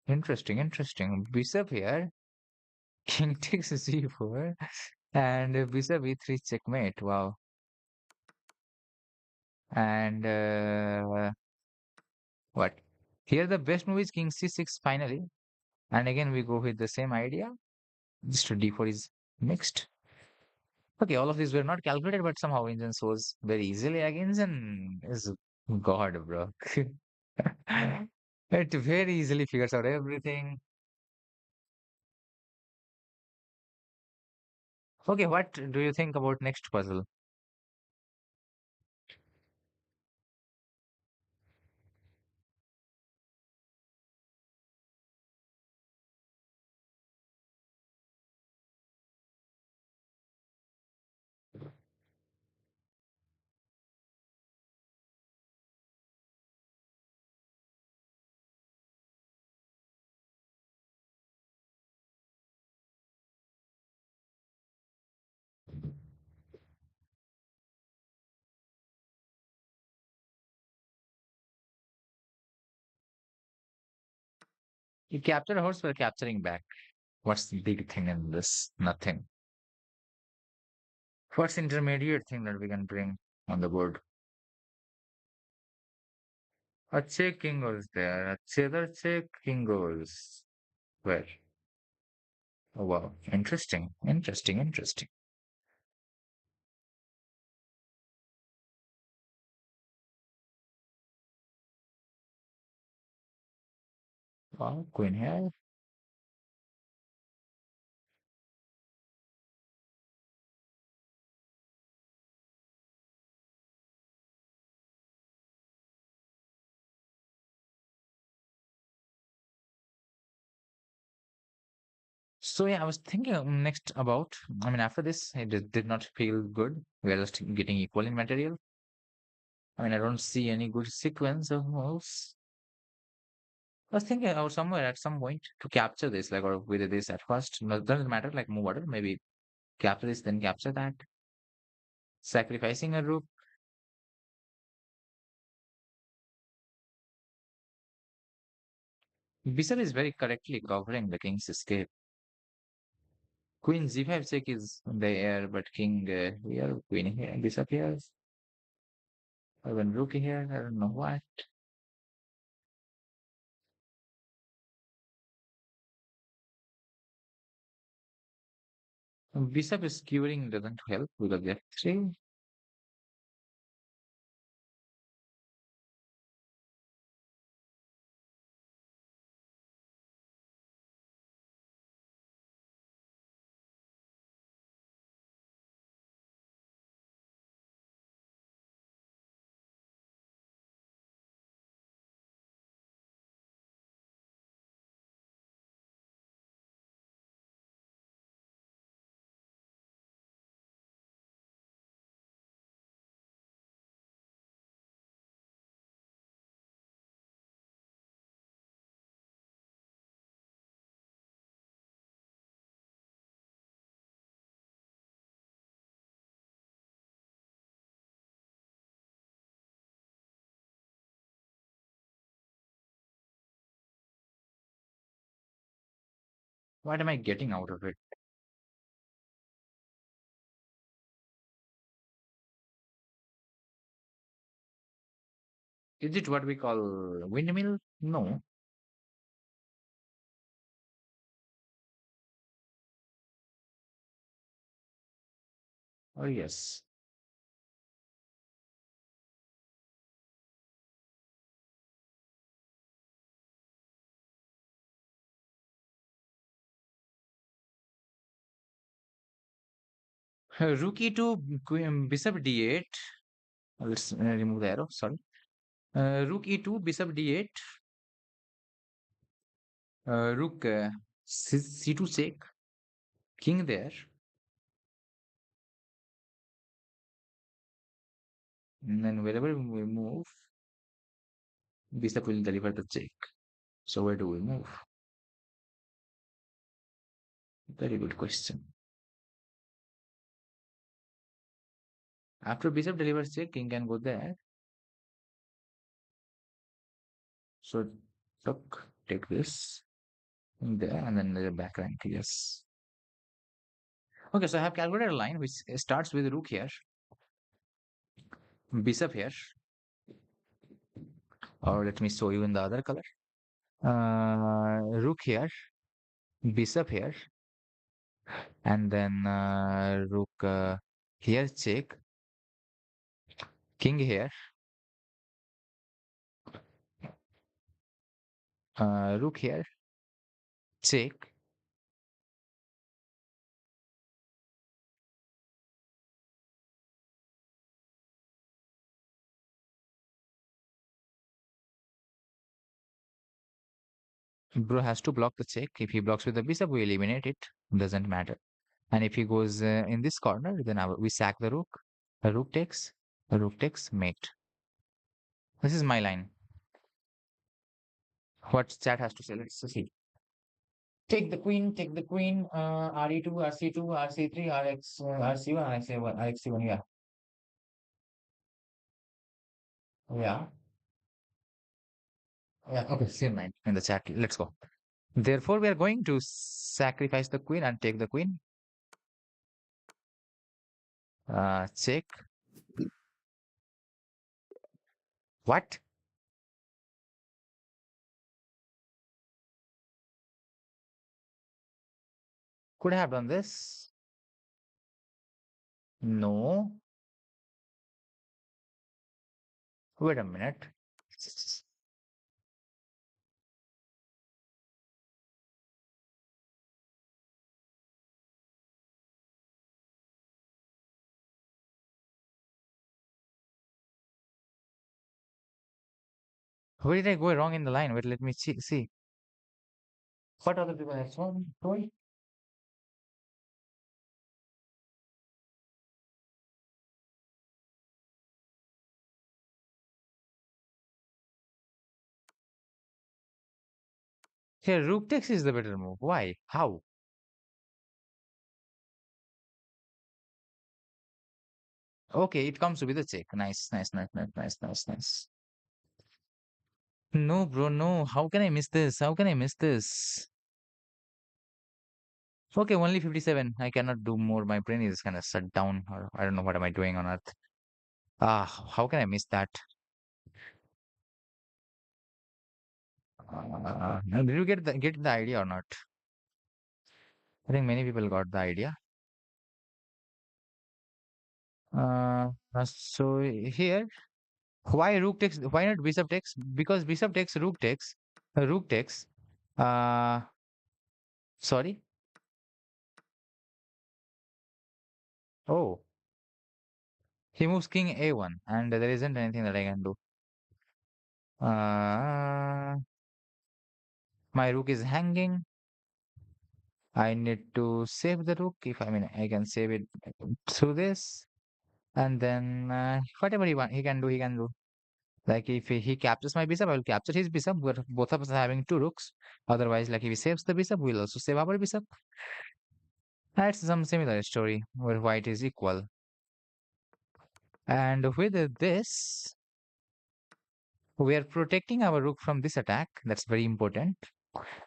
interesting. Bishop here, king takes c4, and bishop e3 checkmate. Wow. And what? Here the best move is king c6 finally. And again we go with the same idea. Just d4 is mixed. Okay, all of these were not calculated, but somehow engine shows very easily against and is God, bro. It very easily figures out everything. Okay, what do you think about next puzzle? You capture a horse by capturing back. What's the big thing in this? Nothing. What's intermediate thing that we can bring on the board? A check king goes there. A cheddar check king goes where? Oh wow. Interesting. Wow, queen here. So yeah, I was thinking next about. I mean, after this, it did not feel good. We are just getting equal in material. I mean, I don't see any good sequence of moves. I was thinking or somewhere at some point to capture this, like or with this at first. No, doesn't matter, like move order. Maybe capture this, then capture that. Sacrificing a rook. Bishop is very correctly covering the king's escape. Queen g5 check is in the air, but king here, queen here, bishop here, or even rook here. I don't know what. Bishop is skewering doesn't help because f3. What am I getting out of it? Is it what we call windmill? No. Oh, yes. Rook e2, bishop d8. Let's remove the arrow. Sorry. Rook e2, bishop d8. Rook c2 check. King there. And then wherever we move, bishop will deliver the check. So where do we move? Very good question. After bishop delivers check, king can go there. So look, take this there, and then the back rank. Yes. Okay, so I have calculated a line which starts with rook here, bishop here, or let me show you in the other color. Rook here, bishop here, and then rook here check, king here, rook here check. Bro has to block the check. If he blocks with the bishop, we eliminate it. Doesn't matter. And if he goes in this corner, then we sack the rook. A rook takes. A rook takes mate. This is my line. What chat has to say? Let's see. Take the queen. Take the queen. RE2, RC2, RC3, RX, RC1, RX1, RXC1. Yeah. Yeah. Yeah. Okay. Same line in the chat. Let's go. Therefore, we are going to sacrifice the queen and take the queen. Check. What? Could I have done this? No. Wait a minute. Where did I go wrong in the line? Wait, let me see. What other people have shown? Toy? Here, rook takes is the better move. Why? How? Okay, it comes to be the check. Nice, nice, nice, nice, nice, nice, nice. No, bro, no. How can I miss this? How can I miss this? Okay, only 57. I cannot do more. My brain is kind of shut down, or I don't know what am I doing on earth. Ah, how can I miss that? Did you get the idea or not? I think many people got the idea. So here, why rook takes? Why not bishop takes? Because bishop takes, rook takes, rook takes. Uh, sorry. Oh, he moves king a1, and there isn't anything that I can do. My rook is hanging. I need to save the rook. If I mean, I can save it through this, and then whatever he can do, he can do. Like if he captures my bishop, I will capture his bishop. But both of us are having two rooks. Otherwise, like if he saves the bishop, we'll also save our bishop. That's some similar story where white is equal. And with this, we are protecting our rook from this attack. That's very important.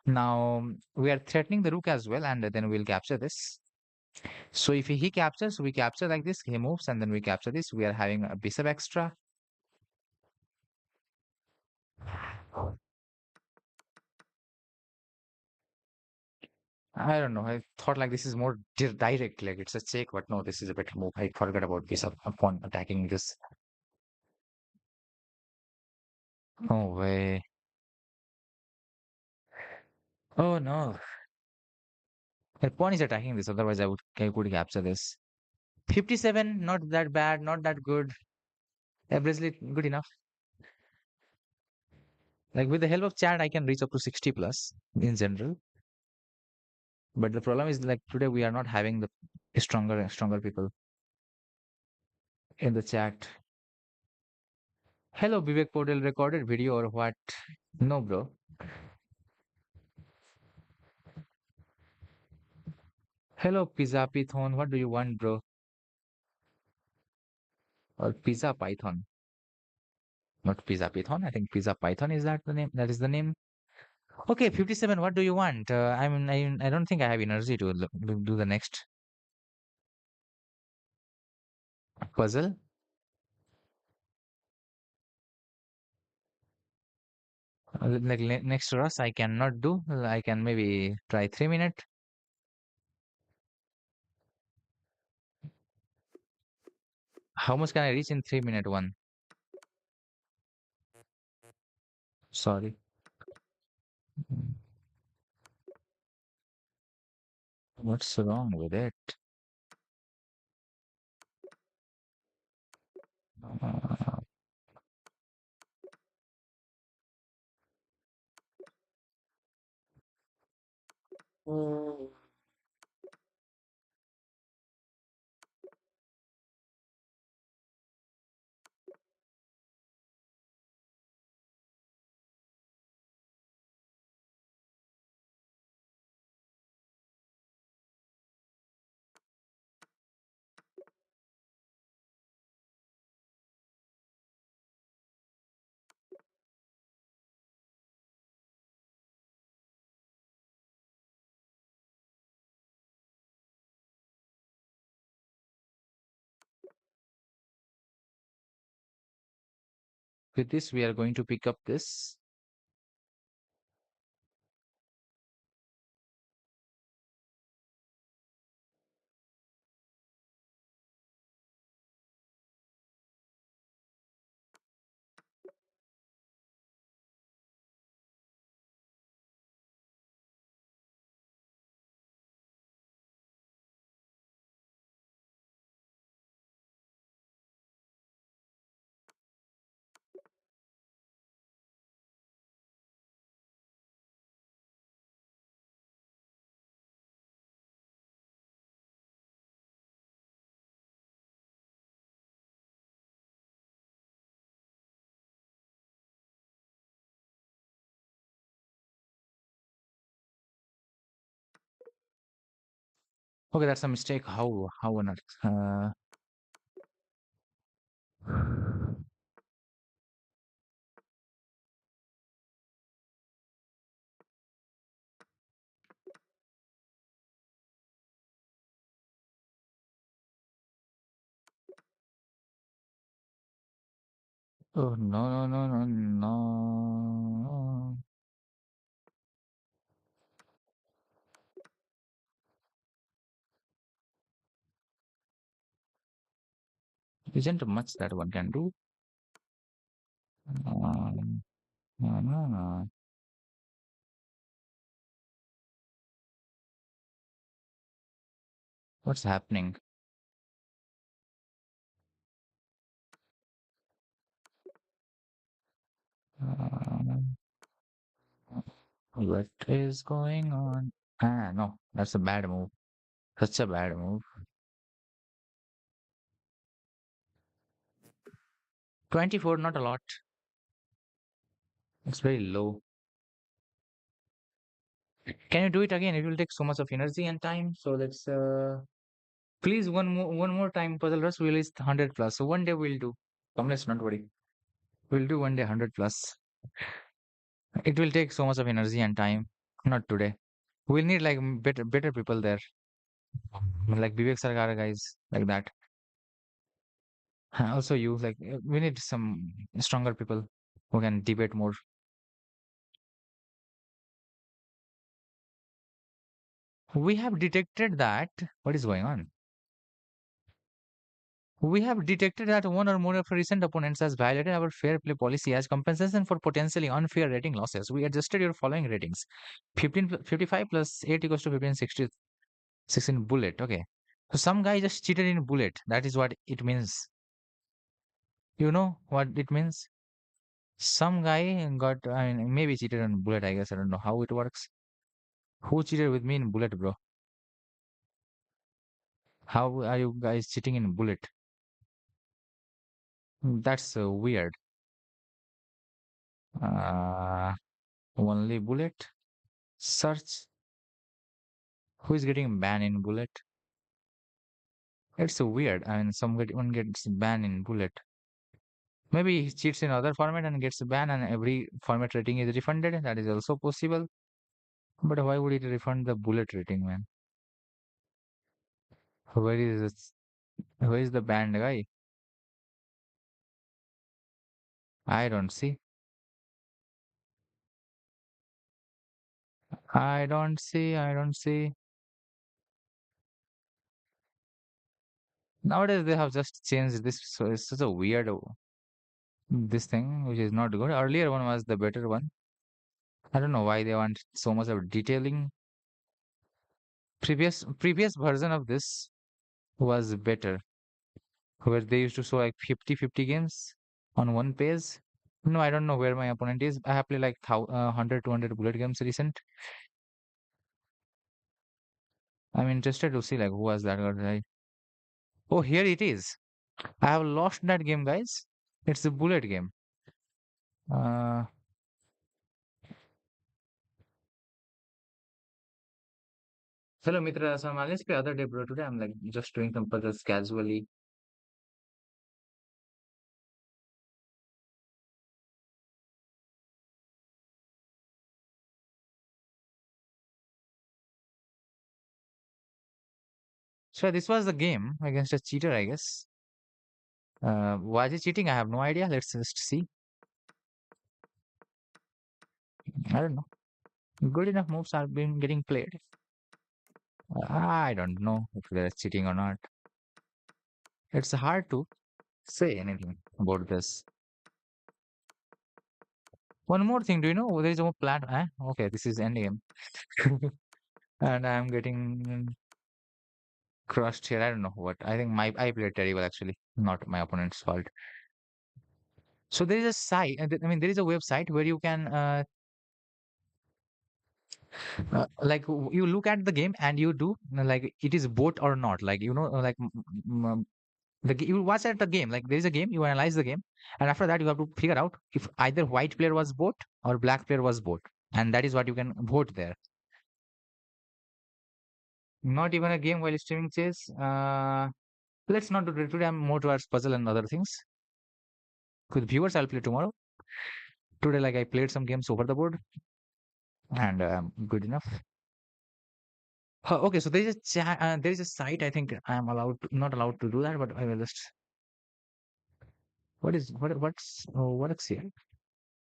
Now we are threatening the rook as well, and then we'll capture this. So if he captures, we capture like this. He moves, and then we capture this. We are having a bishop extra. I don't know. I thought like this is more direct, like it's a check, but no, this is a better move. I forgot about bishop upon attacking this. No way. Oh no. The pawn is attacking this, otherwise I could capture this. 57, not that bad, not that good. Averagely good enough. Like with the help of chat, I can reach up to 60 plus in general. But the problem is like today we are not having the stronger people in the chat. Hello, Vivek Podel, recorded video or what? No, bro. Hello, Pizza Python. What do you want, bro? Or Pizza Python, not Pizza Python. I think Pizza Python is that the name? That is the name. Okay, 57. What do you want? I don't think I have energy to do the next puzzle. Like next Russ, I cannot do. I can maybe try 3 minutes. How much can I reach in 3 minute one? Sorry. Mm, what's wrong with it? Uh, with this, we are going to pick up this. Okay, that's a mistake. How not? Oh no no no no no! Isn't much that one can do. No no no. What's happening? Um, what is going on? Ah, no, that's a bad move. Such a bad move. 24, not a lot. It's very low. Can you do it again? It will take so much of energy and time. So let's please one more time puzzle rush will is 100 plus. So one day we'll do. Come, let's not worry. We'll do one day 100 plus. It will take so much of energy and time. Not today. We'll need like better people there, like Vivek Sarkar guys like that. Also, you like we need some stronger people who can debate more. We have detected that. What is going on? We have detected that one or more of our recent opponents has violated our fair play policy as compensation for potentially unfair rating losses. We adjusted your following ratings: 55 plus 8 equals to 1566 in bullet. Okay. So some guy just cheated in bullet. That is what it means. You know what it means? Some guy got, I mean, maybe cheated on bullet, I guess. I don't know how it works. Who cheated with me in bullet, bro? How are you guys cheating in bullet? That's weird. Uh, Only bullet? Search. Who is getting banned in bullet? It's weird. I mean, someone gets banned in bullet. Maybe he cheats in other format and gets banned, and every format rating is refunded. That is also possible. But why would it refund the bullet rating, man? Where is where is the banned guy? I don't see. I don't see. I don't see. Nowadays they have just changed this, so it's such a weird this thing, which is not good. Earlier one was the better one. I don't know why they want so much of detailing. Previous version of this was better, where they used to show like 50-50 games on one page. No, I don't know where my opponent is. I have played like 100 200 bullet games recent. I'm interested to see like who was that guy. Oh, here it is. I have lost that game, guys. It's a bullet game. Uh, Hello, Mitra. So let's play other day, bro. Today I'm like just doing some puzzles casually. So this was the game against a cheater, I guess. Was he cheating? I have no idea. Let's just see. I don't know. Good enough moves are being getting played. I don't know if they're cheating or not. It's hard to say anything about this. One more thing, do you know there is a plant? Okay, this is endgame, and I'm getting crushed here. I don't know what. I think my I played terrible actually, not my opponent's fault. So there is a site. I mean, there is a website where you can like you look at the game and you do like it is bot or not. Like like you watch at the game. Like there is a game, you analyze the game, and after that you have to figure out if either white player was bot or black player was bot, and that is what you can vote there. Not even a game while streaming chess. Let's not do it today. I'm more towards puzzle and other things. With viewers, I'll play tomorrow. Today, like I played some games over the board, and good enough. Okay, so there is there is a site. I think I am allowed to, not allowed to do that, but I will just. What's here?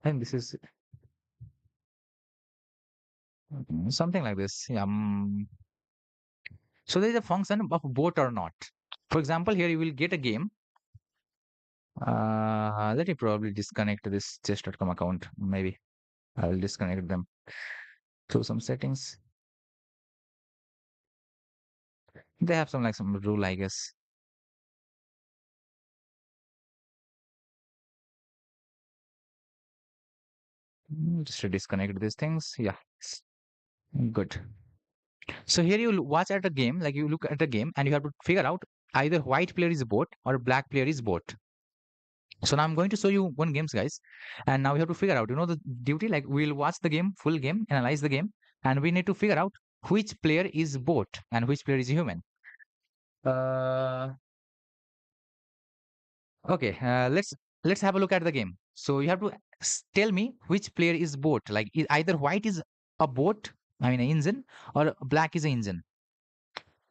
I think this is something like this. Yeah. So there is a function of bot or not. For example, here you will get a game. Let me probably disconnect this chess.com account. Maybe I will disconnect them through some settings. They have some like some rule, I guess. Just to disconnect these things. Yeah, good. So here you watch at a game, like you look at a game, and you have to figure out either white player is bot or black player is bot. So now I'm going to show you one games, guys, and now we have to figure out, the duty. Like we'll watch the game, full game, analyze the game, and we need to figure out which player is bot and which player is human. Uh, okay, let's have a look at the game. So you have to tell me which player is bot. Like either white is a bot I mean, an engine, or black is an engine.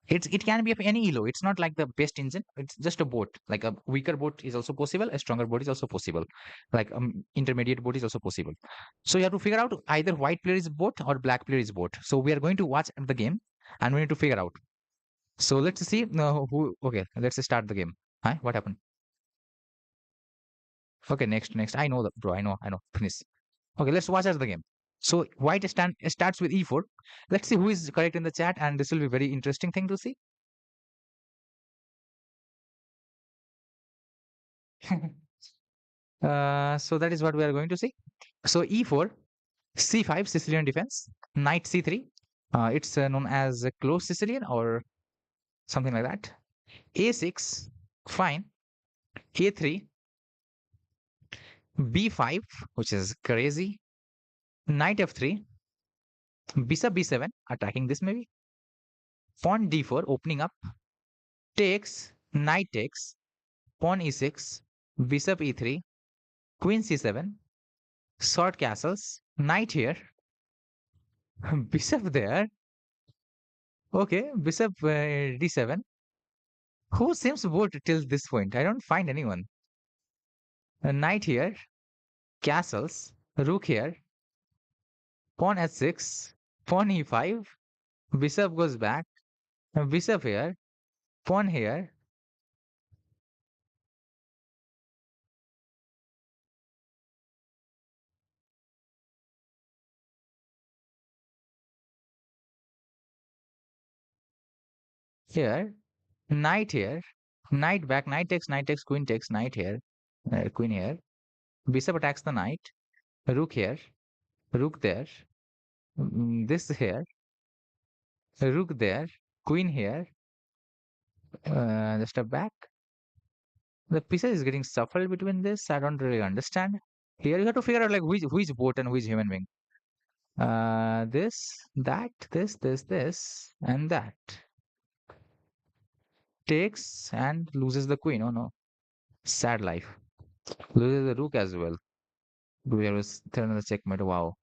It can be of any elo. It's not like the best engine. It's just a boat. Like a weaker boat is also possible. A stronger boat is also possible. Like intermediate boat is also possible. So you have to figure out either white player is boat or black player is boat. So we are going to watch the game, and we need to figure out. So let's see who. Okay, let's start the game. Huh? What happened? Okay, next. I know that, bro. I know. Finish. Okay, let's watch as the game. So white starts with e4. Let's see who is correct in the chat, and this will be very interesting thing to see. So that is what we are going to see. So e4, c5, Sicilian defense, knight c3. It's known as a close Sicilian or something like that. a6, fine. a3, b5, which is crazy. Knight f3, bishop b7, attacking this maybe. Pawn d4, opening up. Takes, knight takes. Pawn e6, bishop e3, queen c7, short castles, knight here, bishop there. Okay, bishop d7. Who seems bored till this point? I don't find anyone. A knight here, castles, rook here, pawn h6, pawn e5, bishop goes back, bishop here, pawn here. Here, knight here, knight back, knight takes, queen takes, knight here, queen here, bishop attacks the knight, rook here, rook there, this here, rook there, queen here, just a back. The pieces is getting shuffled between this. I don't really understand. Here you have to figure out like who is bot and who is human being. This, that, this, and that. Takes and loses the queen. Oh no, sad life. Loses the rook as well. There was another checkmate. Wow,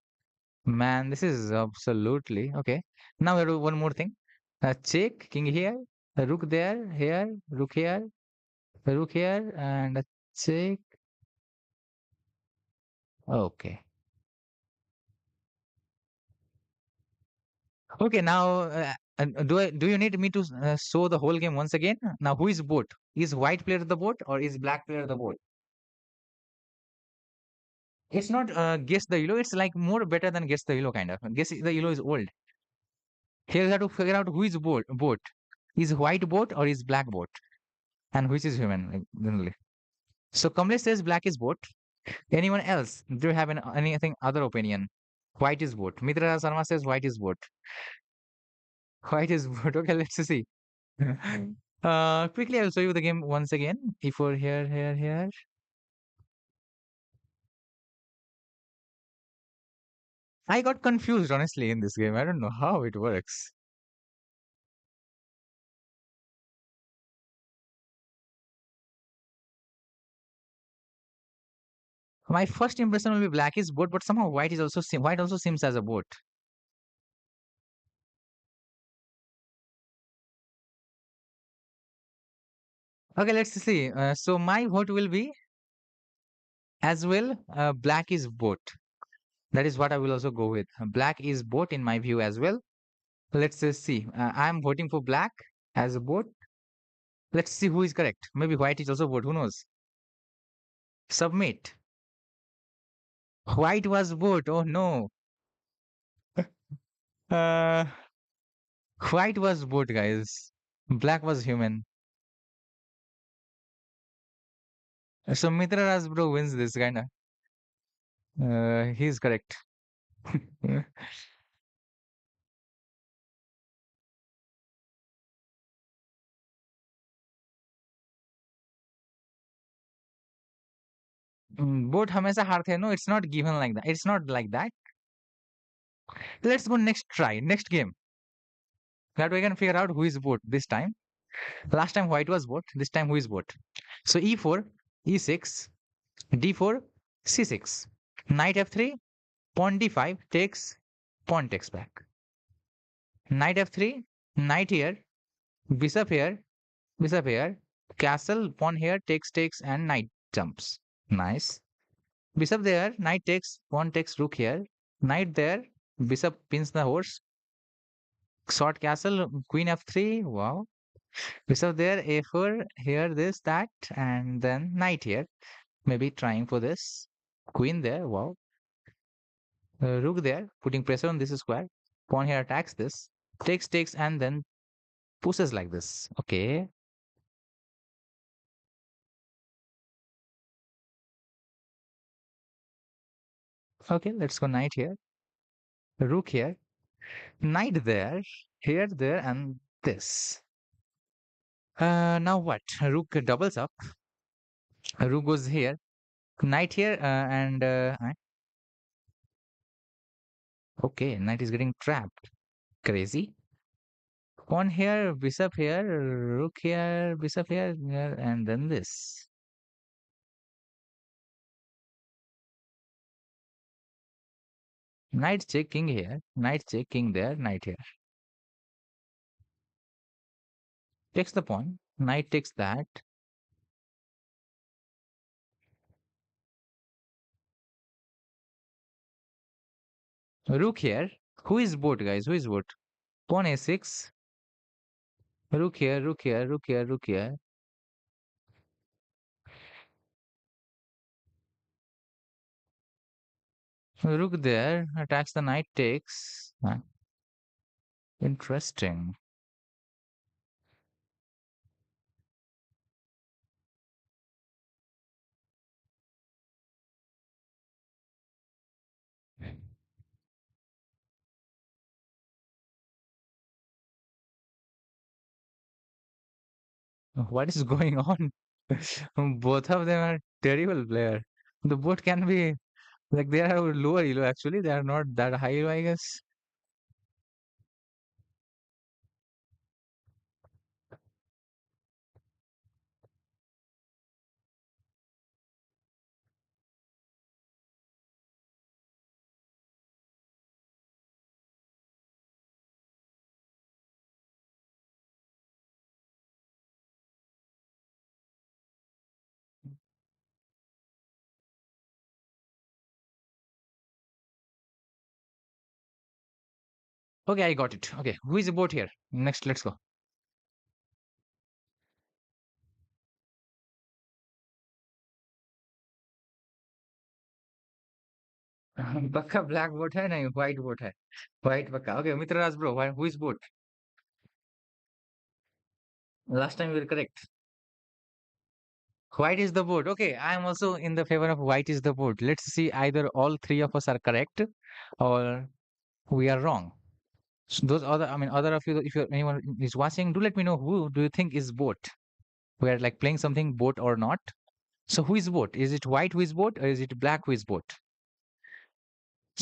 man, this is absolutely okay. Now we do one more thing. Check, king here, a rook there, here, rook here, a rook here, and a check. Okay. Okay, now do you need me to show the whole game once again? Now who is boat? Is white player the boat or is black player the boat? It's not guess the yellow. It's like more better than guess the yellow kind of. Guess the yellow is old. Here you have to figure out who is boat. Boat is white boat or is black boat, and which is human like, generally. So Kamlesh says black is boat. Anyone else? Do you have anything other opinion? White is boat. Mitra Sarma says white is boat. White is boat. Okay, let's see. Quickly, I'll show you the game once again. E4 here. I got confused honestly in this game. I don't know how it works. My first impression will be black is boat, but somehow white also seems as a boat. Okay, let's see. So my vote will be as well. Black is boat. That is what I will also go with. Black is boat in my view as well. Let's see. I'm voting for black as a boat. Let's see who is correct. Maybe white is also boat. Who knows? Submit. White was boat. Oh no. Uh, White was boat, guys. Black was human. So Mitra Ras bro wins this kinda. He's correct. Boat हमेशा हारते हैं. No, it's not given like that. It's not like that. Let's go next try. Next game. That we can figure out who is boat this time. Last time white was boat. This time who is boat? So e4, e6, d4, c6, knight f3, pawn d5 takes, pawn takes back. Knight f3, knight here, bishop here, bishop here, castle, pawn here, takes, and knight jumps. Nice. Bishop there, knight takes, pawn takes, rook here, knight there, bishop pins the horse, short castle, queen f3. Wow. Bishop there, a4, here, this, that, and then knight here. Maybe trying for this. Queen there, wow. Rook there, putting pressure on this square. Pawn here attacks this. Takes, and then pushes like this. Okay. Okay, let's go knight here. Rook here. Knight there. Here, there, and this. Now what? Rook doubles up. Rook goes here. Knight here, okay, knight is getting trapped. Crazy. Pawn here, bishop here, rook here, bishop here, and then this. Knight check, king here. Knight check, king there, knight here. Takes the pawn. Knight takes that. Rook here. Who is boat, guys? Who is boat? Pawn a6. Rook here, rook here, rook here, rook here. Rook there. Attacks the knight, takes. Interesting. What is going on? Both of them are terrible player. The boat can be like they are lower elo actually. They are not that high elo, I guess. Okay, I got it. Okay, who is the boat here? Next, let's go. पक्का black boat है नहीं white boat है white पक्का okay Mitraraj bro who is boat last time we were correct white is the boat okay I am also in the favor of white is the boat let's see either all three of us are correct or we are wrong so those other I mean other of you if you're, anyone is watching do let me know who do you think is boat we are like playing something boat or not so who is boat is it white who is boat or is it black who is boat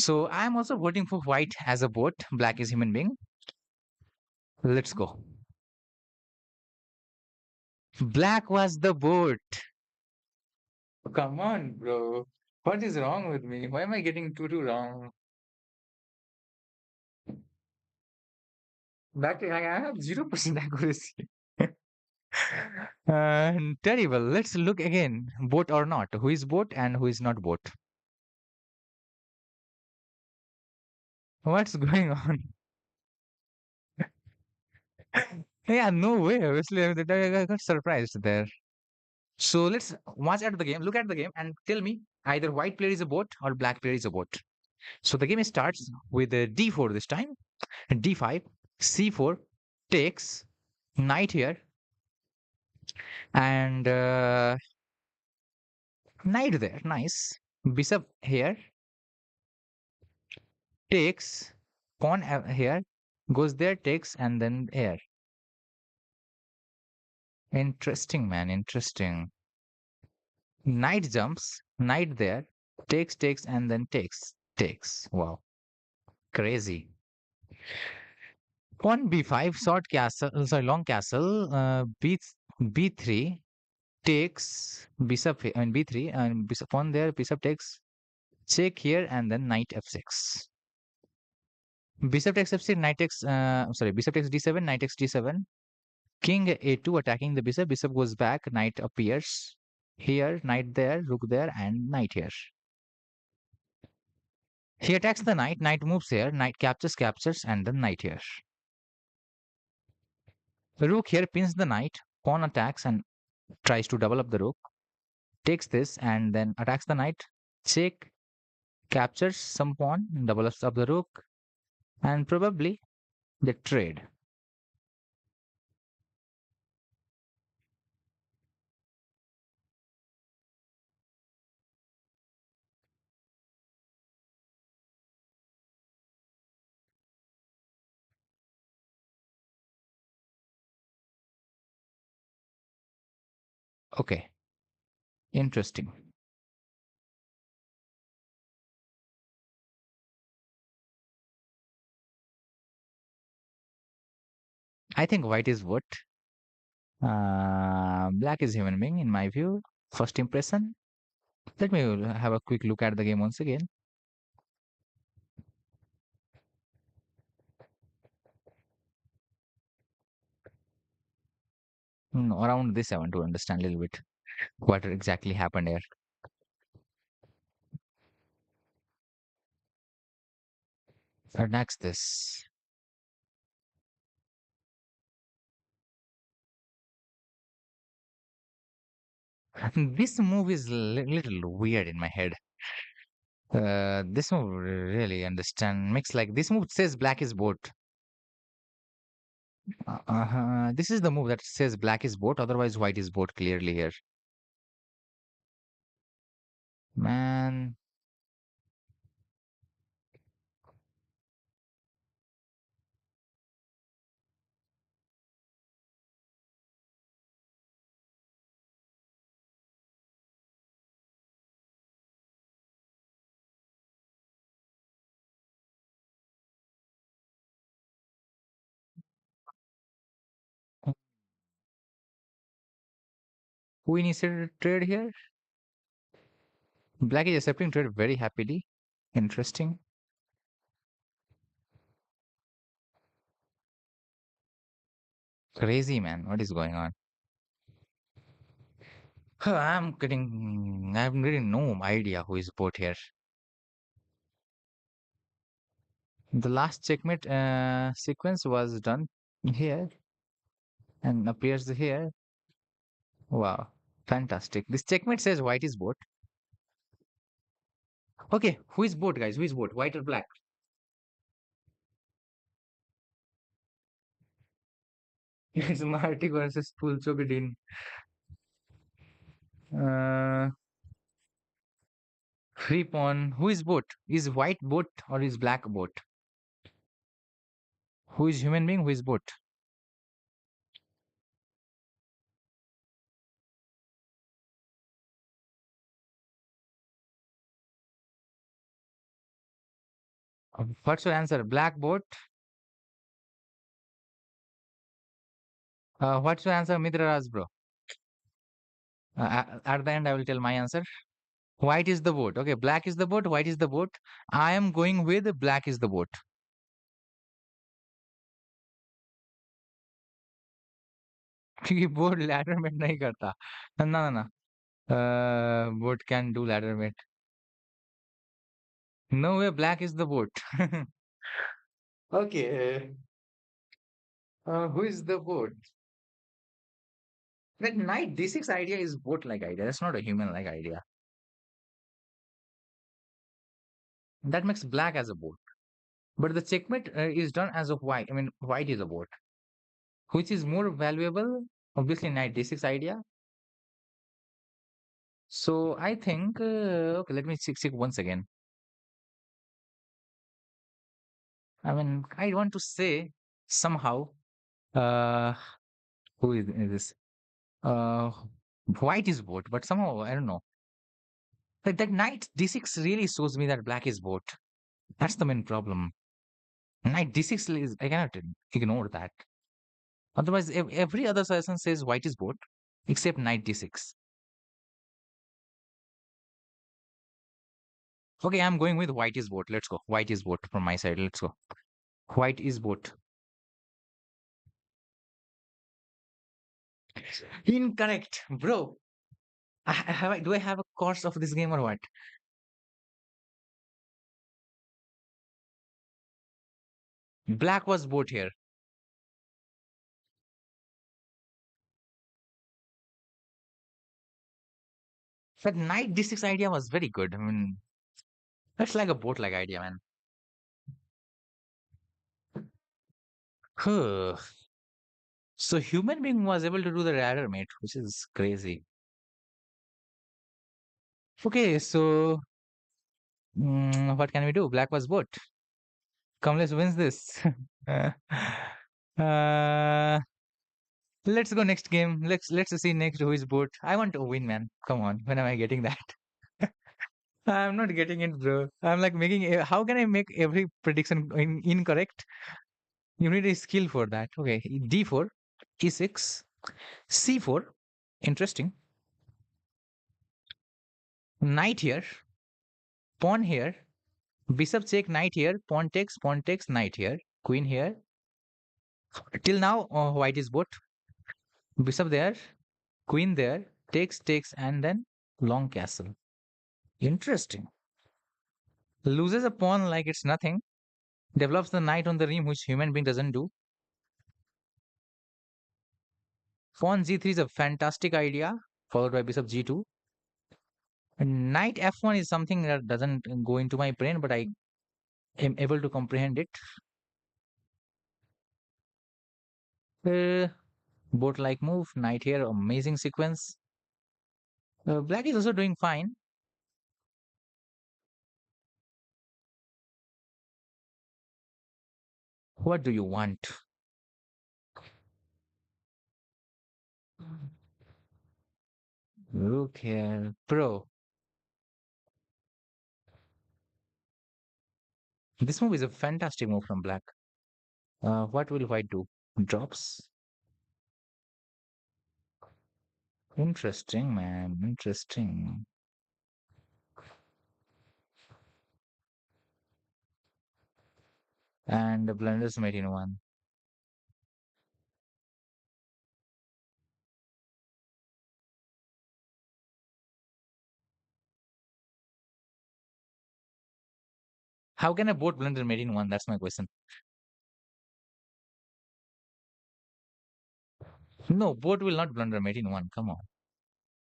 so I am also voting for white as a boat black is human being let's go black was the boat. Come on, bro. What is wrong with me? Why am I getting two wrong? Back, I have 0% accuracy. Terrible. Let's look again. Boat or not? Who is boat and who is not boat? What's going on? Yeah, no way. Obviously, I got surprised there. So let's watch at the game, look at the game, and tell me either white player is a boat or black player is a boat. So the game starts with a d4 this time, d5, c4, takes, knight here, and knight there. Nice. Bishop here, takes, pawn here, goes there, takes, and then here. Interesting, man. Interesting. Knight jumps, knight there, takes, and then takes. Wow. Crazy. Pawn b5, short castle, sorry, long castle, b3, takes, bishop, I mean b3, and bishop pawn there, bishop takes, check here, and then knight f6. Bishop takes f6, knight takes, sorry, bishop takes d7, knight takes d7. King a2 attacking the bishop. Bishop goes back, knight appears here, knight there, rook there, and knight here. He attacks the knight, knight moves here, knight captures, and then knight here. The rook here pins the knight, pawn attacks and tries to double up the rook, takes this and then attacks the knight, check, captures some pawn, doubles up the rook, and probably they trade. Okay, interesting. I think white is what? Black is human being, in my view. First impression. Let me have a quick look at the game once again. Around this, I want to understand a little bit what exactly happened here. Next, this. This move is little weird in my head. This move really understand makes like this move says black is boat. This is the move that says black is boat, otherwise white is boat clearly here. Man, who initiated trade here? Black is accepting trade very happily. Interesting. Crazy man, what is going on? I have really no idea who is boat here. The last checkmate sequence was done here and appears here. Wow, fantastic. This checkmate says white is boat. Okay, who is boat, guys? Who is boat? White or black? It's Marty versus Pulchogedin. Uh, Free pawn. Who is boat? Is white boat or is black boat? Who is human being? Who is boat? What's your answer? Black boat. What's your answer, Mitra Raj, bro? At the end, I will tell my answer. White is the boat. Okay, black is the boat. White is the boat. I am going with black is the boat. क्योंकि boat ladder met नहीं करता ना ना ना boat can do ladder mate. No way, black is the boat. Okay. Who is the boat? That knight d6 idea is boat-like idea. That's not a human-like idea. That makes black as a boat. But the checkmate is done as a white. I mean, white is a boat. Which is more valuable? Obviously, knight d6 idea. So I think, okay, let me check once again. I mean, I want to say somehow, uh, who is this? Uh, White is boat, but somehow, I don't know. Like that knight d6 really shows me that black is boat. That's the main problem. Knight d6 is, I cannot ignore that. Otherwise, every other suggestion says white is boat, except knight d6. Okay, I'm going with white is boat. Let's go. White is boat from my side. Let's go. White is boat. Incorrect, bro. Do I have a course of this game or what? Black was boat here. That knight d6 idea was very good. I mean, that's like a boat like idea, man. Huh. So human being was able to do the radar, mate, which is crazy. Okay, so what can we do? Black was boat. Kamlesh wins this. uh, let's go next game. Let's see next who is boat. I want to win, man. Come on. When am I getting that? I'm not getting it, bro. I'm like how can I make every prediction incorrect? You need a skill for that. Okay, d4, e6, c4. Interesting. Knight here, pawn here, bishop check, knight here, pawn takes, knight here, queen here. Till now, white is boat. Bishop there, queen there, takes, and then long castle. Interesting. Loses a pawn like it's nothing. Develops the knight on the rim, which human being doesn't do. Pawn g3 is a fantastic idea, followed by bishop g2. And knight f1 is something that doesn't go into my brain, but I am able to comprehend it. Uh, Boat like move, knight here, amazing sequence. Black is also doing fine. What do you want? Look here, bro. This move is a fantastic move from black. What will white do? Drops. Interesting, man. Interesting. And the blunders made in one. How can a boat blunder made in one? That's my question. No, boat will not blunder made in one. Come on.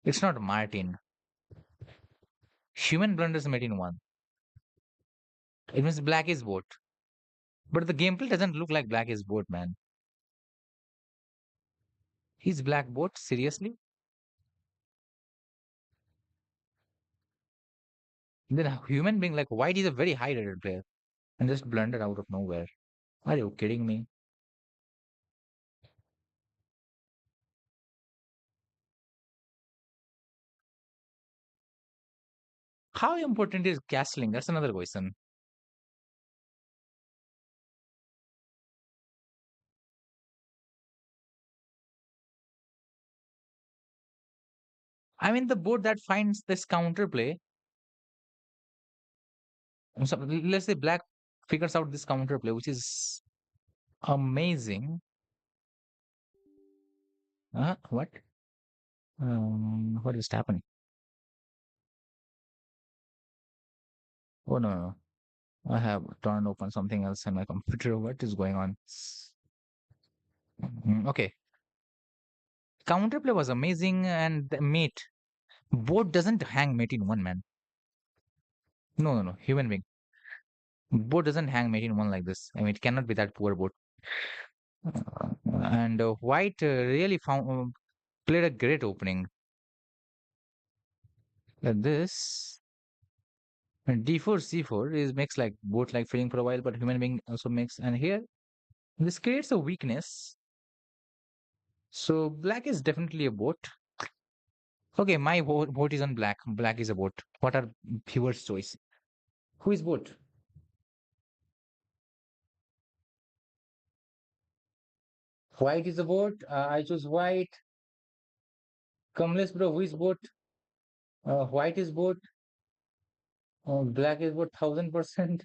It's not Martin. Human blunders made in one. It means black is boat. But the gameplay doesn't look like black is boat, man. He's black boat? Seriously? Then a human being like white is a very high rated player and just blundered out of nowhere. Are you kidding me? How important is castling? That's another question. I mean, the board that finds this counterplay. So let's say black figures out this counterplay, which is amazing. What? What is happening? Oh no, no, no. I have turned open something else on my computer. What is going on? Okay. Counterplay was amazing and the mate. Board doesn't hang mate in one, man. No, no, no. Human being. Board doesn't hang mate in one like this. I mean, it cannot be that poor board. And white really played a great opening. This d4 c4 is makes like both like feeling for a while, but human being also makes. And here this creates a weakness. So black is definitely a boat. Okay, my vote is on black. Black is a boat. What are viewers' choice? Who is boat? White is a boat. I choose white. Kamlesh bro, who is boat? White is boat. Black is boat 1000%.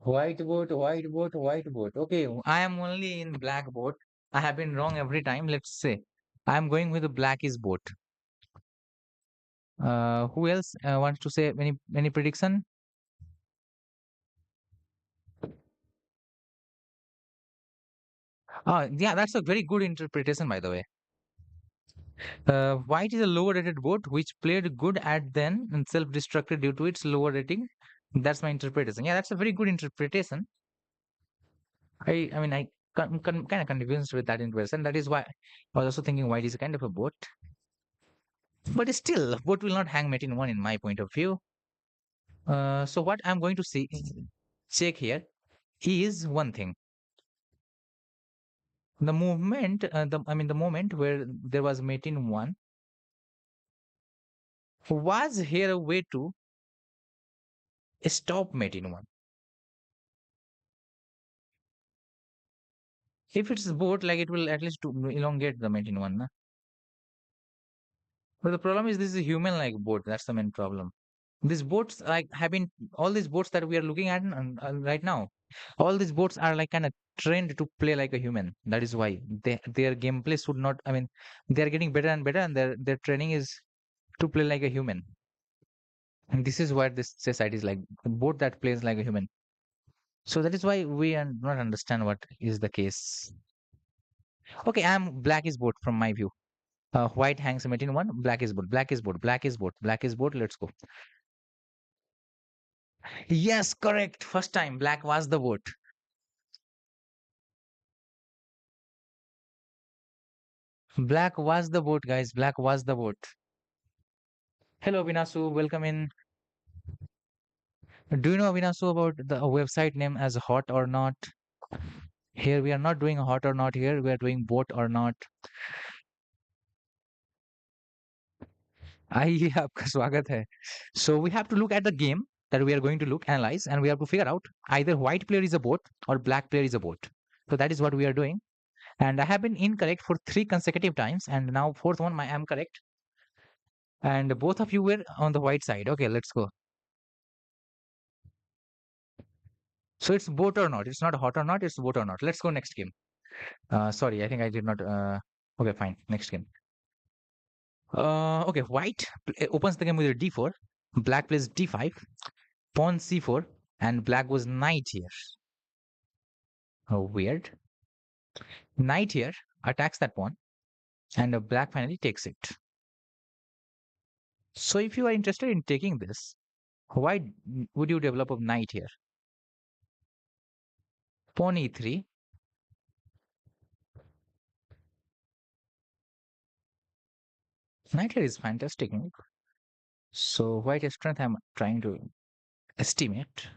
White boat, white boat, white boat. Okay, I am only in black boat. I have been wrong every time. Let's say I am going with the black is boat. Who else wants to say any prediction? Yeah, that's a very good interpretation, by the way. White is a lower rated boat which played good at then and self-destructed due to its lower rating. That's my interpretation. Yeah, that's a very good interpretation. I mean, kind of convinced with that interpretation. That is why I was also thinking white is a kind of a boat. But still, boat will not hang mate in one, in my point of view. So what I'm going to see, check here is one thing. The movement, the moment where there was mate in one, was here a way to stop mate in one? If it's boat, like it will at least to elongate the mate in one. Na? But the problem is this is a human-like boat. That's the main problem. These boats, like having all these boats that we are looking at right now, all these boats are like kind of trained to play like a human. That is why their gameplay should not. I mean, they are getting better and better, and their training is to play like a human. And this is where this society is like a boat that plays like a human. So that is why we not understand what is the case. Okay, I'm black is boat from my view. White hangs a in one, black is boat, black is boat, black is boat, black is boat. Let's go. Yes, correct. First time, black was the boat. Black was the boat, guys. Black was the boat. Hello, Vinasu. Welcome in. Do you know, Vinasu, about the website name as Hot or Not? Here we are not doing Hot or Not here. We are doing Boat or Not. आइए आपका स्वागत है. So we have to look at the game that we are going to look, analyze, and we have to figure out either white player is a boat or black player is a boat. So that is what we are doing. And I have been incorrect for three consecutive times, and now fourth one I am correct. And both of you were on the white side. Okay, let's go. So it's boat or not. It's not hot or not. It's boat or not. Let's go next game. Sorry, I think I did not. Okay, fine. Next game. Okay, white opens the game with a d4. Black plays d5. Pawn c4, and black goes knight here. Oh, weird. Knight here attacks that pawn, and black finally takes it. So if you are interested in taking this, why would you develop a knight here? Pawn e3. Knight here is fantastic move. So white strength I'm trying to estimate.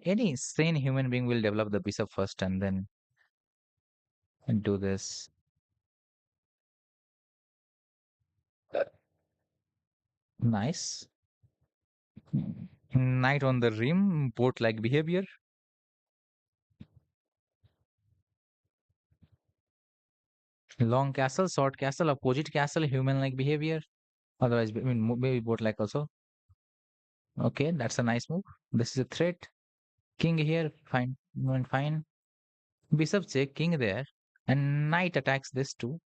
Any sane human being will develop the bishop first and then do this. Nice. Knight on the rim, boat-like behavior. Long castle, short castle, opposite castle, human-like behavior. Otherwise, I mean, maybe boat-like also. Okay, that's a nice move. This is a threat. King here, fine, went fine. Bishop check, king there, and knight attacks this too.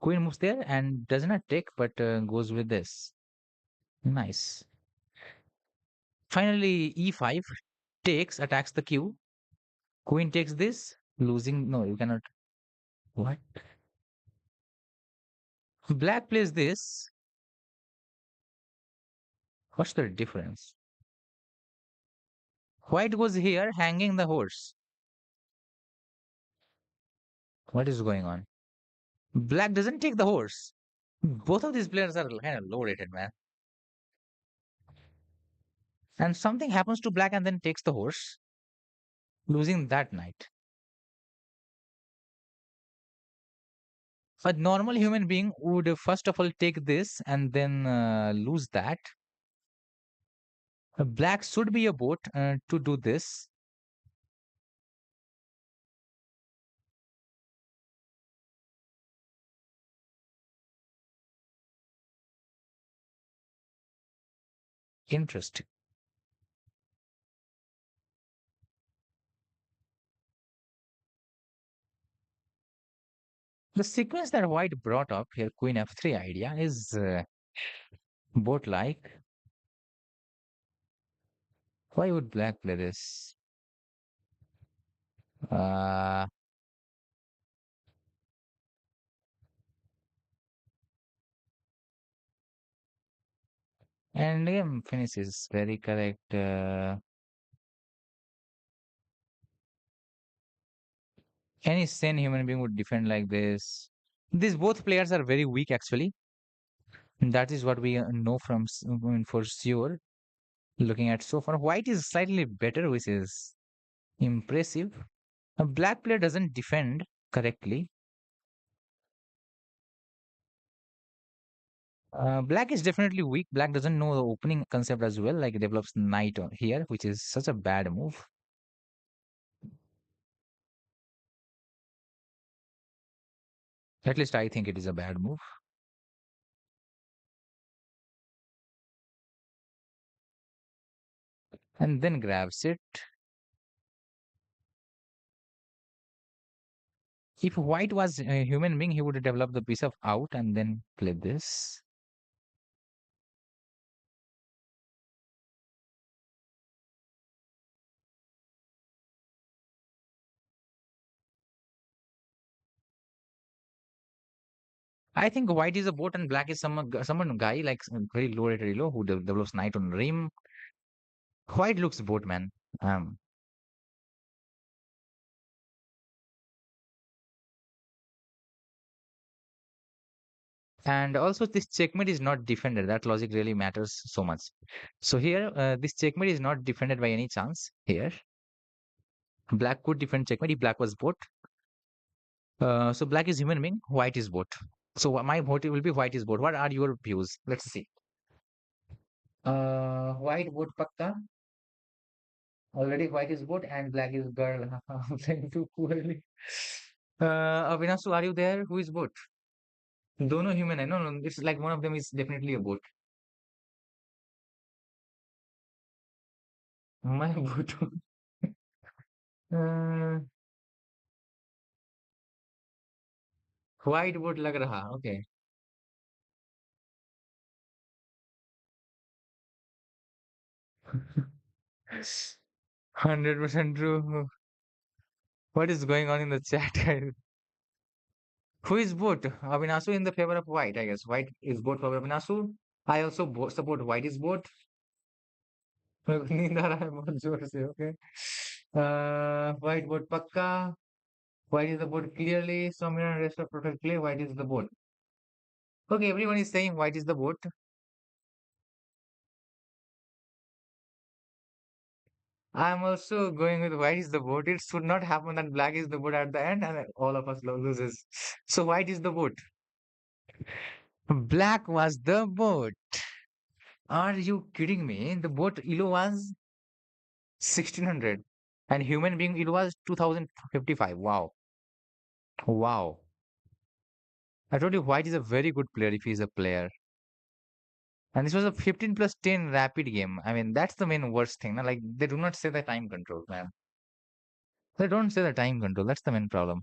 Queen moves there and does not take, but goes with this. Nice. Finally, e5 takes, attacks the q. Queen takes this, losing. No, you cannot. What? Black plays this. What's the difference? White goes here, hanging the horse. What is going on? Black doesn't take the horse. Both of these players are kind of low rated, man. And something happens to black and then takes the horse, losing that knight. A normal human being would first of all take this and then lose that. Black should be a boat to do this. Interesting. The sequence that White brought up here, Queen F3 idea, is both like. Why would Black play this? Uh, and game finish is very correct. Any sane human being would defend like this. These both players are very weak actually. That is what we know from for sure. Looking at so far, White is slightly better, which is impressive. A black player doesn't defend correctly. Black is definitely weak. Black doesn't know the opening concept as well, like develops knight on here, which is such a bad move. At least I think it is a bad move. And then grabs it. If White was a human being, he would develop the piece of out and then play this. I think White is a bot and Black is someone guy like very low rated low who develops knight on rim. White looks bot man. Um, and also this checkmate is not defended. That logic really matters so much. So here, this checkmate is not defended by any chance here. Black could defend checkmate if Black was bot. So Black is human being, White is bot. So my vote will be White is bot. What are your views? Let's see. White bot pakka. Already White is bot and Black is girl. I'm playing too poorly. Avinasu, are you there? Who is bot? दोनों human है. No, no, it's like one of them is definitely a bot. My bot. uh, White bot लग रहा. Okay. 100% true. What is going on in the chat, guys? Who is both? Avinasu in the favor of white, I guess. White is both for Avinasu. I also support white is both. नींद आ रहा है बहुत जोर से, okay. White board पक्का. White is the board clearly. Samir and rest of protect play. White is the board. Okay, everyone is saying white is the board. I'm also going with white is the board. It should not happen that black is the board at the end and all of us loses. So white is the board. Black was the board. Are you kidding me? The boat Elo was 1600 and human being it was 2055. Wow. Wow. I told you White is a very good player if he's a player. And this was a 15 plus 10 rapid game. I mean, that's the main worst thing. Like, they do not say the time control, man. They don't say the time control. That's the main problem.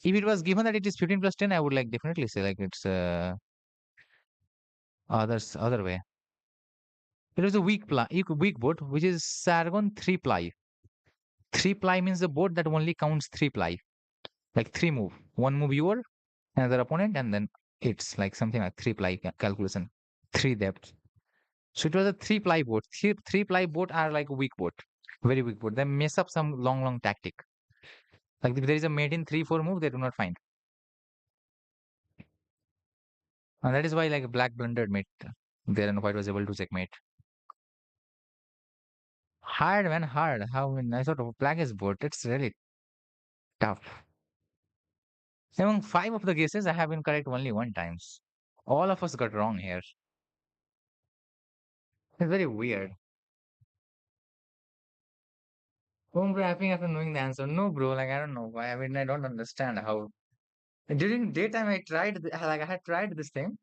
If it was given that it is 15 plus 10, I would like definitely say like it's other way. It was a weak board, which is Sargon 3 ply. 3 ply means a board that only counts 3 ply. Like 3 move. One move your, another opponent, and then it's like something like 3 ply calculation. 3 depth. So it was a 3 ply board. 3 ply board are like a weak board. Very weak board. They mess up some long tactic. Like if there is a mate in 3-4 move, they do not find. And that is why like black blundered mate there and white was able to checkmate. Hard man, hard. How I mean, I thought black is board. It's really tough. Among 5 of the guesses, I have been correct only one times. All of us got wrong here. It's very weird. Home bro happy after knowing the answer. No, bro, like I don't know why. I mean, I don't understand how. During daytime, I tried, like I had tried this thing,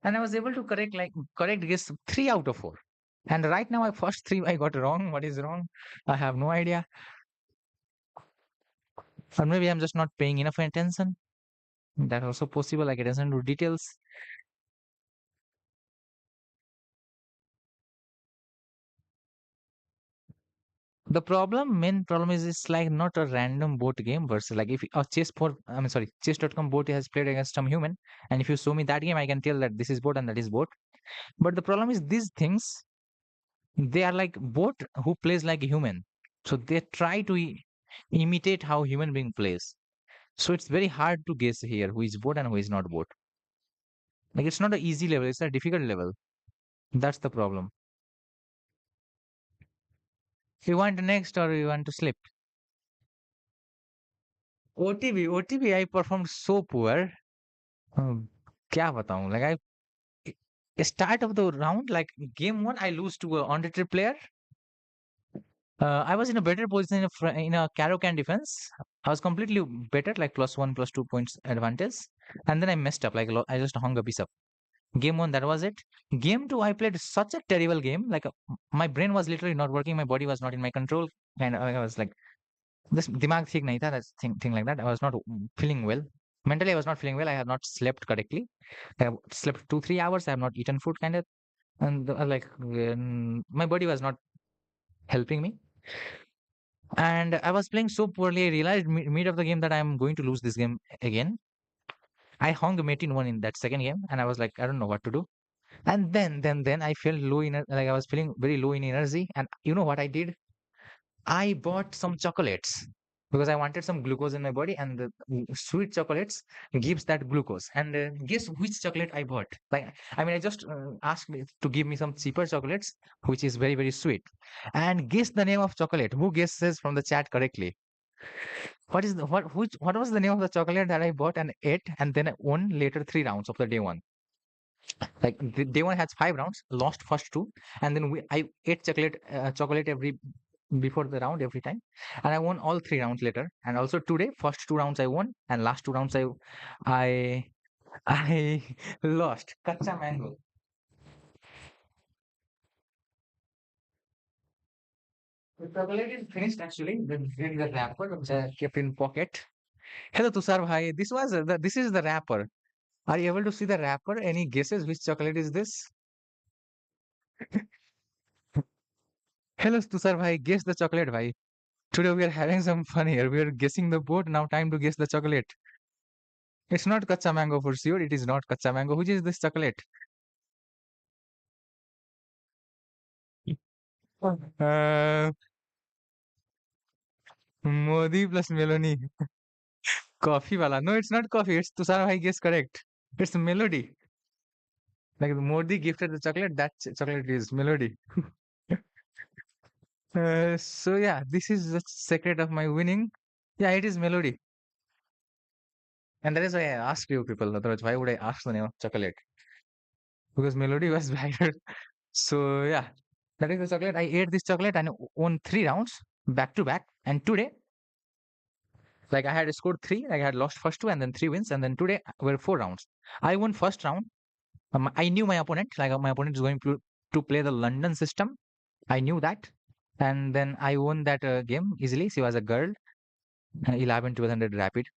and I was able to correct guess 3 out of 4. And right now, my first three I got wrong. What is wrong? I have no idea. Or maybe I'm just not paying enough attention. That's also possible. Like attention to details. Main problem is it's like not a random bot game versus like if a chess.com bot has played against some human, and if you show me that game, I can tell that this is bot and that is bot. But the problem is these things, they are like bot who plays like a human. So they try to imitate how human being plays. So it's very hard to guess here who is bot and who is not bot. Like it's not an easy level, it's a difficult level. That's the problem. You want next or you want to sleep? OTB, I performed so poor. Um, क्या बताऊं? Like start of the round, like game one, I lose to a unrated player. I was in a better position in a Karokan defense. I was completely better, like +1, +2 points advantage. And then I messed up, like I just hung a piece up. Game one, that was it. Game two, I played such a terrible game. Like my brain was literally not working. My body was not in my control. And I was like, this dimag theek nahi tha, that's thing like that. I was not feeling well. Mentally, I was not feeling well. I have not slept correctly. I have slept 2, 3 hours. I have not eaten food, kind of. And my body was not helping me. And I was playing so poorly. I realized mid of the game that I am going to lose this game again. I hung mate in one in that second game, and I was like, I don't know what to do. And then I felt low in like I was feeling very low in energy. And you know what I did? I bought some chocolates because I wanted some glucose in my body, and the sweet chocolates gives that glucose. And guess which chocolate I bought? Like, I mean, I just asked me to give me some cheaper chocolates, which is very sweet. And guess the name of chocolate. Who guesses from the chat correctly? What was the name of the chocolate that I bought and ate, and then I won later 3 rounds of the day one? Like the day one has 5 rounds, lost first two, and then I ate chocolate every before the round every time, and I won all 3 rounds later. And also today, first 2 rounds I won, and last 2 rounds I I lost. Kacha mango. The chocolate is finished actually. In the wrapper which I kept in pocket. Hello Tushar bhai. This is the wrapper. Are you able to see the wrapper? Any guesses which chocolate is this? Hello Tushar bhai. Guess the chocolate bhai. Today we are having some fun here. We are guessing the boat. Now time to guess the chocolate. It's not kacha mango for sure. It is not kacha mango. Which is this chocolate? Uh, Modi plus Meloni. Coffee wala. No, it's not coffee. It's Tushar bhai guess correct. It's melody. Like Modi gifted the chocolate. That chocolate is melody. So yeah, this is the secret of my winning. Yeah, it is melody. And that is why I asked you people. Otherwise, why would I ask the name of chocolate? Because melody was better. So yeah, that is the chocolate. I ate this chocolate and won 3 rounds back to back. And today, like I had scored three, like I had lost first two and then 3 wins. And then today were 4 rounds. I won first round. I knew my opponent, like my opponent is going to play the London system. I knew that. And then I won that game easily. She was a girl, 11, 1200 rapid.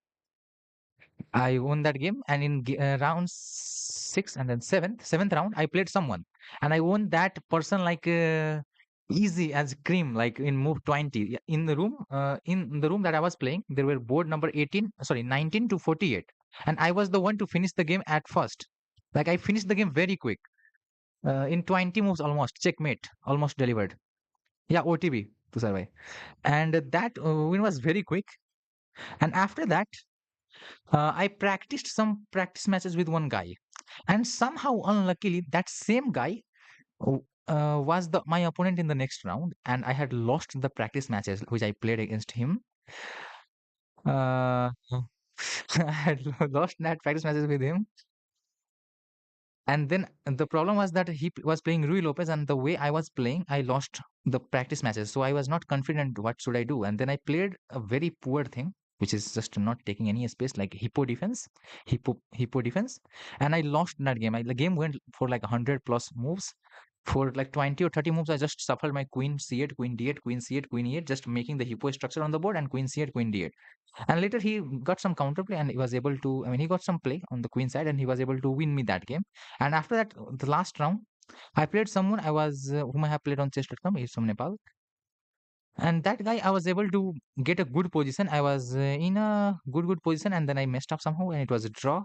I won that game, and in round six and then seventh round, I played someone, and I won that person like easy as cream, like in move 20. Yeah, in the room that I was playing, there were board number 18, sorry, 19 to 48, and I was the one to finish the game at first. Like I finished the game very quick, in 20 moves almost checkmate, almost delivered. Yeah, OTB to survive, and that win was very quick. And after that, I practiced some practice matches with one guy, and somehow, unluckily, that same guy was my opponent in the next round, and I had lost the practice matches which I played against him. Uh, I had lost that practice matches with him, and then the problem was that he was playing Rui Lopez, and the way I was playing, I lost the practice matches, so I was not confident. What should I do? And then I played a very poor thing. which is just not taking any space, like hippo defense, and I lost that game. The game went for like 100 plus moves. For like 20 or 30 moves, I just shuffled my queen c8, queen d8, queen c8, queen e8, just making the hippo structure on the board, and queen c8, queen d8. And later he got some counterplay and he was able to, I mean, he got some play on the queen side and he was able to win me that game. And after that, the last round, I played someone whom I have played on chess.com. He's from Nepal. And that guy, I was able to get a good position. I was in a good position, and then I messed up somehow, and it was a draw.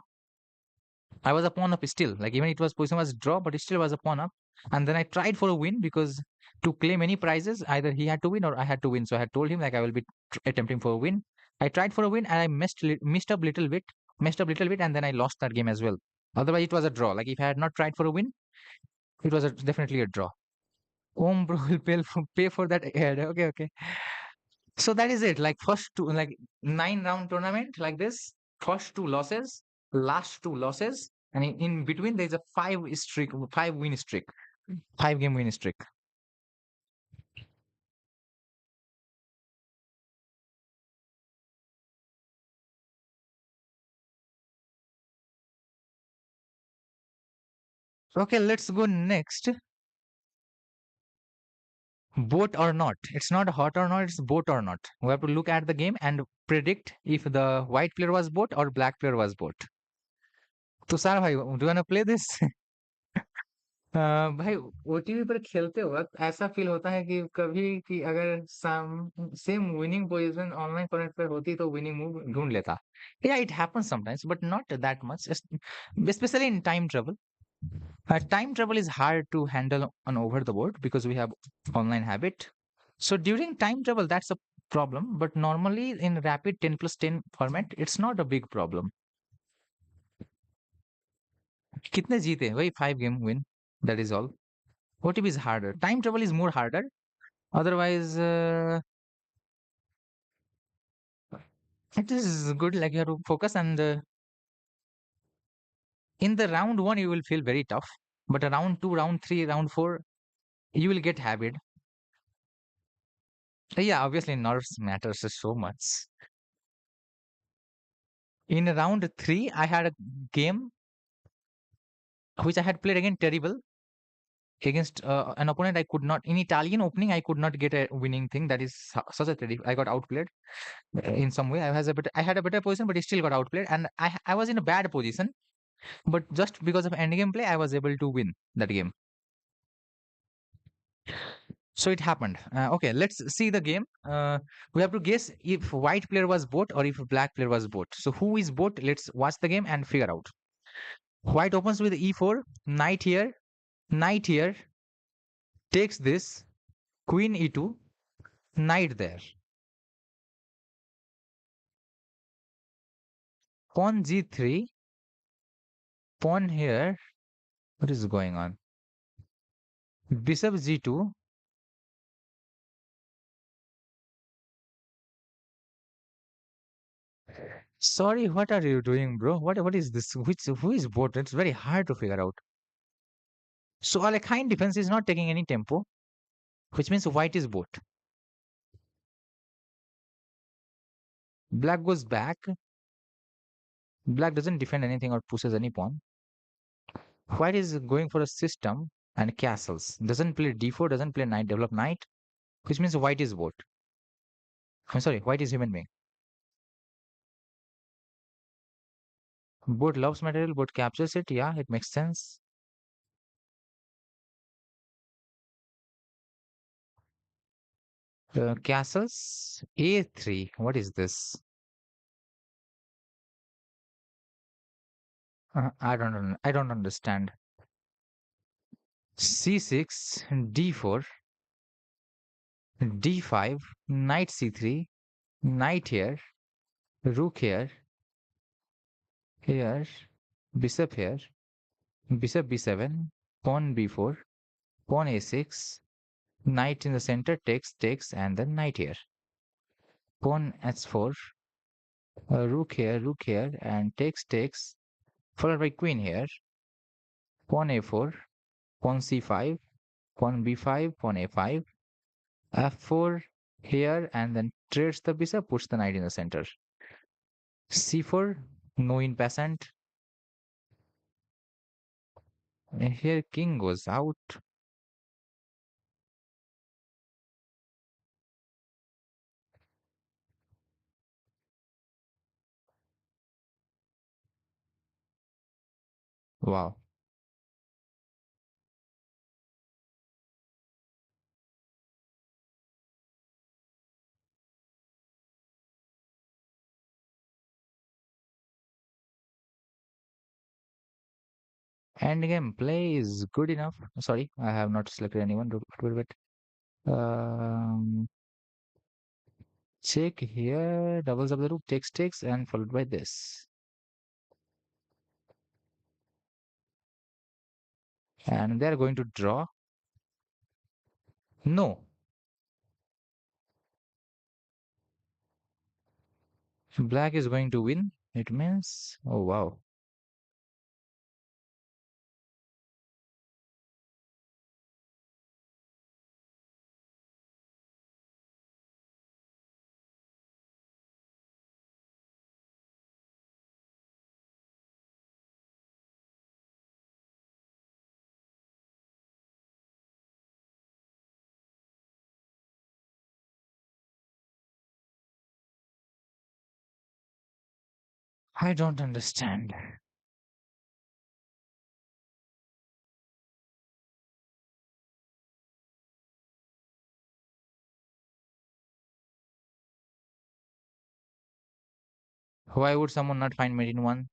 I was a pawn up still. Like even it was position was draw, but it still was a pawn up. And then I tried for a win because to claim any prizes, either he had to win or I had to win. So I had told him like I will be attempting for a win. I tried for a win and I messed up little bit, and then I lost that game as well. Otherwise, it was a draw. Like if I had not tried for a win, it was definitely a draw. Om bro will pay for that ad. Okay, okay. So that is it. Like first two, like 9 round tournament like this. First two losses, last two losses, and in between there's a 5 win streak, 5 game win streak. Okay, let's go next. Boat or not? It's not hot or not. It's boat or not. We have to look at the game and predict if the white player was boat or black player was boat. Tushar भाई, do you wanna play this? भाई OTV पर खेलते वक्त ऐसा feel होता है कि कभी कि अगर same winning position online format पर होती तो विनिंग मूव ढूंढ लेता. Yeah, it happens sometimes, but not that much, especially in time travel. Time travel is hard to handle on over the board because we have online habit. So during time travel, that's a problem, but normally in rapid 10 plus 10 format, it's not a big problem. कितने जीते? वही 5 game win. That is all. OTP is harder. Time travel is more harder. Otherwise, it is good. Like you have to focus, and in the round one, you will feel very tough. But round two, round three, round four, you will get habit. Yeah, obviously, nerves matters so much. In round three, I had a game which I had played again terrible against an opponent. I could not in Italian opening. I could not get a winning thing. That is such a terrible. I got outplayed in some way. I had a better position, but he still got outplayed, and I was in a bad position. But just because of endgame play, I was able to win that game. So it happened. Okay, let's see the game. We have to guess if white player was boat or if black player was boat. So who is boat? Let's watch the game and figure out. White opens with e4, knight here, takes this, queen e2, knight there, pawn g3, pawn here. What is going on? Bishop g2. Sorry, what are you doing, bro? What is this? Who is boat? It's very hard to figure out. So Alekhine defense is not taking any tempo, which means white is boat. Black goes back. Black doesn't defend anything or pushes any pawn. White is going for a system and castles. Doesn't play d4, doesn't play knight, develop knight, which means white is boat. I'm sorry, white is human being. Boat loves material, boat captures it. Yeah, it makes sense. Castles a3. What is this? I don't understand. c6, d4, d5, knight c3, knight here, rook here, bishop here, bishop b7, pawn b4, pawn a6, knight in the center, takes, and then knight here. Pawn h4, rook here, and takes, followed by queen here. Pawn a4, pawn c5, pawn b5, pawn a5, f4 here, and then trades the bishop, puts the knight in the center. C4, no in peasant. Here king goes out. Wow. Endgame play is good enough. Sorry, I have not selected anyone. Wait, wait. Check here. Doubles up the rook, takes, and followed by this. And they are going to draw. No. Black is going to win. It means, oh wow. I don't understand. Why would someone not find mate in one?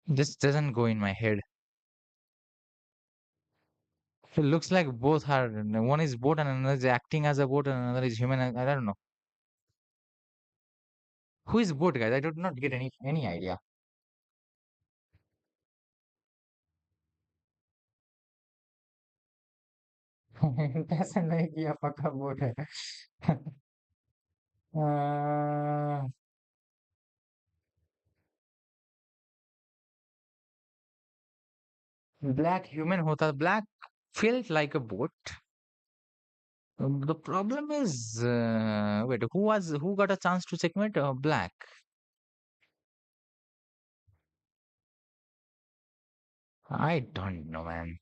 This doesn't go in my head. It looks like both are, one is boat and another is acting as a boat and another is human. I don't know. Who is boat, guys? I do not get any idea. ऐसा नहीं किया पक्का boat है black human होता black felt like a boat. The problem is, wait, who got a chance to checkmate? Black. I don't know, man.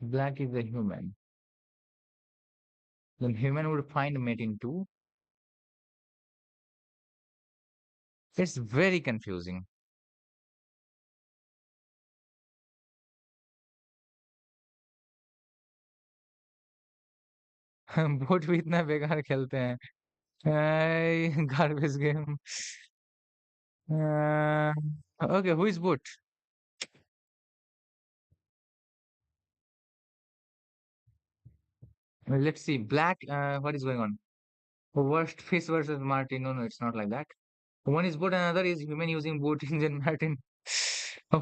Black is a human. Then human would find mate in two. It's very confusing. Boat भी इतना बेकार खेलते हैं garbage game okay, who is boot? Let's see. Black, what is going on? Worst fish versus Martin. No, no, it's not like that. One is boat, another is human using boat engine Martin.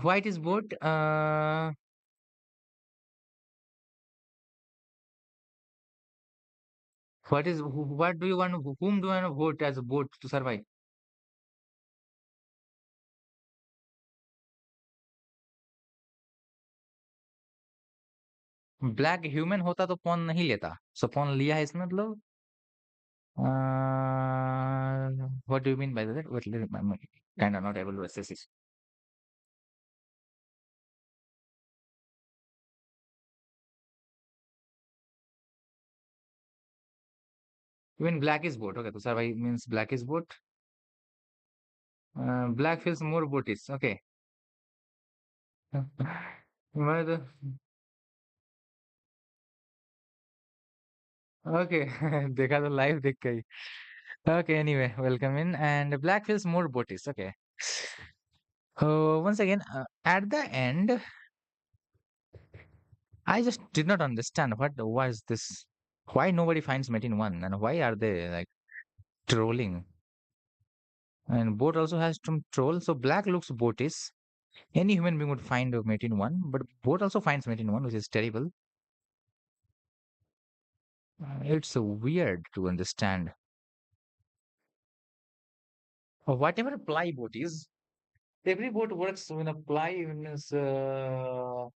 White is boat. What do you want? Whom do you want to vote as a boat to survive? Black human होता तो pawn नहीं लेता. So pawn लिया है इसमें मतलब. What do you mean by that? What, I'm kind of not able to assess it. Even black is boat. Okay, to survive means black is boat. Black feels more boatish. Okay. But, okay, देखा तो live देख के ही. Okay, anyway, welcome in. And black feels more boatish. Okay. Once again, at the end, I just did not understand what was this. Why nobody finds mate in one, and why are they like trolling? And boat also has some troll. So black looks boatish. Any human being would find a mate in one, but boat also finds mate in one, which is terrible. It's weird to understand. Whatever ply boat is, every boat works when a ply means it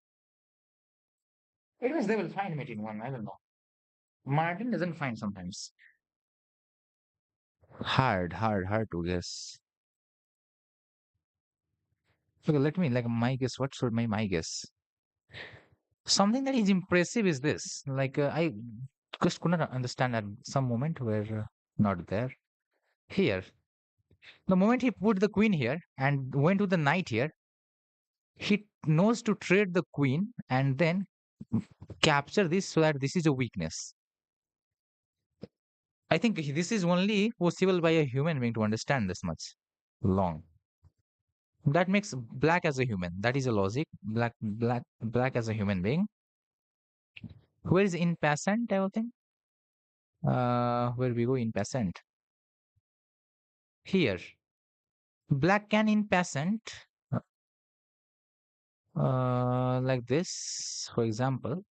means they will find mate in one. I don't know. Martin doesn't find sometimes. Hard to guess. Okay, let me like my guess. What should my guess? Something that is impressive is this. Like I just could not understand at some moment where not there. Here, the moment he put the queen here and went to the knight here, he knows to trade the queen and then capture this so that this is a weakness. I think this is only possible by a human being to understand this much long. That makes black as a human. That is a logic. Black as a human being. Where is in passant? I will think. Where we go in passant? Here. Black can in passant. Like this, for example,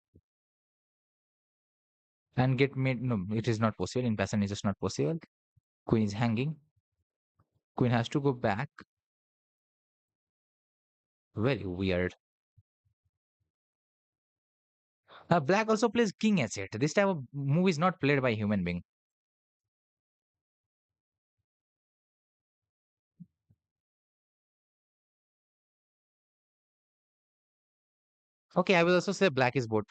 and get made. No, it is not possible. In passant is just not possible. Queen is hanging. Queen has to go back. Very weird. Black also plays king h8. This type of move is not played by human being. Okay, I will also say black is both.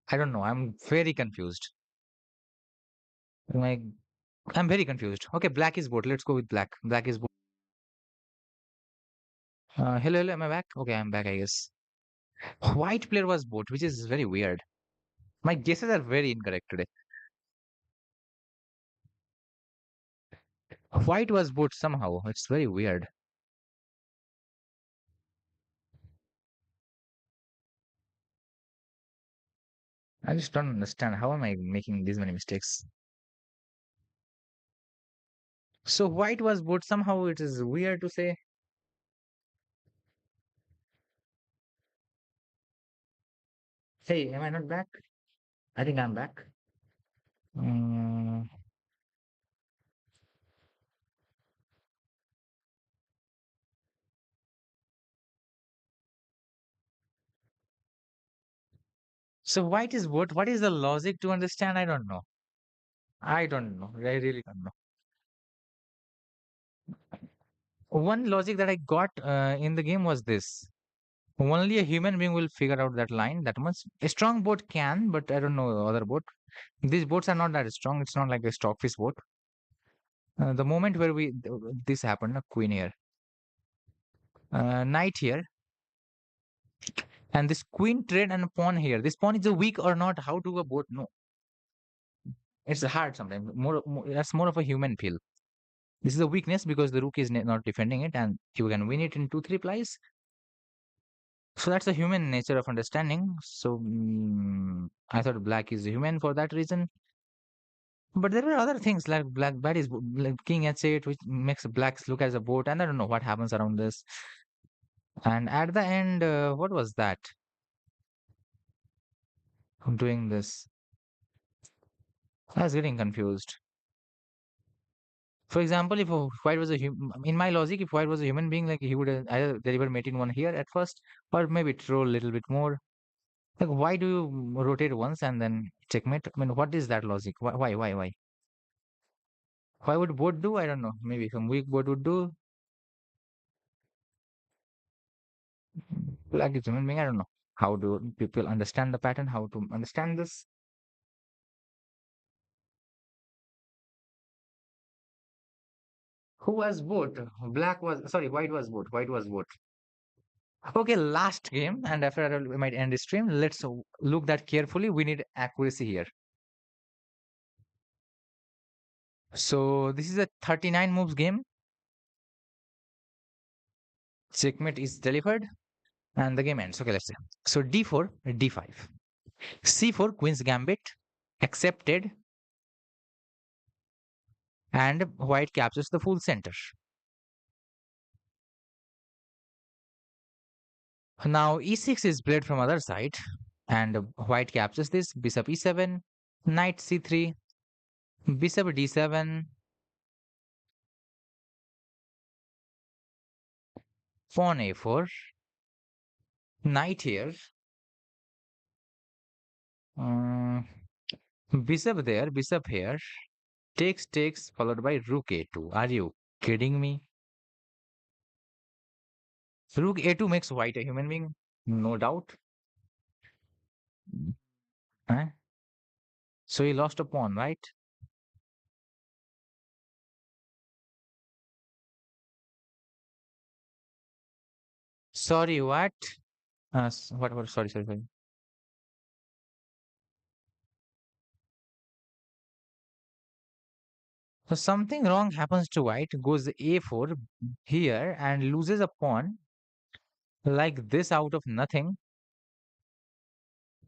I don't know. I'm very confused. Like I'm very confused. Okay, black is both. Let's go with black. Black is both. Hello, am I back? Okay, I'm back, I guess. White player was both, which is very weird. My guesses are very incorrect today. White was both somehow. It's very weird. I just don't understand. How am I making these many mistakes? So white was both somehow. It is weird to say. Hey, am I not back? I think I'm back. Mm, so white is what? What is the logic to understand? I don't know. I don't know. I really don't know. One logic that I got in the game was this. Only a human being will figure out that line that much. A strong boat can, but I don't know other boat. These boats are not that strong. It's not like a stockfish boat. The moment where this happened, queen here, knight here, and this queen trade and pawn here. This pawn is a weak or not? How do a boat know? It's hard sometimes. That's more of a human feel. This is a weakness because the rook is not defending it, and you can win it in 2-3 plays. So that's the human nature of understanding. So I thought black is human for that reason. But there were other things like black is like king h8, which makes blacks look as a boat, and I don't know what happens around this. And at the end, what was that? I'm doing this. I was getting confused. For example, if white was a in my logic, if white was a human being, like he would either deliver mate in one here at first, or maybe throw a little bit more. Like, why do you rotate once and then checkmate? I mean, what is that logic? Why? Why would both do? I don't know. Maybe some weak both would do. Like it's human being, I don't know. How do people understand the pattern? How to understand this? Who was both? Black was sorry, white was both. White was both. Okay, last game, and after we might end the stream. Let's look that carefully. We need accuracy here. So this is a 39 moves game. Checkmate is delivered, and the game ends. Okay, let's see. So d4, d5, c4, Queen's Gambit, accepted, and white captures the full center. Now e6 is played from other side. And white captures this. Bishop e7, knight c3, bishop d7, pawn a4, knight here, uh, bishop there, bishop here, takes, followed by rook a2. Are you kidding me? Rook a2 makes white a human being, no doubt. Eh? So he lost a pawn, right? Sorry, what? What? Sorry. So something wrong happens to white, goes a4 here and loses a pawn like this out of nothing.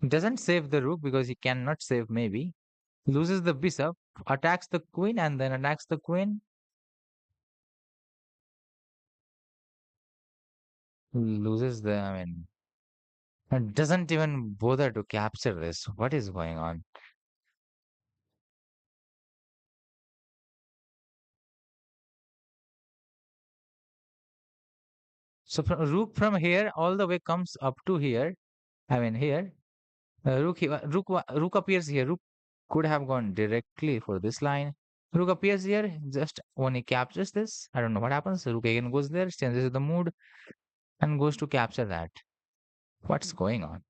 Doesn't save the rook because he cannot save maybe. Loses the bishop, attacks the queen and then attacks the queen. Loses the, I mean, and doesn't even bother to capture this. What is going on? So rook from here all the way comes up to here. I mean here, rook appears here. Rook could have gone directly for this line. Rook appears here just when he captures this. I don't know what happens. Rook again goes there, changes the mood, and goes to capture that. What's going on?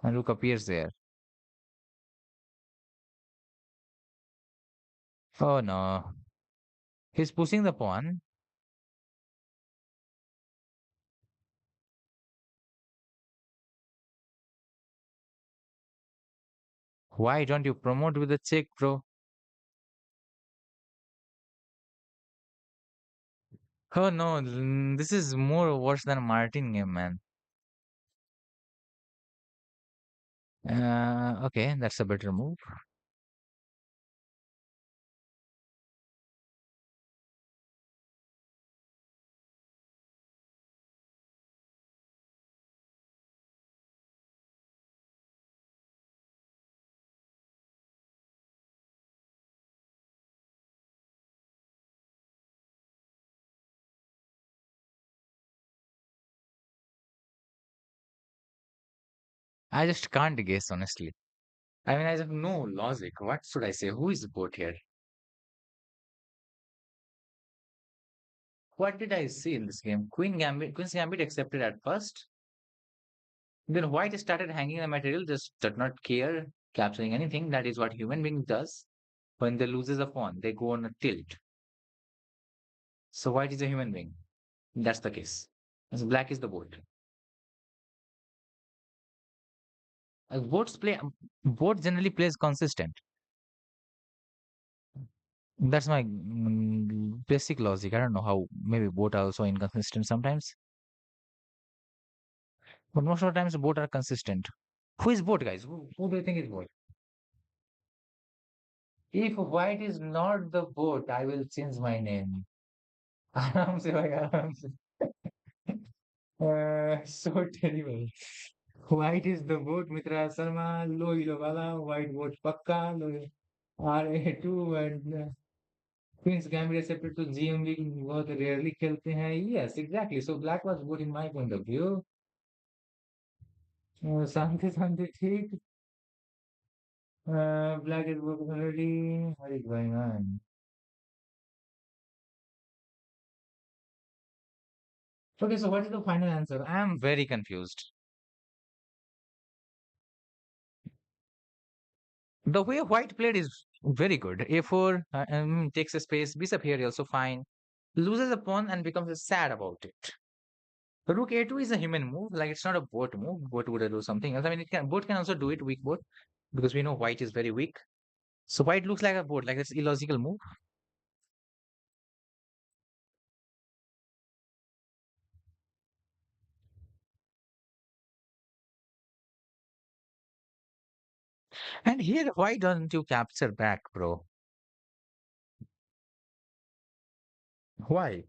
And rook appears there. Oh no. He's pushing the pawn. Why don't you promote with the check, bro? Oh no, this is more worse than Martin game, man. Okay, that's a better move. I just can't guess, honestly. I mean, I have no logic. What should I say? Who is the boat here? What did I see in this game? Queen's Gambit accepted at first. Then White started hanging the material, just did not care, capturing anything. That is what human being does. When they loses a pawn, they go on a tilt. So White is a human being. That's the case. So Black is the boat. Boats play. Boat generally plays consistent. That's my basic logic. I don't know how. Maybe both are also inconsistent sometimes, but most of the times both are consistent. Who is boat, guys? Who do you think is boat? If white is not the boat, I will change my name. आराम से भाई आराम से. So terrible. White is the boat. Mitra Sharma, low Ilovala, white boat Pakka, low RA2 and Queen's Gambit accepted to GMB बहुत rarely खेलते हैं. Yes, exactly. So black was good in my point of view. शांति शांति ठीक. Black is good already. What is going on? Okay, so what is the final answer? I am very confused. The way white played is very good. A4 takes a space. Bishop here also fine. Loses a pawn and becomes sad about it. Rook A2 is a human move. Like it's not a boat move. Boat would do something else. I mean, boat can also do it. Weak boat because we know white is very weak. So white looks like a boat. Like it's illogical move. And here, why don't you capture back, bro? Why?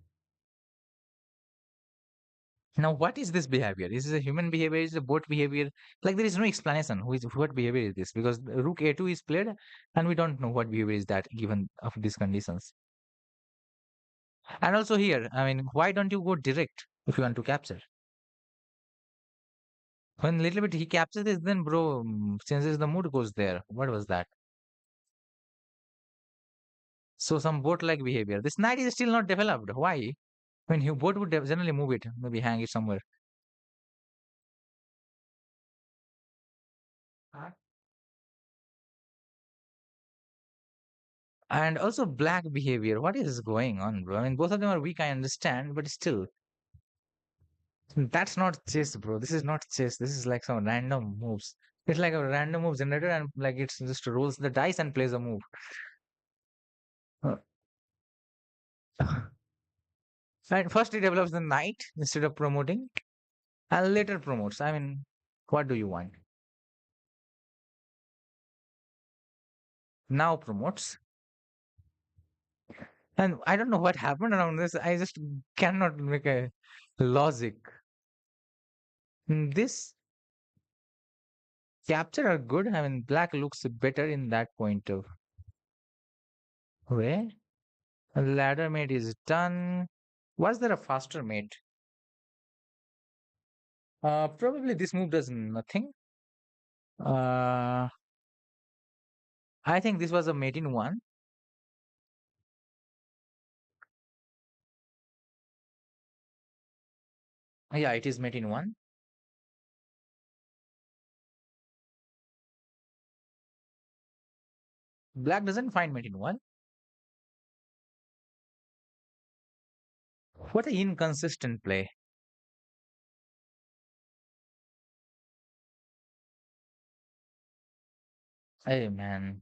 Now, what is this behavior? Is this a human behavior? Is it a boat behavior? Like there is no explanation. What behavior is this? Because Rook A2 is played, and we don't know what behavior is that given of these conditions. And also here, I mean, why don't you go direct if you want to capture? When little bit he captures this, then bro changes the mood goes there. What was that? So some boat-like behavior. This knight is still not developed. Why? When you boat would generally move it, maybe hang it somewhere. Uh, And also black behavior. What is going on, bro? I mean, both of them are weak, I understand, but still, that's not chess, bro. This is not chess. This is like some random moves. It's like a random move generator, and like it's just rolls the dice and plays a move. Uh, And first he develops the knight instead of promoting, and later promotes. I mean, what do you want? Now promotes. And I don't know what happened around this. I just cannot make a logic. This capture are good. I mean, black looks better in that point of way. Ladder mate is done. Was there a faster mate? Probably this move does nothing. Uh, I think this was a mate in one. Yeah, it is mate in one. Black doesn't find mate in one. What an inconsistent play. Hey man.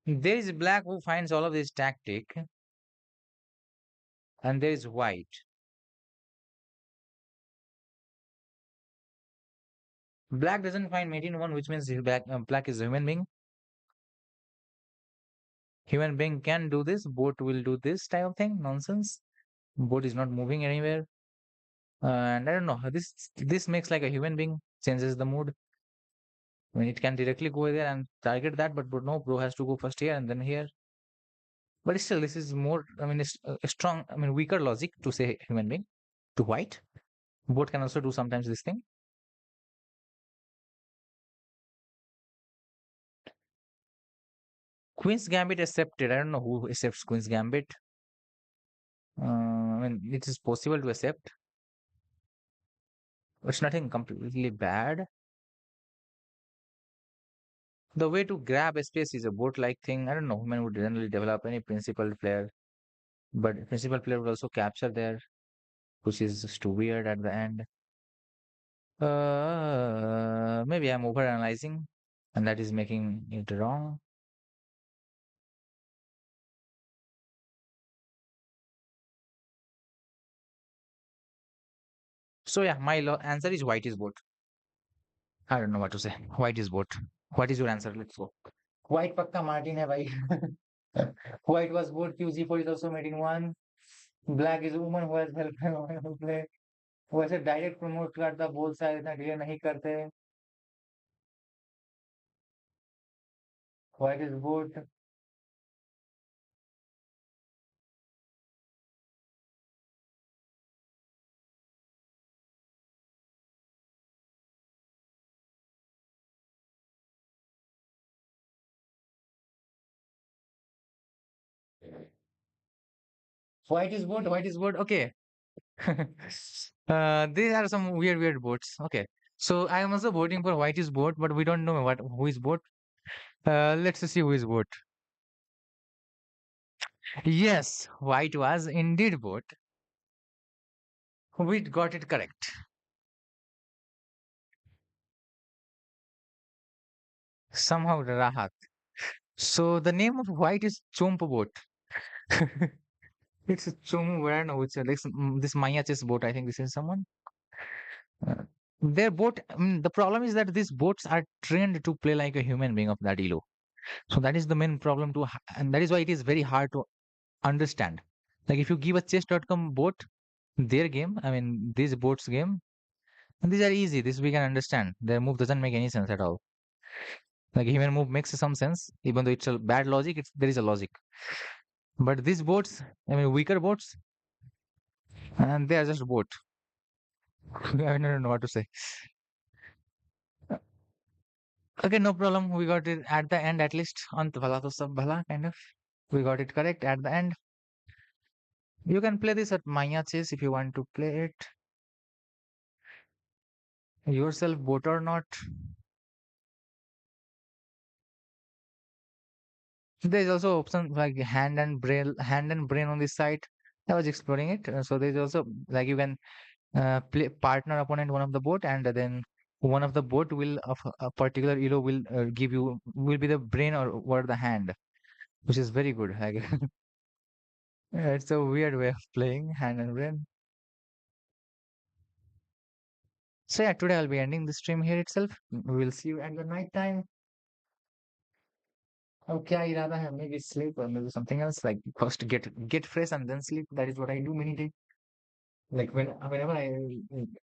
There is black who finds all of this tactic, and there is white. Black doesn't find mate in one, which means black is a human being. Human being can do this. Boat will do this type of thing. Nonsense. Boat is not moving anywhere. And I don't know. This makes like a human being changes the mood. I mean, it can directly go there and target that, but no, bro has to go first here and then here. But still, this is more. I mean, it's a strong. I mean, weaker logic to say human being to white. Boat can also do sometimes this thing. Queen's Gambit accepted. I don't know who accepts Queen's Gambit. I mean, it is possible to accept. It's nothing completely bad. The way to grab a space is a boat-like thing. I don't know. Human would generally develop any principal player, but principal player would also capture there, which is just too weird at the end. Maybe I'm overanalyzing, and that is making it wrong. So yeah, my answer is white is boat. I don't know what to say. White is boat. What is your answer? Let's go. White pakka Martin hai bhai. White was boat. QZ4 is also made in one. Black is a woman who has helped him to play. वैसे direct promote करता both side इतना delay नहीं करते. White is boat. White is boat. White is boat. Okay. These are some weird boats. Okay. So I am also voting for white is boat, but we don't know what who is boat. Let's see who is boat. Yes, white was indeed boat. We got it correct. Somehow Rahat. So the name of white is Chomp boat. It's a Chom. I don't know. It's this Maya chess boat. I think this is someone. Uh, their boat. The problem is that these boats are trained to play like a human being of that elo. So that is the main problem to, and that is why it is very hard to understand. Like if you give a chess.com boat, Their game, I mean, these boats game, and these are easy. This we can understand. Their move doesn't make any sense at all. Like human move makes some sense, even though it's a bad logic. There is a logic. But these boats, I mean, weaker boats, and they are just boat. I don't know what to say. Okay, no problem. We got it at the end at least. On bhala to sab bhala, kind of. We got it correct at the end. You can play this at Maya Chess if you want to play it yourself, boat or not. There's also option like hand and brain on this site. I was exploring it. So there's also like you can play partner opponent one of the boat, and then one of the boat will of a particular elo will give you will be the brain or the hand, which is very good. Like yeah, it's a weird way of playing hand and brain. So yeah, today I'll be ending the stream here itself. We will see you at the night time. Okay, I rather have maybe sleep or maybe something else. Like first get fresh and then sleep. That is what I do many days. Like whenever I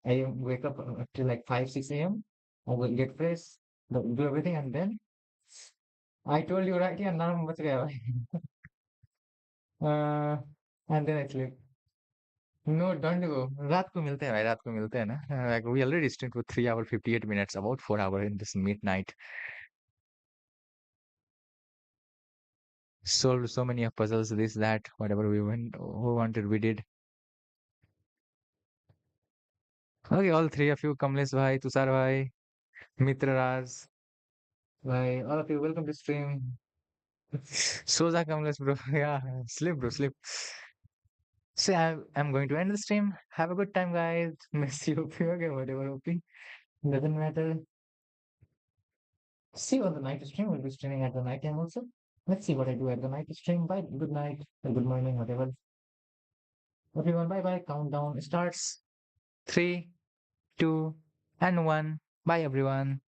wake up till like 5 6 a.m. I will get fresh, do everything, and then I told you right. Yeah, now much gaya bhai. Uh, and then I sleep. No, don't go. रात को मिलते हैं भाई रात को मिलते हैं ना. Like we already streamed for 3 hour 58 minutes, about 4 hour in this midnight. Solved so many of puzzles, this that whatever we wanted we did. Okay, all three of you, Kamlesh bhai, Tushar bhai, Mitra Raj bhai, all of you, welcome to stream. Soja Kamlesh bro, yeah, sleep bro, sleep. So I'm going to end the stream. Have a good time, guys. Miss you, okay, whatever, okay. Doesn't matter. See you on the night stream. We'll be streaming at the night time also. Let's see what I do at the night stream. Bye. Good night. Or good morning, whatever. Everyone, bye bye. Countdown starts. Three, two, and one. Bye, everyone.